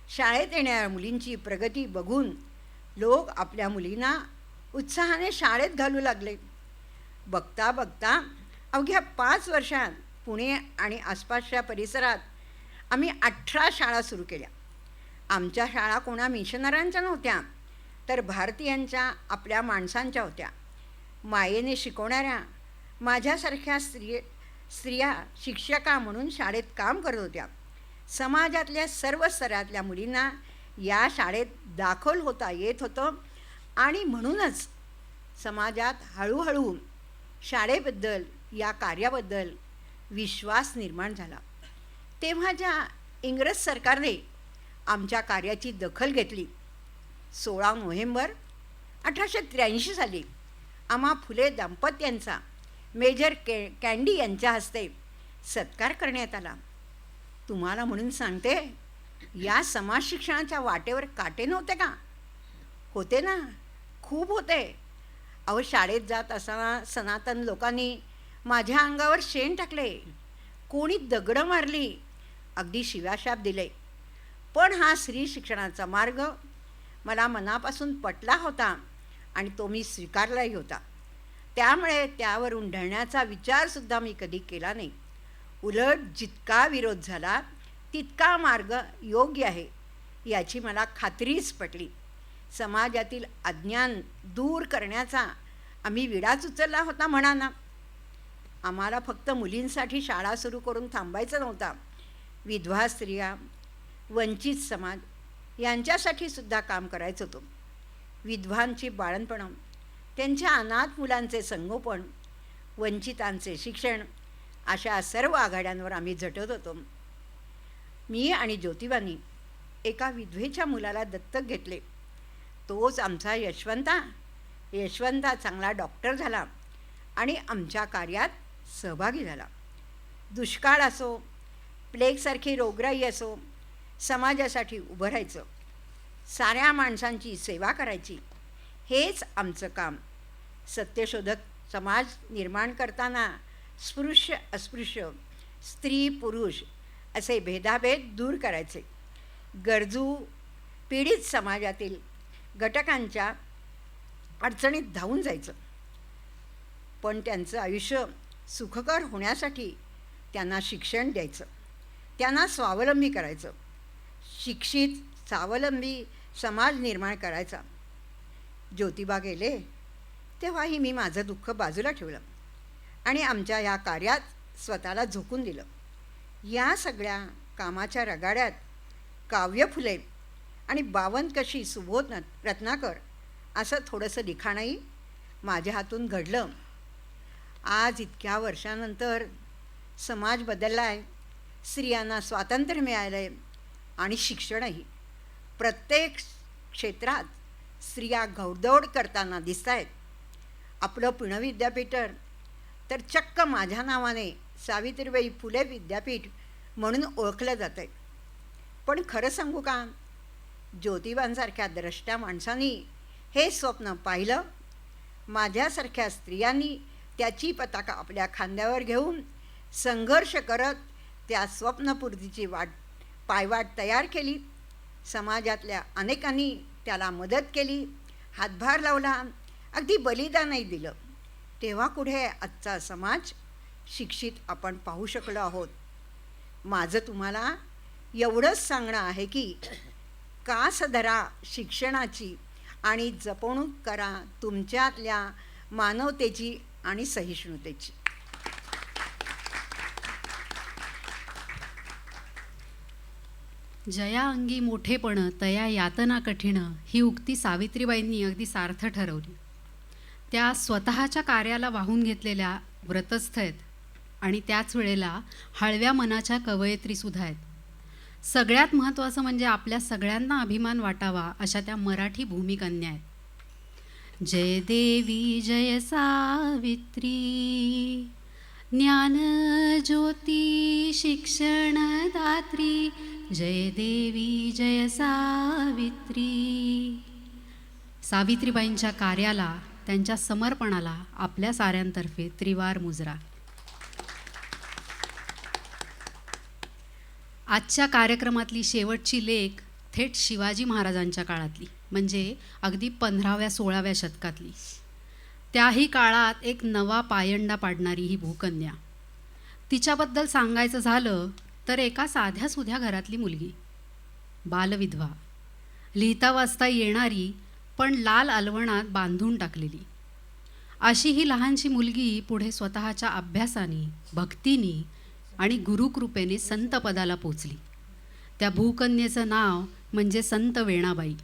शाळेत येणाऱ्या मुलींची प्रगती बघून लोक आपल्या मुलींना उत्साहाने शाळेत घालू लागले. बघता बघता अवघ्या 5 वर्षात पुणे आणि आसपासच्या परिसरात आम्ही 18 शाळा सुरू केल्या. आमच्या शाळा कोणा मिशनऱ्यांच्या नव्हत्या, तर भारतीयांच्या आपल्या माणसांच्या होत्या. मायेने शिकवणाऱ्या माझ्यासारख्या स्त्रिया शिक्षका म्हणून शाळेत काम करत होत्या. समाजातल्या सर्व स्तरातल्या मुलींना या शाळेत दाखल होता येत होतं आणि म्हणूनच समाजात हळूहळू शाळेबद्दल, या कार्याबद्दल विश्वास निर्माण झाला. तेव्हाच्या इंग्रज सरकारने आमच्या कार्याची दखल घेतली. 16 नोव्हेंबर 1883 साली आम्हा फुले दाम्पत्यांचा मेजर कँडी यांच्या हस्ते सत्कार करण्यात आला. तुम्हाला म्हणून सांगते, या समाज शिक्षणाच्या वाटेवर काटे नव्हते का? होते ना, खूप होते. अहो, शाळेत जात असताना सनातन लोकांनी माझ्या अंगावर शेण टाकले, कोणी दगडं मारली, अगदी शिव्याशाप दिले. पण हा स्त्री शिक्षणाचा मार्ग मला मनापासून पटला होता आणि तो मी स्वीकारलाही होता. त्यामुळे त्यावरून ढळण्याचा विचारसुद्धा मी कधी केला नाही. उलट जितका विरोध झाला तितका मार्ग योग्य आहे याची मला खात्रीच पटली. समाजातील अज्ञान दूर करण्याचा आम्ही विडाच उचलला होता म्हणा ना. आम्हाला फक्त मुलींसाठी शाळा सुरू करून थांबायचं नव्हता. विधवा स्त्रिया, वंचित समाज यांच्यासाठी सुद्धा काम करायचं होतं. विधवांची बाळंतपणं, त्यांच्या अनाथ मुलांचे संगोपन, वंचितांचे शिक्षण, अशा सर्व आघाड्यांवर आम्ही झटत होतो. मी आणि ज्योतिबांनी एका विधवेच्या मुलाला दत्तक घेतले. तोच आमचा यशवंता चांगला डॉक्टर झाला आणि आमच्या कार्यात सहभागी झाला. दुष्काळ असो, प्लेगसारखी रोगराई असो, समाजासाठी उभं राहायचं, साऱ्या माणसांची सेवा करायची, हेच आमचं काम. सत्यशोधक समाज निर्माण करताना स्पृश्य अस्पृश्य, स्त्री पुरुष असे भेदाभेद दूर करायचे. गरजू पीडित समाजातील घटकांच्या अडचणीत धावून जायचं. पण त्यांचं आयुष्य सुखकर होण्यासाठी त्यांना शिक्षण द्यायचं, त्यांना स्वावलंबी करायचं. शिक्षित स्वावलंबी समाज निर्माण करायचा. ज्योतिबा गेले तेव्हाही मी माझं दुःख बाजूला ठेवलं आणि आमच्या या कार्यात स्वतःला झोकून दिलं. या सगळ्या कामाच्या रगाड्यात काव्य फुले आणि बावनकशी सुबोध रत्नाकर असं थोडंसं लिखाणही माझ्या हातून घडलं. आज इतक्या वर्षानंतर समाज बदलला आहे, स्त्रियांना स्वातंत्र्य मिळालं आहे आणि शिक्षणही. प्रत्येक क्षेत्रात स्त्रिया घौडदौड करताना दिसत आहेत. आपलं पुणे विद्यापीठ तर चक्क माझ्या नावाने सावित्रीबाई फुले विद्यापीठ म्हणून ओळखलं जातं आहे. पण खरं सांगू का, ज्योतिबांसारख्या द्रष्टया माणसांनी हे स्वप्न पाहिलं. माझ्यासारख्या स्त्रियांनी त्याची पताका आपल्या खांद्यावर घेऊन संघर्ष करत त्या स्वप्नपूर्तीची पायवाट तयार केली. समाजातल्या अनेकांनी त्याला मदत केली, हातभार लावला, अगदी बलिदानही दिलं. तेव्हा कुठे आजचा समाज शिक्षित आपण पाहू शकलो आहोत. माझं तुम्हाला एवढंच सांगणं आहे की कास धरा शिक्षणाची आणि जपणूक करा तुमच्यातल्या मानवतेची आणि सहिष्णुतेची. जया अंगी मोठेपण तया यातना कठीण ही उक्ती सावित्रीबाईंनी अगदी सार्थ ठरवली. त्या स्वतःच्या कार्याला वाहून घेतलेल्या व्रतस्थ आहेत आणि त्याच वेळेला हळव्या मनाच्या कवयित्रीसुद्धा आहेत. सगळ्यात महत्त्वाचं म्हणजे आपल्या सगळ्यांना अभिमान वाटावा अशा त्या मराठी भूमिकन्या आहेत. जय देवी जय सावित्री, ज्ञान ज्योती शिक्षणदात्री, जय देवी जय सावित्री. सावित्रीबाईंच्या कार्याला, त्यांच्या समर्पणाला आपल्या साऱ्यांतर्फे त्रिवार मुजरा. आजच्या कार्यक्रमातली शेवटची लेख थेट शिवाजी महाराजांच्या काळातली, म्हणजे अगदी 15व्या-16व्या शतकातली. त्याही काळात एक नवा पायंडा पाडणारी ही भूकन्या. तिच्याबद्दल सांगायचं झालं तर एका साध्यासुध्या घरातली मुलगी, बालविधवा, लिहिता वाचता येणारी पण लाल अलवणात बांधून टाकलेली, अशी ही लहानशी मुलगी पुढे स्वतःच्या अभ्यासाने, भक्तीने आणि गुरुकृपेने संतपदाला पोचली. त्या भूकन्येचं नाव म्हणजे संत वेणाबाई.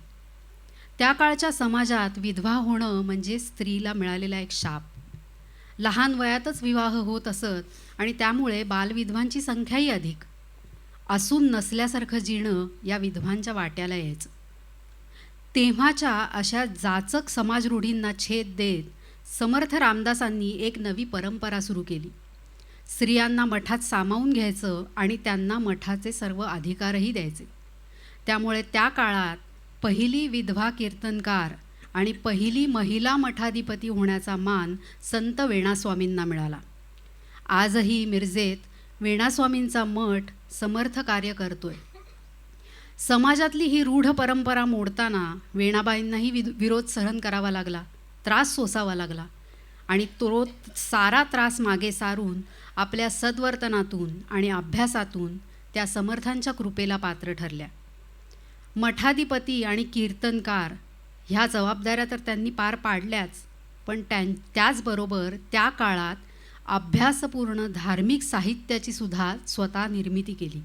त्या काळच्या समाजात विधवा होणं म्हणजे स्त्रीला मिळालेला एक शाप. लहान वयातच विवाह होत असत आणि त्यामुळे बालविधवांची संख्याही अधिक. असून नसल्यासारखं जीणं या विधवांच्या वाट्याला यायचं. तेव्हाच्या अशा जाचक समाजरूढींना छेद देत समर्थ रामदासांनी एक नवी परंपरा सुरू केली. स्त्रियांना मठात सामावून घ्यायचं आणि त्यांना मठाचे सर्व अधिकारही द्यायचे. त्यामुळे त्या काळात पहिली विधवा कीर्तनकार आणि पहिली महिला मठाधिपती होण्याचा मान संत वेणास्वामींना मिळाला. आजही मिरजेत वेणास्वामींचा मठ समर्थ कार्य करतोय. समाजातली ही रूढ परंपरा मोडताना वेणाबाईंनाही विरोध सहन करावा लागला, त्रास सोसावा लागला आणि तो सारा त्रास मागे सारून आपल्या सद्वर्तनातून आणि अभ्यासातून त्या समर्थांच्या कृपेला पात्र ठरल्या. मठाधिपती आणि कीर्तनकार ह्या जबाबदाऱ्या तर त्यांनी पार पाडल्याच, पण त्याचबरोबर त्या काळात अभ्यासपूर्ण धार्मिक साहित्याची सुद्धा स्वतः निर्मिती केली.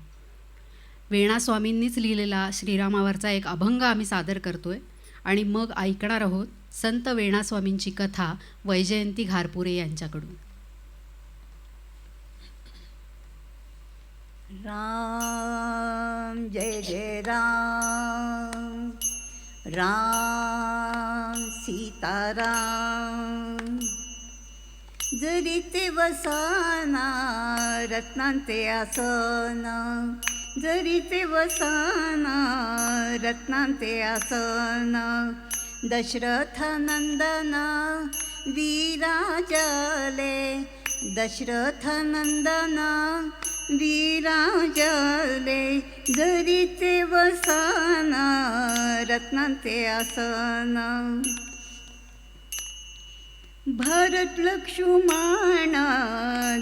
वेणास्वामींनीच लिहिलेला श्रीरामावरचा एक अभंग आम्ही सादर करतोय आणि मग ऐकणार आहोत संत वेणास्वामींची कथा वैजयंती घारपुरे यांच्याकडून. राम जय जय राम, राम सीताराम. जरी ते वसाना रत्नांचे आसन, जरीचे वसाना रत्नांचे आसन, दशरथ नंदन विराजले, दशरथ नंदन विराजले, जरीचे वसन रत्नांचे आसन, भरत लक्ष्मण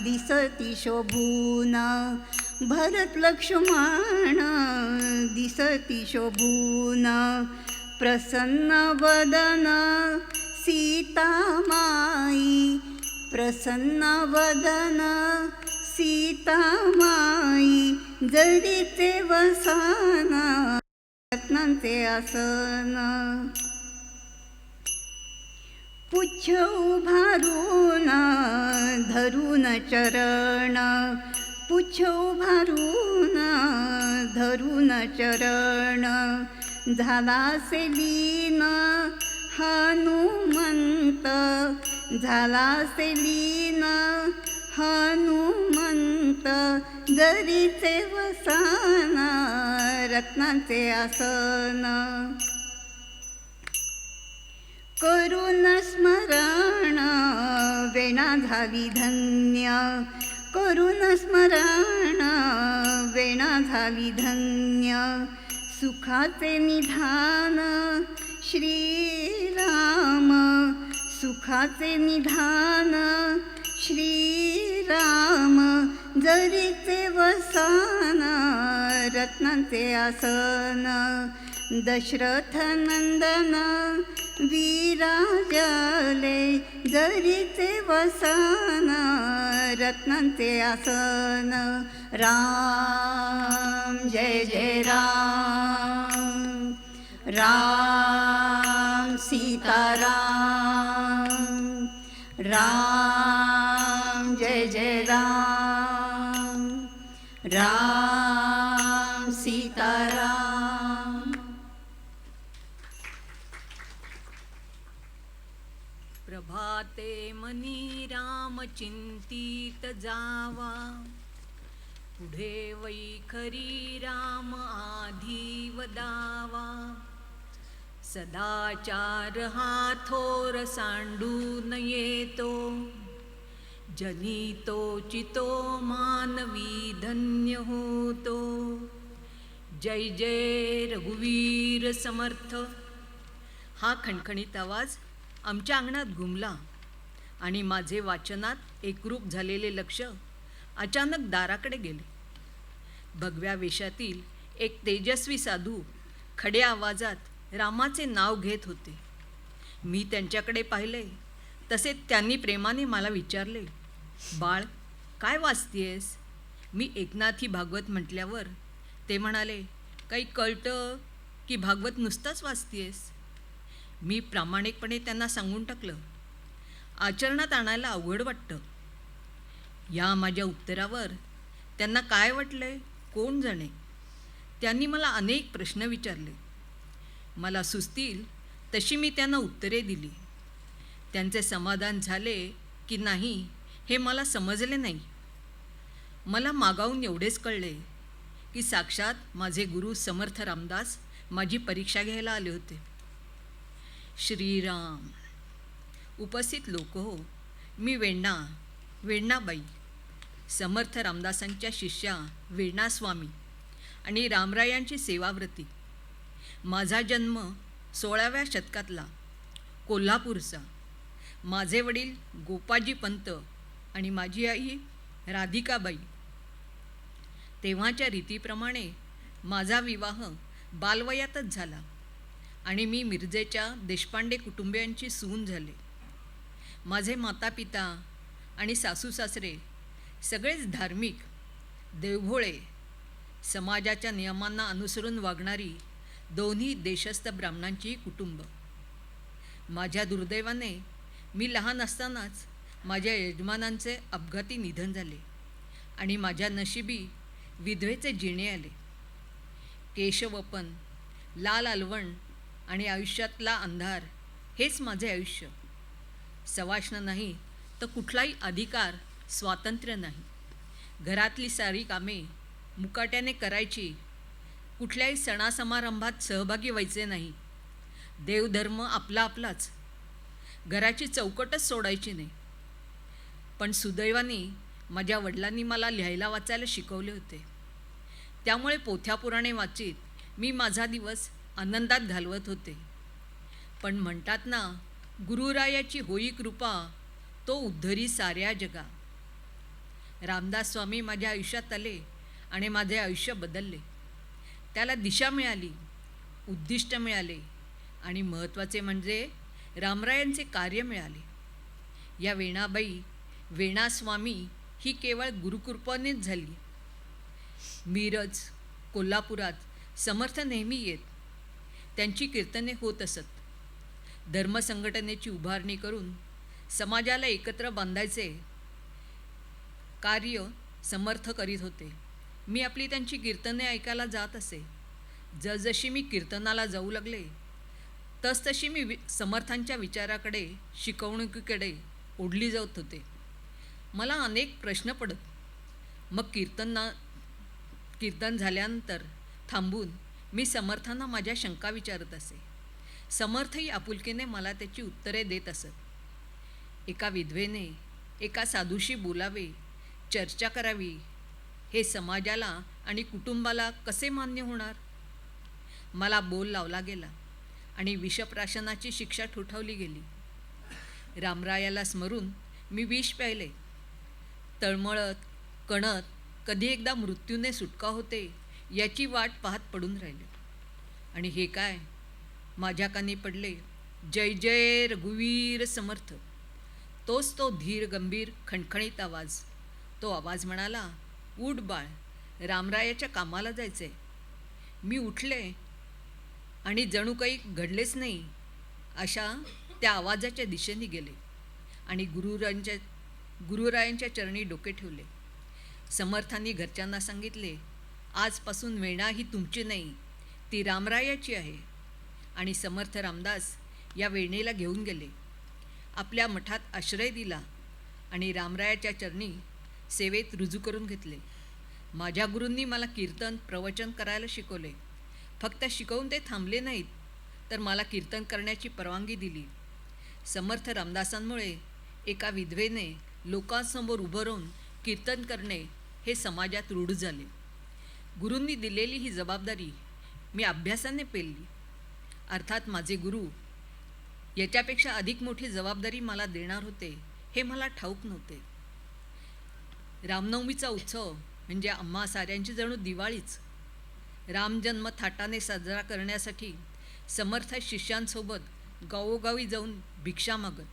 दिसती शोभून, भरत लक्ष्मण दिसती शोभून, प्रसन्न वदन सीतामाई, प्रसन्न वदन सीतामाई, जरीचे वसन रत्नांचे आसन, पुच्छ उभारून धरून चरण, पुच्छ उभारून धरून चरण, झालासे लीन हनुमंत, झालासे लीन हनुमंत, जरीचे वसन रत्नांचे आसन, करुण स्मरण वेणा झाली धन्य, करुण स्मरण वेणा झाली धन्य, सुखाचे निधान श्रीराम, सुखाचे निधान श्रीराम, जरीचे वसन रत्नांचे आसन, दशरथ नंदन विराजले, जरीचे वसन रत्नांचे आसन, राम जय जय राम, राम सीताराम, राम जय जय राम, राम सीताराम. प्रभाते मनी राम चिंतित जावा, पुढे वैखरी राम आधी वदावा, सदाचार हा थोर सांडून येतो, जनितो चितो मानवी धन्य होतो. जय जय रघुवीर समर्थ. हा खणखणीत आवाज आमच्या अंगणात घुमला आणि माझे वाचनात एकरूप झालेले लक्ष अचानक दाराकडे गेले. भगव्या वेशातील एक तेजस्वी साधू खड्या आवाजात रामाचे नाव घेत होते. मी त्यांच्याकडे पाहिले तसे त्यांनी प्रेमाने मला विचारले, बाळ काय वाचतेस? मी एकनाथी भागवत म्हटल्यावर ते म्हणाले, काही कळतं की भागवत नुसतंच वाचतेस? मी प्रामाणिकपणे त्यांना सांगून टाकलं, आचरणात आणायला अवघड वाटतं. या माझ्या उत्तरावर त्यांना काय वाटले कोण जाणे. त्यांनी मला अनेक प्रश्न विचारले. मला सुचतील तशी मी त्यांना उत्तरे दिली. त्यांचे समाधान झाले की नाही हे मला समजले नाही. मला मागाहून एवढेच कळले की साक्षात माझे गुरु समर्थ रामदास माझी परीक्षा घ्यायला आले होते. श्रीराम. उपस्थित लोक हो, मी वेण्णाबाई, समर्थ रामदासांच्या शिष्या वेण्णास्वामी आणि रामरायांची सेवाव्रती. माझा जन्म 16व्या शतकातला, कोल्हापूरचा. माझे वडील गोपाजी पंत आणि माझी आई राधिकाबाई. तेव्हाच्या रीतीप्रमाणे माझा विवाह बालवयातच झाला आणि मी मिरजेच्या देशपांडे कुटुंबियांची सून झाले. माझे मातापिता आणि सासू सासरे सगळेच धार्मिक, देवभोळे, समाजाच्या नियमांना अनुसरून वागणारी दोन्ही देशस्थ ब्राह्मणांची कुटुंब. माझ्या दुर्दैवाने मी लहान असतानाच माझ्या यजमानांचे अपघाती निधन झाले आणि माझ्या नशिबी विधवेचे जिणे आले. केशवपन, लाल अलवण आणि आयुष्यातला अंधार हेच माझे आयुष्य. सवाष्ण नाही तर कुठलाही अधिकार स्वातंत्र्य नाही. घरातली सारी कामे मुकाट्याने करायची, कुठल्याही सणासमारंभात सहभागी व्हायचे नाही. देवधर्म आपला आपलाच, घराची चौकटच सोडायची नाही. पण सुदैवाने माझ्या वडिलांनी मला लिहायला वाचायला शिकवले होते. त्यामुळे पोथ्यापुराणे वाचित मी माझा दिवस आनंदात घालवत होते. पण म्हणतात ना, गुरुरायाची होई कृपा, तो उद्धरी साऱ्या जगा. रामदास स्वामी माझ्या आयुष्यात आले आणि माझे आयुष्य बदलले. त्याला दिशा मिळाली, उद्दिष्ट मिळाले आणि महत्त्वाचे म्हणजे रामरायांचे कार्य मिळाले. या वेणाबाई, वेणास्वामी ही केवळ गुरुकृपानेच झाली. मिरज, कोल्हापुरात समर्थ नेहमी येत. त्यांची कीर्तने होत असत. धर्मसंघटनेची उभारणी करून समाजाला एकत्र बांधायचे कार्य समर्थ करीत होते. मी आपली त्यांची कीर्तने ऐकायला जात असे. जसजशी मी कीर्तनाला जाऊ लागले तसतशी मी समर्थांच्या विचाराकडे, शिकवणुकीकडे ओढली जात होते. मला अनेक प्रश्न पडत. मग कीर्तन झाल्यानंतर थांबून मी समर्थांना माझ्या शंका विचारत असे. समर्थही आपुलकीने मला त्याची उत्तरे देत असत. एका विधवेने एका साधूशी बोलावे, चर्चा करावी, हे समाजाला आणि कुटुंबाला कसे मान्य होणार? मला बोल लावला गेला आणि विषप्राशनाची शिक्षा ठोठावली गेली. रामरायाला स्मरून मी विष प्यायले. तळमळत, कणत, कधी एकदा मृत्यूने सुटका होते याची वाट पाहत पडून राहिले. आणि हे काय? माझ्या कानी पडले, जय जय रघुवीर समर्थ. तोच तो धीर गंभीर खणखणीत आवाज. तो आवाज म्हणाला, उठ बाळ, रामरायाच्या कामाला जायचे. मी उठले आणि जणू काही घडलेच नाही अशा त्या आवाजाच्या दिशेने गेले आणि गुरुरायांच्या चरणी डोके ठेवले. समर्थांनी घरच्यांना सांगितले, आजपासून वेणा ही तुमची नाही, ती रामरायाची आहे. आणि समर्थ रामदास या वेणेला घेऊन गेले. आपल्या मठात आश्रय दिला आणि रामरायाच्या चरणी सेवेत रुजू करून घेतले. माझ्या गुरूंनी मला कीर्तन, प्रवचन करायला शिकवले. फक्त शिकवून ते थांबले नाहीत, तर मला कीर्तन करण्याची परवानगी दिली. समर्थ रामदासांमुळे एका विधवेने लोकांसमोर उभं राहून कीर्तन करणे हे समाजात रूढ झाले. गुरूंनी दिलेली ही जबाबदारी मी अभ्यासाने पेलली. अर्थात माझे गुरु याच्यापेक्षा अधिक मोठी जबाबदारी मला देणार होते हे मला ठाऊक नव्हते. रामनवमीचा उत्सव म्हणजे आम्हा साऱ्यांची जणू दिवाळीच. रामजन्म थाटाने साजरा करण्यासाठी समर्थ शिष्यांसोबत गावोगावी जाऊन भिक्षा मागत.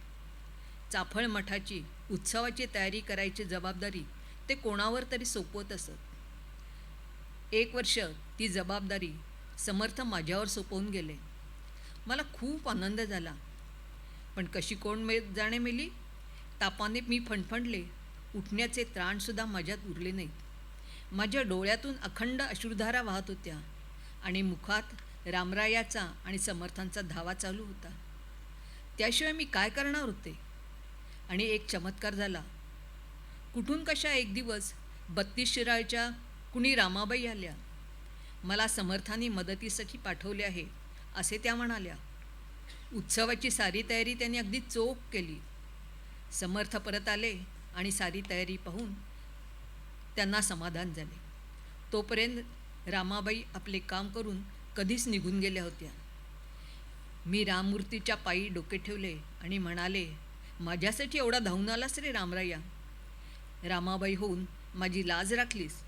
चाफळ मठाची उत्सवाची तयारी करायची जबाबदारी ते कोणावर तरी सोपवत असत. 1 वर्ष ती जबाबदारी समर्थ माझ्यावर सोपवून गेले. मला खूप आनंद झाला. पण कशी कोण जाणे मेली. तापाने मी फणफणले. उठण्याचे त्राणसुद्धा माझ्यात उरले नाहीत. माझ्या डोळ्यातून अखंड अश्रुधारा वाहत होत्या आणि मुखात रामरायाचा आणि समर्थांचा धावा चालू होता. त्याशिवाय मी काय करणार होते? आणि एक चमत्कार झाला. कुठून कशा एक दिवस 32 शिराळच्या कुणी रामाबाई आल्या. मला समर्थांनी मदतीसाठी पाठवले आहे असे त्या म्हणाल्या. उत्सवाची सारी तयारी त्यांनी अगदी चोख केली. समर्थ परत आले आणि सारी तयारी पाहून त्यांना समाधान झाले. तोपर्यंत रामाबाई आपले काम करून कधीच निघून गेल्या होत्या. मी राममूर्तीच्या पायी डोके ठेवले आणि म्हणाले, माझ्यासाठी एवढा धावून आलास रे रामराया. रामाबाई होऊन माझी लाज राखलीस.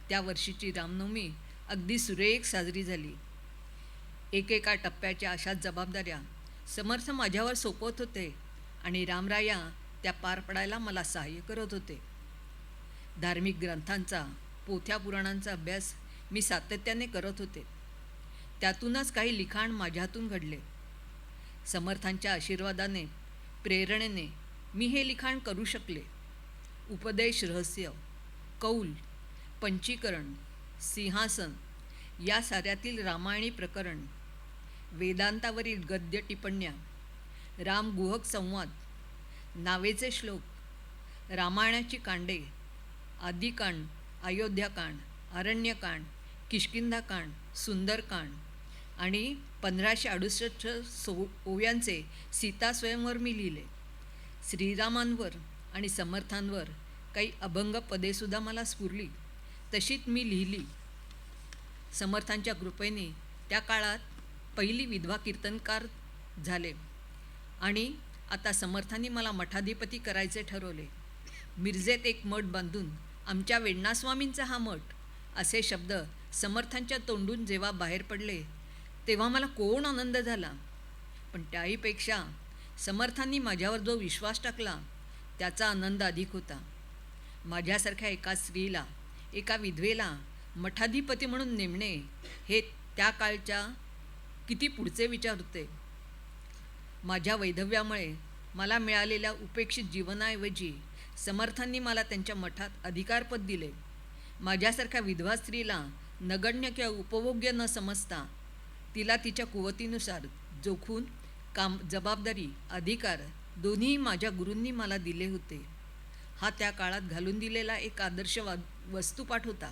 त्या वर्षीची रामनवमी अगदी सुरेख साजरी झाली. एकेका टप्प्याच्या अशाच जबाबदाऱ्या समर्थ माझ्यावर सोपवत होते आणि रामराया त्या पार पडायला मला सहाय्य करत होते. धार्मिक ग्रंथांचा, पोथ्या पुराणांचा अभ्यास मी सातत्याने करत होते. त्यातूनच काही लिखाण माझ्यातून घडले. समर्थांच्या आशीर्वादाने, प्रेरणेने मी हे लिखाण करू शकले. उपदेश रहस्य, कौल, पंचीकरण, सिंहासन या साऱ्यातील रामायणी प्रकरण, वेदांतावरील गद्य टिप्पण्या, रामगुहक संवाद, नावेचे श्लोक, रामायणाची कांडे आदिकांड, अयोध्याकांड, अरण्यकांड, किष्किंधाकांड, सुंदरकांड आणि 1568 ओव्यांचे सीतास्वयंवर मी लिहिले. श्रीरामांवर आणि समर्थांवर काही अभंग पदेसुद्धा मला स्फुरली, तशीच मी लिहिली. समर्थांच्या कृपेने त्या काळात पहिली विधवा कीर्तनकार झाले आणि आता समर्थांनी मला मठाधिपती करायचे ठरवले. मिरजेत एक मठ बांधून आमच्या वेण्णास्वामींचा हा मठ, असे शब्द समर्थांच्या तोंडून जेव्हा बाहेर पडले तेव्हा मला कोण आनंद झाला. पण त्याहीपेक्षा समर्थांनी माझ्यावर जो विश्वास टाकला त्याचा आनंद अधिक होता. माझ्यासारख्या एका स्त्रीला, एका विधवेला मठाधिपती म्हणून नेमणे हे त्या काळच्या किती पुढचे विचार होते. माझ्या वैधव्यामुळे मला मिळालेल्या उपेक्षित जीवनाऐवजी समर्थांनी मला त्यांच्या मठात अधिकारपद दिले. माझ्यासारख्या विधवा स्त्रीला नगण्य किंवा उपभोग्य न समजता तिला तिच्या कुवतीनुसार जोखून जबाबदारी, अधिकार दोन्ही माझ्या गुरूंनी मला दिले होते. हा त्या काळात घालून दिलेला एक आदर्श वस्तुपाठ होता.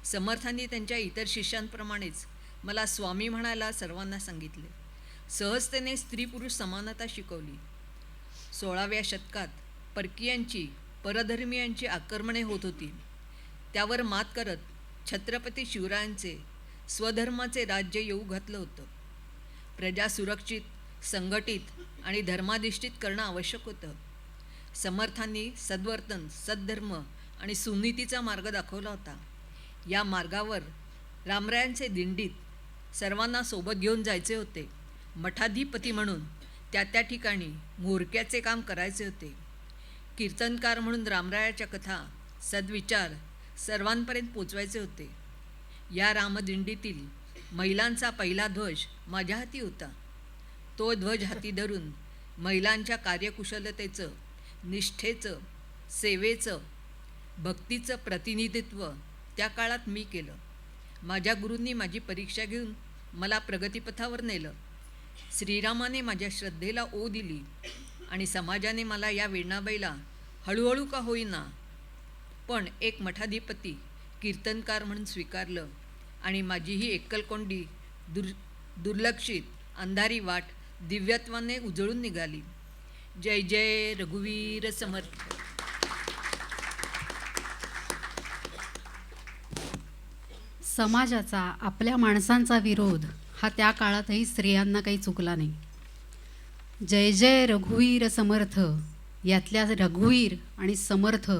समर्थांनी त्यांच्या इतर शिष्यांप्रमाणेच मला स्वामी म्हणायला सर्वांना सांगितले. सहजतेने स्त्री पुरुष समानता शिकवली. 16व्या शतकात परकीयांची, परधर्मीयांची आक्रमणे होत होती. त्यावर मात करत छत्रपती शिवरायांचे स्वधर्माचे राज्य येऊ घातलं होतं. प्रजा सुरक्षित, संघटित आणि धर्माधिष्ठित करणं आवश्यक होतं. समर्थांनी सद्वर्तन, सद्धर्म आणि सुनीतीचा मार्ग दाखवला होता. या मार्गावर रामरायांचे दिंडीत सर्वांना सोबत घेऊन जायचे होते. मठाधिपती म्हणून त्या ठिकाणी म्होरक्याचे काम करायचे होते. कीर्तनकार म्हणून रामरायाच्या कथा, सद्विचार सर्वांपर्यंत पोचवायचे होते. या रामदिंडीतील महिलांचा पहिला ध्वज माझ्या हाती होता. तो ध्वज हाती धरून महिलांच्या कार्यकुशलतेचं, निष्ठेचं, सेवेचं, भक्तीचं प्रतिनिधित्व त्या काळात मी केलं. माझ्या गुरूंनी माझी परीक्षा घेऊन मला प्रगतीपथावर नेलं. श्रीरामाने माझ्या श्रद्धेला ओ दिली आणि समाजाने मला या वेण्णाबाईला हळूहळू का होईना पण एक मठाधिपती, कीर्तनकार म्हणून स्वीकारलं आणि माझी ही एकलकोंडी दुर्लक्षित अंधारी वाट दिव्यत्वाने उजळून निघाली. जय जय रघुवीर समर्थ. समाजाचा, आपल्या माणसांचा विरोध हा त्या काळातही स्त्रियांना काही चुकला नाही. जय जय रघुवीर समर्थ यातल्या रघुवीर आणि समर्थ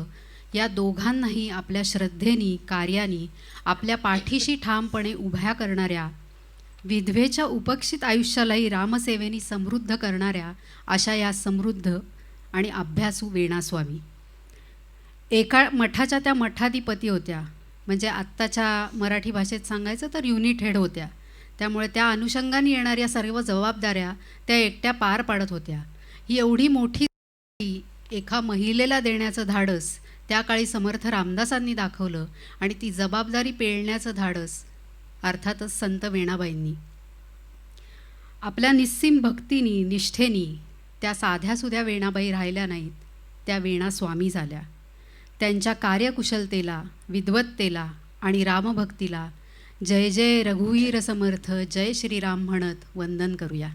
या दोघांनाही आपल्या श्रद्धेनी, कार्यानी आपल्या पाठीशी ठामपणे उभ्या करणाऱ्या, विधवेच्या उपक्षित आयुष्यालाही रामसेवेनी समृद्ध करणाऱ्या अशा या समृद्ध आणि अभ्यासू वेणास्वामी एका मठाच्या त्या मठाधिपती होत्या. म्हणजे आत्ताच्या मराठी भाषेत सांगायचं तर युनिट हेड होत्या. त्यामुळे त्या अनुषंगाने येणाऱ्या सर्व जबाबदाऱ्या त्या एकट्या पार पाडत होत्या. ही एवढी मोठी एका महिलेला देण्याचं धाडस त्या काळी समर्थ रामदासांनी दाखवलं आणि ती जबाबदारी पेलण्याचं धाडस अर्थातच संत वेणाबाईंनी. आपल्या निस्सीम भक्तीनी, निष्ठेनी त्या साध्यासुध्या वेणाबाई राहिल्या नाहीत, त्या वेणास्वामी झाल्या. त्यांच्या कार्यकुशलतेला, विद्वत्तेला आणि रामभक्तीला जय जय रघुवीर समर्थ, जय श्रीराम म्हणत वंदन करूया.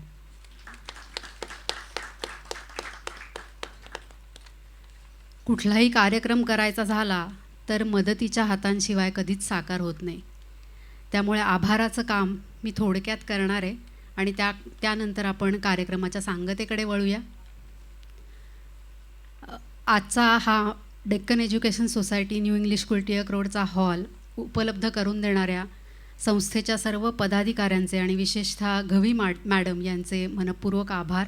कुठलाही कार्यक्रम करायचा झाला तर मदतीच्या हातांशिवाय कधीच साकार होत नाही. त्यामुळे आभाराचं काम मी थोडक्यात करणार आहे आणि त्यानंतर आपण कार्यक्रमाच्या सांगतेकडे वळूया. आजचा हा Deccan Education Society New English School Tilak रोडचा हॉल उपलब्ध करून देणाऱ्या संस्थेच्या सर्व पदाधिकाऱ्यांचे आणि विशेषतः घवी मॅडम यांचे मनपूर्वक आभार.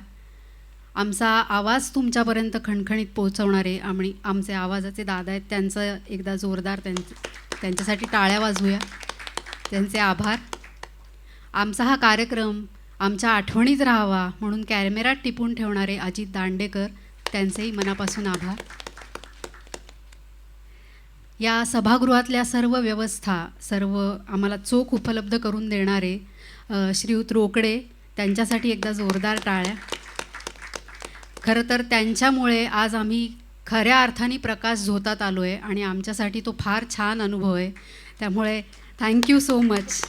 आमचा आवाज तुमच्यापर्यंत खणखणीत पोहोचवणारे आणि आमचे आवाजाचे दादा आहेत, त्यांचं एकदा जोरदार त्यांच्यासाठी टाळ्या वाजवूया. त्यांचे आभार. आमचा हा कार्यक्रम आमच्या आठवणीत राहावा म्हणून कॅमेऱ्यात टिपून ठेवणारे अजित दांडेकर, त्यांचेही मनापासून आभार. या सभागृहातल्या सर्व व्यवस्था, सर्व आम्हाला चोख उपलब्ध करून देणारे श्रीयुत रोकडे, त्यांच्यासाठी एकदा जोरदार टाळ्या. खरं तर त्यांच्यामुळे आज आम्ही खऱ्या अर्थाने प्रकाश झोतात आलो आहे आणि आमच्यासाठी तो फार छान अनुभव आहे. त्यामुळे थँक्यू सो मच.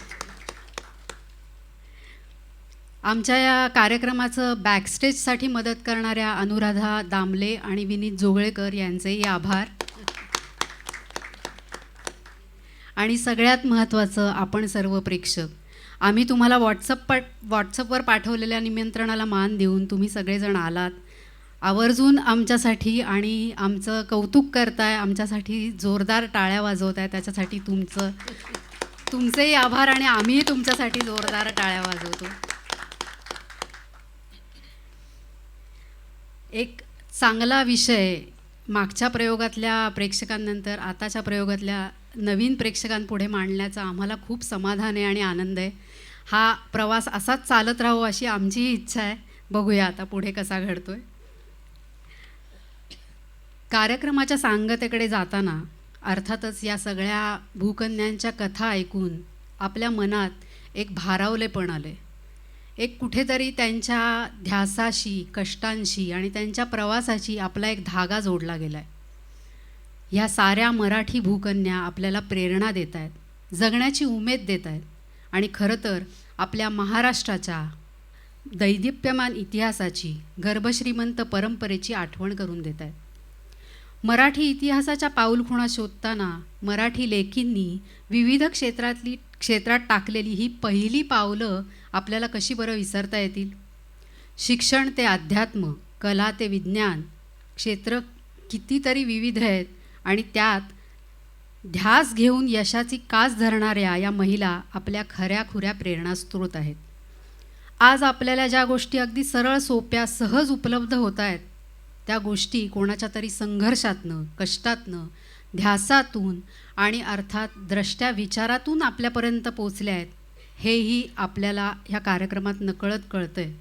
आमच्या या कार्यक्रमाचं बॅकस्टेजसाठी मदत करणाऱ्या अनुराधा दामले आणि विनीत जोगळेकर यांचेही आभार. आणि सगळ्यात महत्त्वाचं, आपण सर्व प्रेक्षक, आम्ही तुम्हाला व्हॉट्सअपवर पाठवलेल्या निमंत्रणाला मान देऊन तुम्ही सगळेजण आलात. आवर्जून आमच्यासाठी आणि आमचं कौतुक करताय, आमच्यासाठी जोरदार टाळ्या वाजवताय, त्याच्यासाठी तुमचेही आभार. आणि आम्हीही तुमच्यासाठी जोरदार टाळ्या वाजवतो. एक चांगला विषय मागच्या प्रयोगातल्या प्रेक्षकांनंतर आताच्या प्रयोगातल्या नवीन प्रेक्षकांपुढे मांडण्याचा आम्हाला खूप समाधान आहे आणि आनंद आहे. हा प्रवास असाच चालत राहो अशी आमचीही इच्छा आहे. बघूया आता पुढे कसा घडतोय. कार्यक्रमाच्या सांगतेकडे जाताना अर्थातच या सगळ्या भूकन्यांच्या कथा ऐकून आपल्या मनात एक भारावलेपण आले. एक कुठेतरी त्यांच्या ध्यासाशी, कष्टांशी आणि त्यांच्या प्रवासाची आपला एक धागा जोडला गेला आहे. ह्या साऱ्या मराठी भूकन्या आपल्याला प्रेरणा देत आहेत, जगण्याची उमेद देत आहेत आणि खरं तर आपल्या महाराष्ट्राच्या दैदिप्यमान इतिहासाची, गर्भश्रीमंत परंपरेची आठवण करून देत आहेत. मराठी इतिहासाच्या पाऊलखुणा शोधताना मराठी लेखींनी विविध क्षेत्रात टाकलेली ही पहिली पावलं आपल्याला कशी बरं विसरता येतील. शिक्षण ते अध्यात्म, कला ते विज्ञान, क्षेत्र कितीतरी विविध आहेत आणि त्यात ध्यास घेऊन यशाची कास धरणाऱ्या या महिला आपल्या खऱ्या प्रेरणास्रोत आहेत. आज आपल्याला ज्या गोष्टी अगदी सरळ सोप्या सहज उपलब्ध होत आहेत, त्या गोष्टी कोणाच्या तरी संघर्षातनं, कष्टातनं, ध्यासातून आणि अर्थात द्रष्ट्या विचारातून आपल्यापर्यंत पोचल्या आहेत, हेही आपल्याला ह्या कार्यक्रमात नकळत कळतं आहे.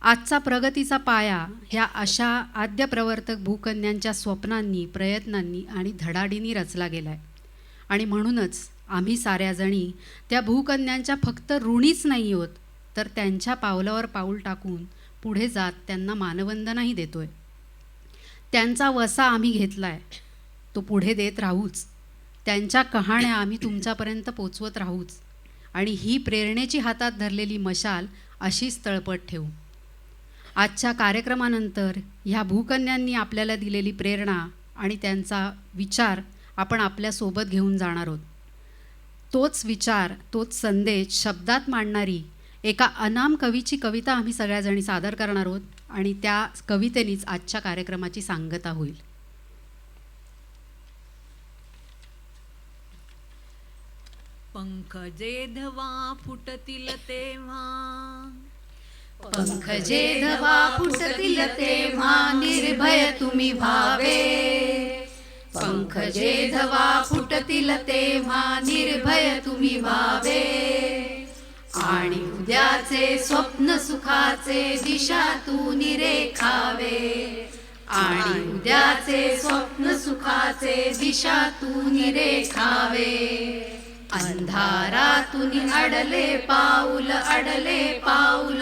आजचा प्रगतीचा पाया ह्या अशा आद्यप्रवर्तक भूकन्यांच्या स्वप्नांनी, प्रयत्नांनी आणि धडाडींनी रचला गेला आहे. आणि म्हणूनच आम्ही साऱ्याजणी त्या भूकन्यांच्या फक्त ऋणीच नाही आहोत, तर त्यांच्या पावलावर पाऊल टाकून पुढे जात त्यांना मानवंदनाही देतो आहे. त्यांचा वसा आम्ही घेतला आहे, तो पुढे देत राहूच. त्यांच्या कहाण्या आम्ही तुमच्यापर्यंत पोचवत राहूच आणि ही प्रेरणेची हातात धरलेली मशाल अशीच तळपत ठेवू. आजच्या कार्यक्रमानंतर ह्या भूकन्यांनी आपल्याला दिलेली प्रेरणा आणि त्यांचा विचार आपण आपल्यासोबत घेऊन जाणार आहोत. तोच विचार, तोच संदेश शब्दात मांडणारी एका अनाम कवीची कविता आम्ही सगळ्याजणी सादर करणार आहोत आणि त्या कवितेनीच आजच्या कार्यक्रमाची सांगता होईल. पंखजे धवा फुटतील तेव्हा, पंखजे धवा फुटतील तेव्हा निर्भय तुम्ही व्हावे. पंखजे धवा फुटतील तेव्हा निर्भय तुम्ही व्हावे. आणि उद्याचे स्वप्न सुखाचे दिशातून रेखावे. आणि उद्याचे स्वप्न सुखाचे दिशातून रेखावे. अंधारातून अडले पाऊल, अडले पाऊल,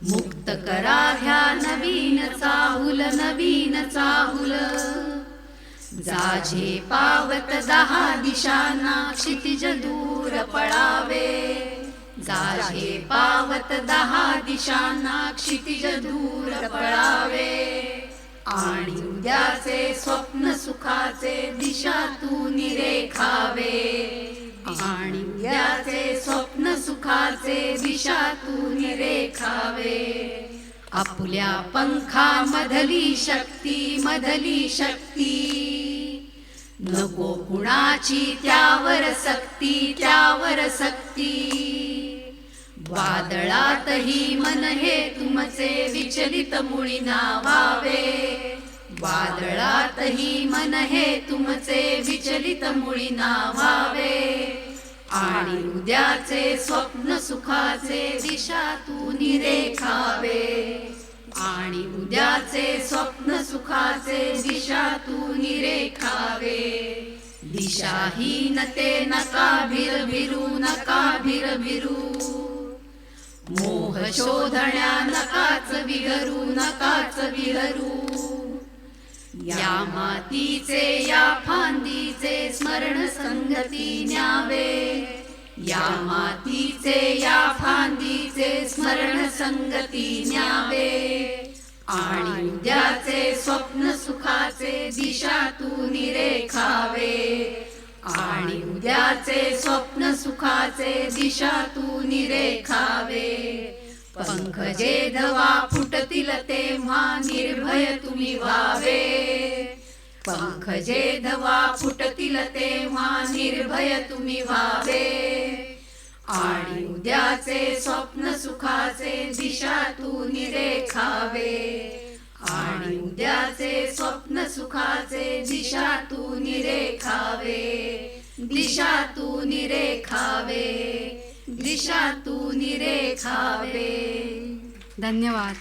मुक्त करा ह्या नवीन चाहुल, नवीन चाहुल. जाझे पावत 10 दिशांना क्षितिज दूर पळावे. जाझे पावत 10 दिशांना क्षितिज दूर पळावे. आणि उद्याचे स्वप्न सुखाचे दिशातून रेखावे. आणि उद्याचे स्वप्न सुखाचे दिशातून रेखावे. आपुल्या पंखामधली शक्ती, मधली शक्ती, नको कुणाची त्यावर सक्ती, त्यावर सक्ती. वादळातही मन हे तुमचे विचलित मुळी नावावे. वादळातही मन हे तुमचे विचलित मुळी नावावे. आणि उद्याचे स्वप्न सुखाचे दिशातून रेखावे. आणि उद्याचे स्वप्न सुखाचे दिशातून रेखावे. दिशाहीन ते नका भिरभिरू, नका भिरभिरू. मोह शोधण्या नकाच विहरू, नकाच विहरू. या मातीचे या फांदीचे स्मरण संगती न्यावे. या मातीचे या फांदीचे स्मरण संगती न्यावे. आणि उद्याचे स्वप्न सुखाचे दिशा तू निरेखावे. आणि उद्याचे स्वप्न सुखाचे दिशा तू निरेखावे. पंख जेधवा फुटतील तेव्हा निर्भय तुम्ही व्हावे. पंख जेधवा फुटतील तेव्हा निर्भय तुम्ही व्हावे. आणि उद्याचे स्वप्न सुखाचे दिशा तू निरेखावे. आणि उद्याचे स्वप्न सुखाचे दिशा तू निरेखावे. दिशा तू निरेखावे. दिशा तू निरेखावे. धन्यवाद.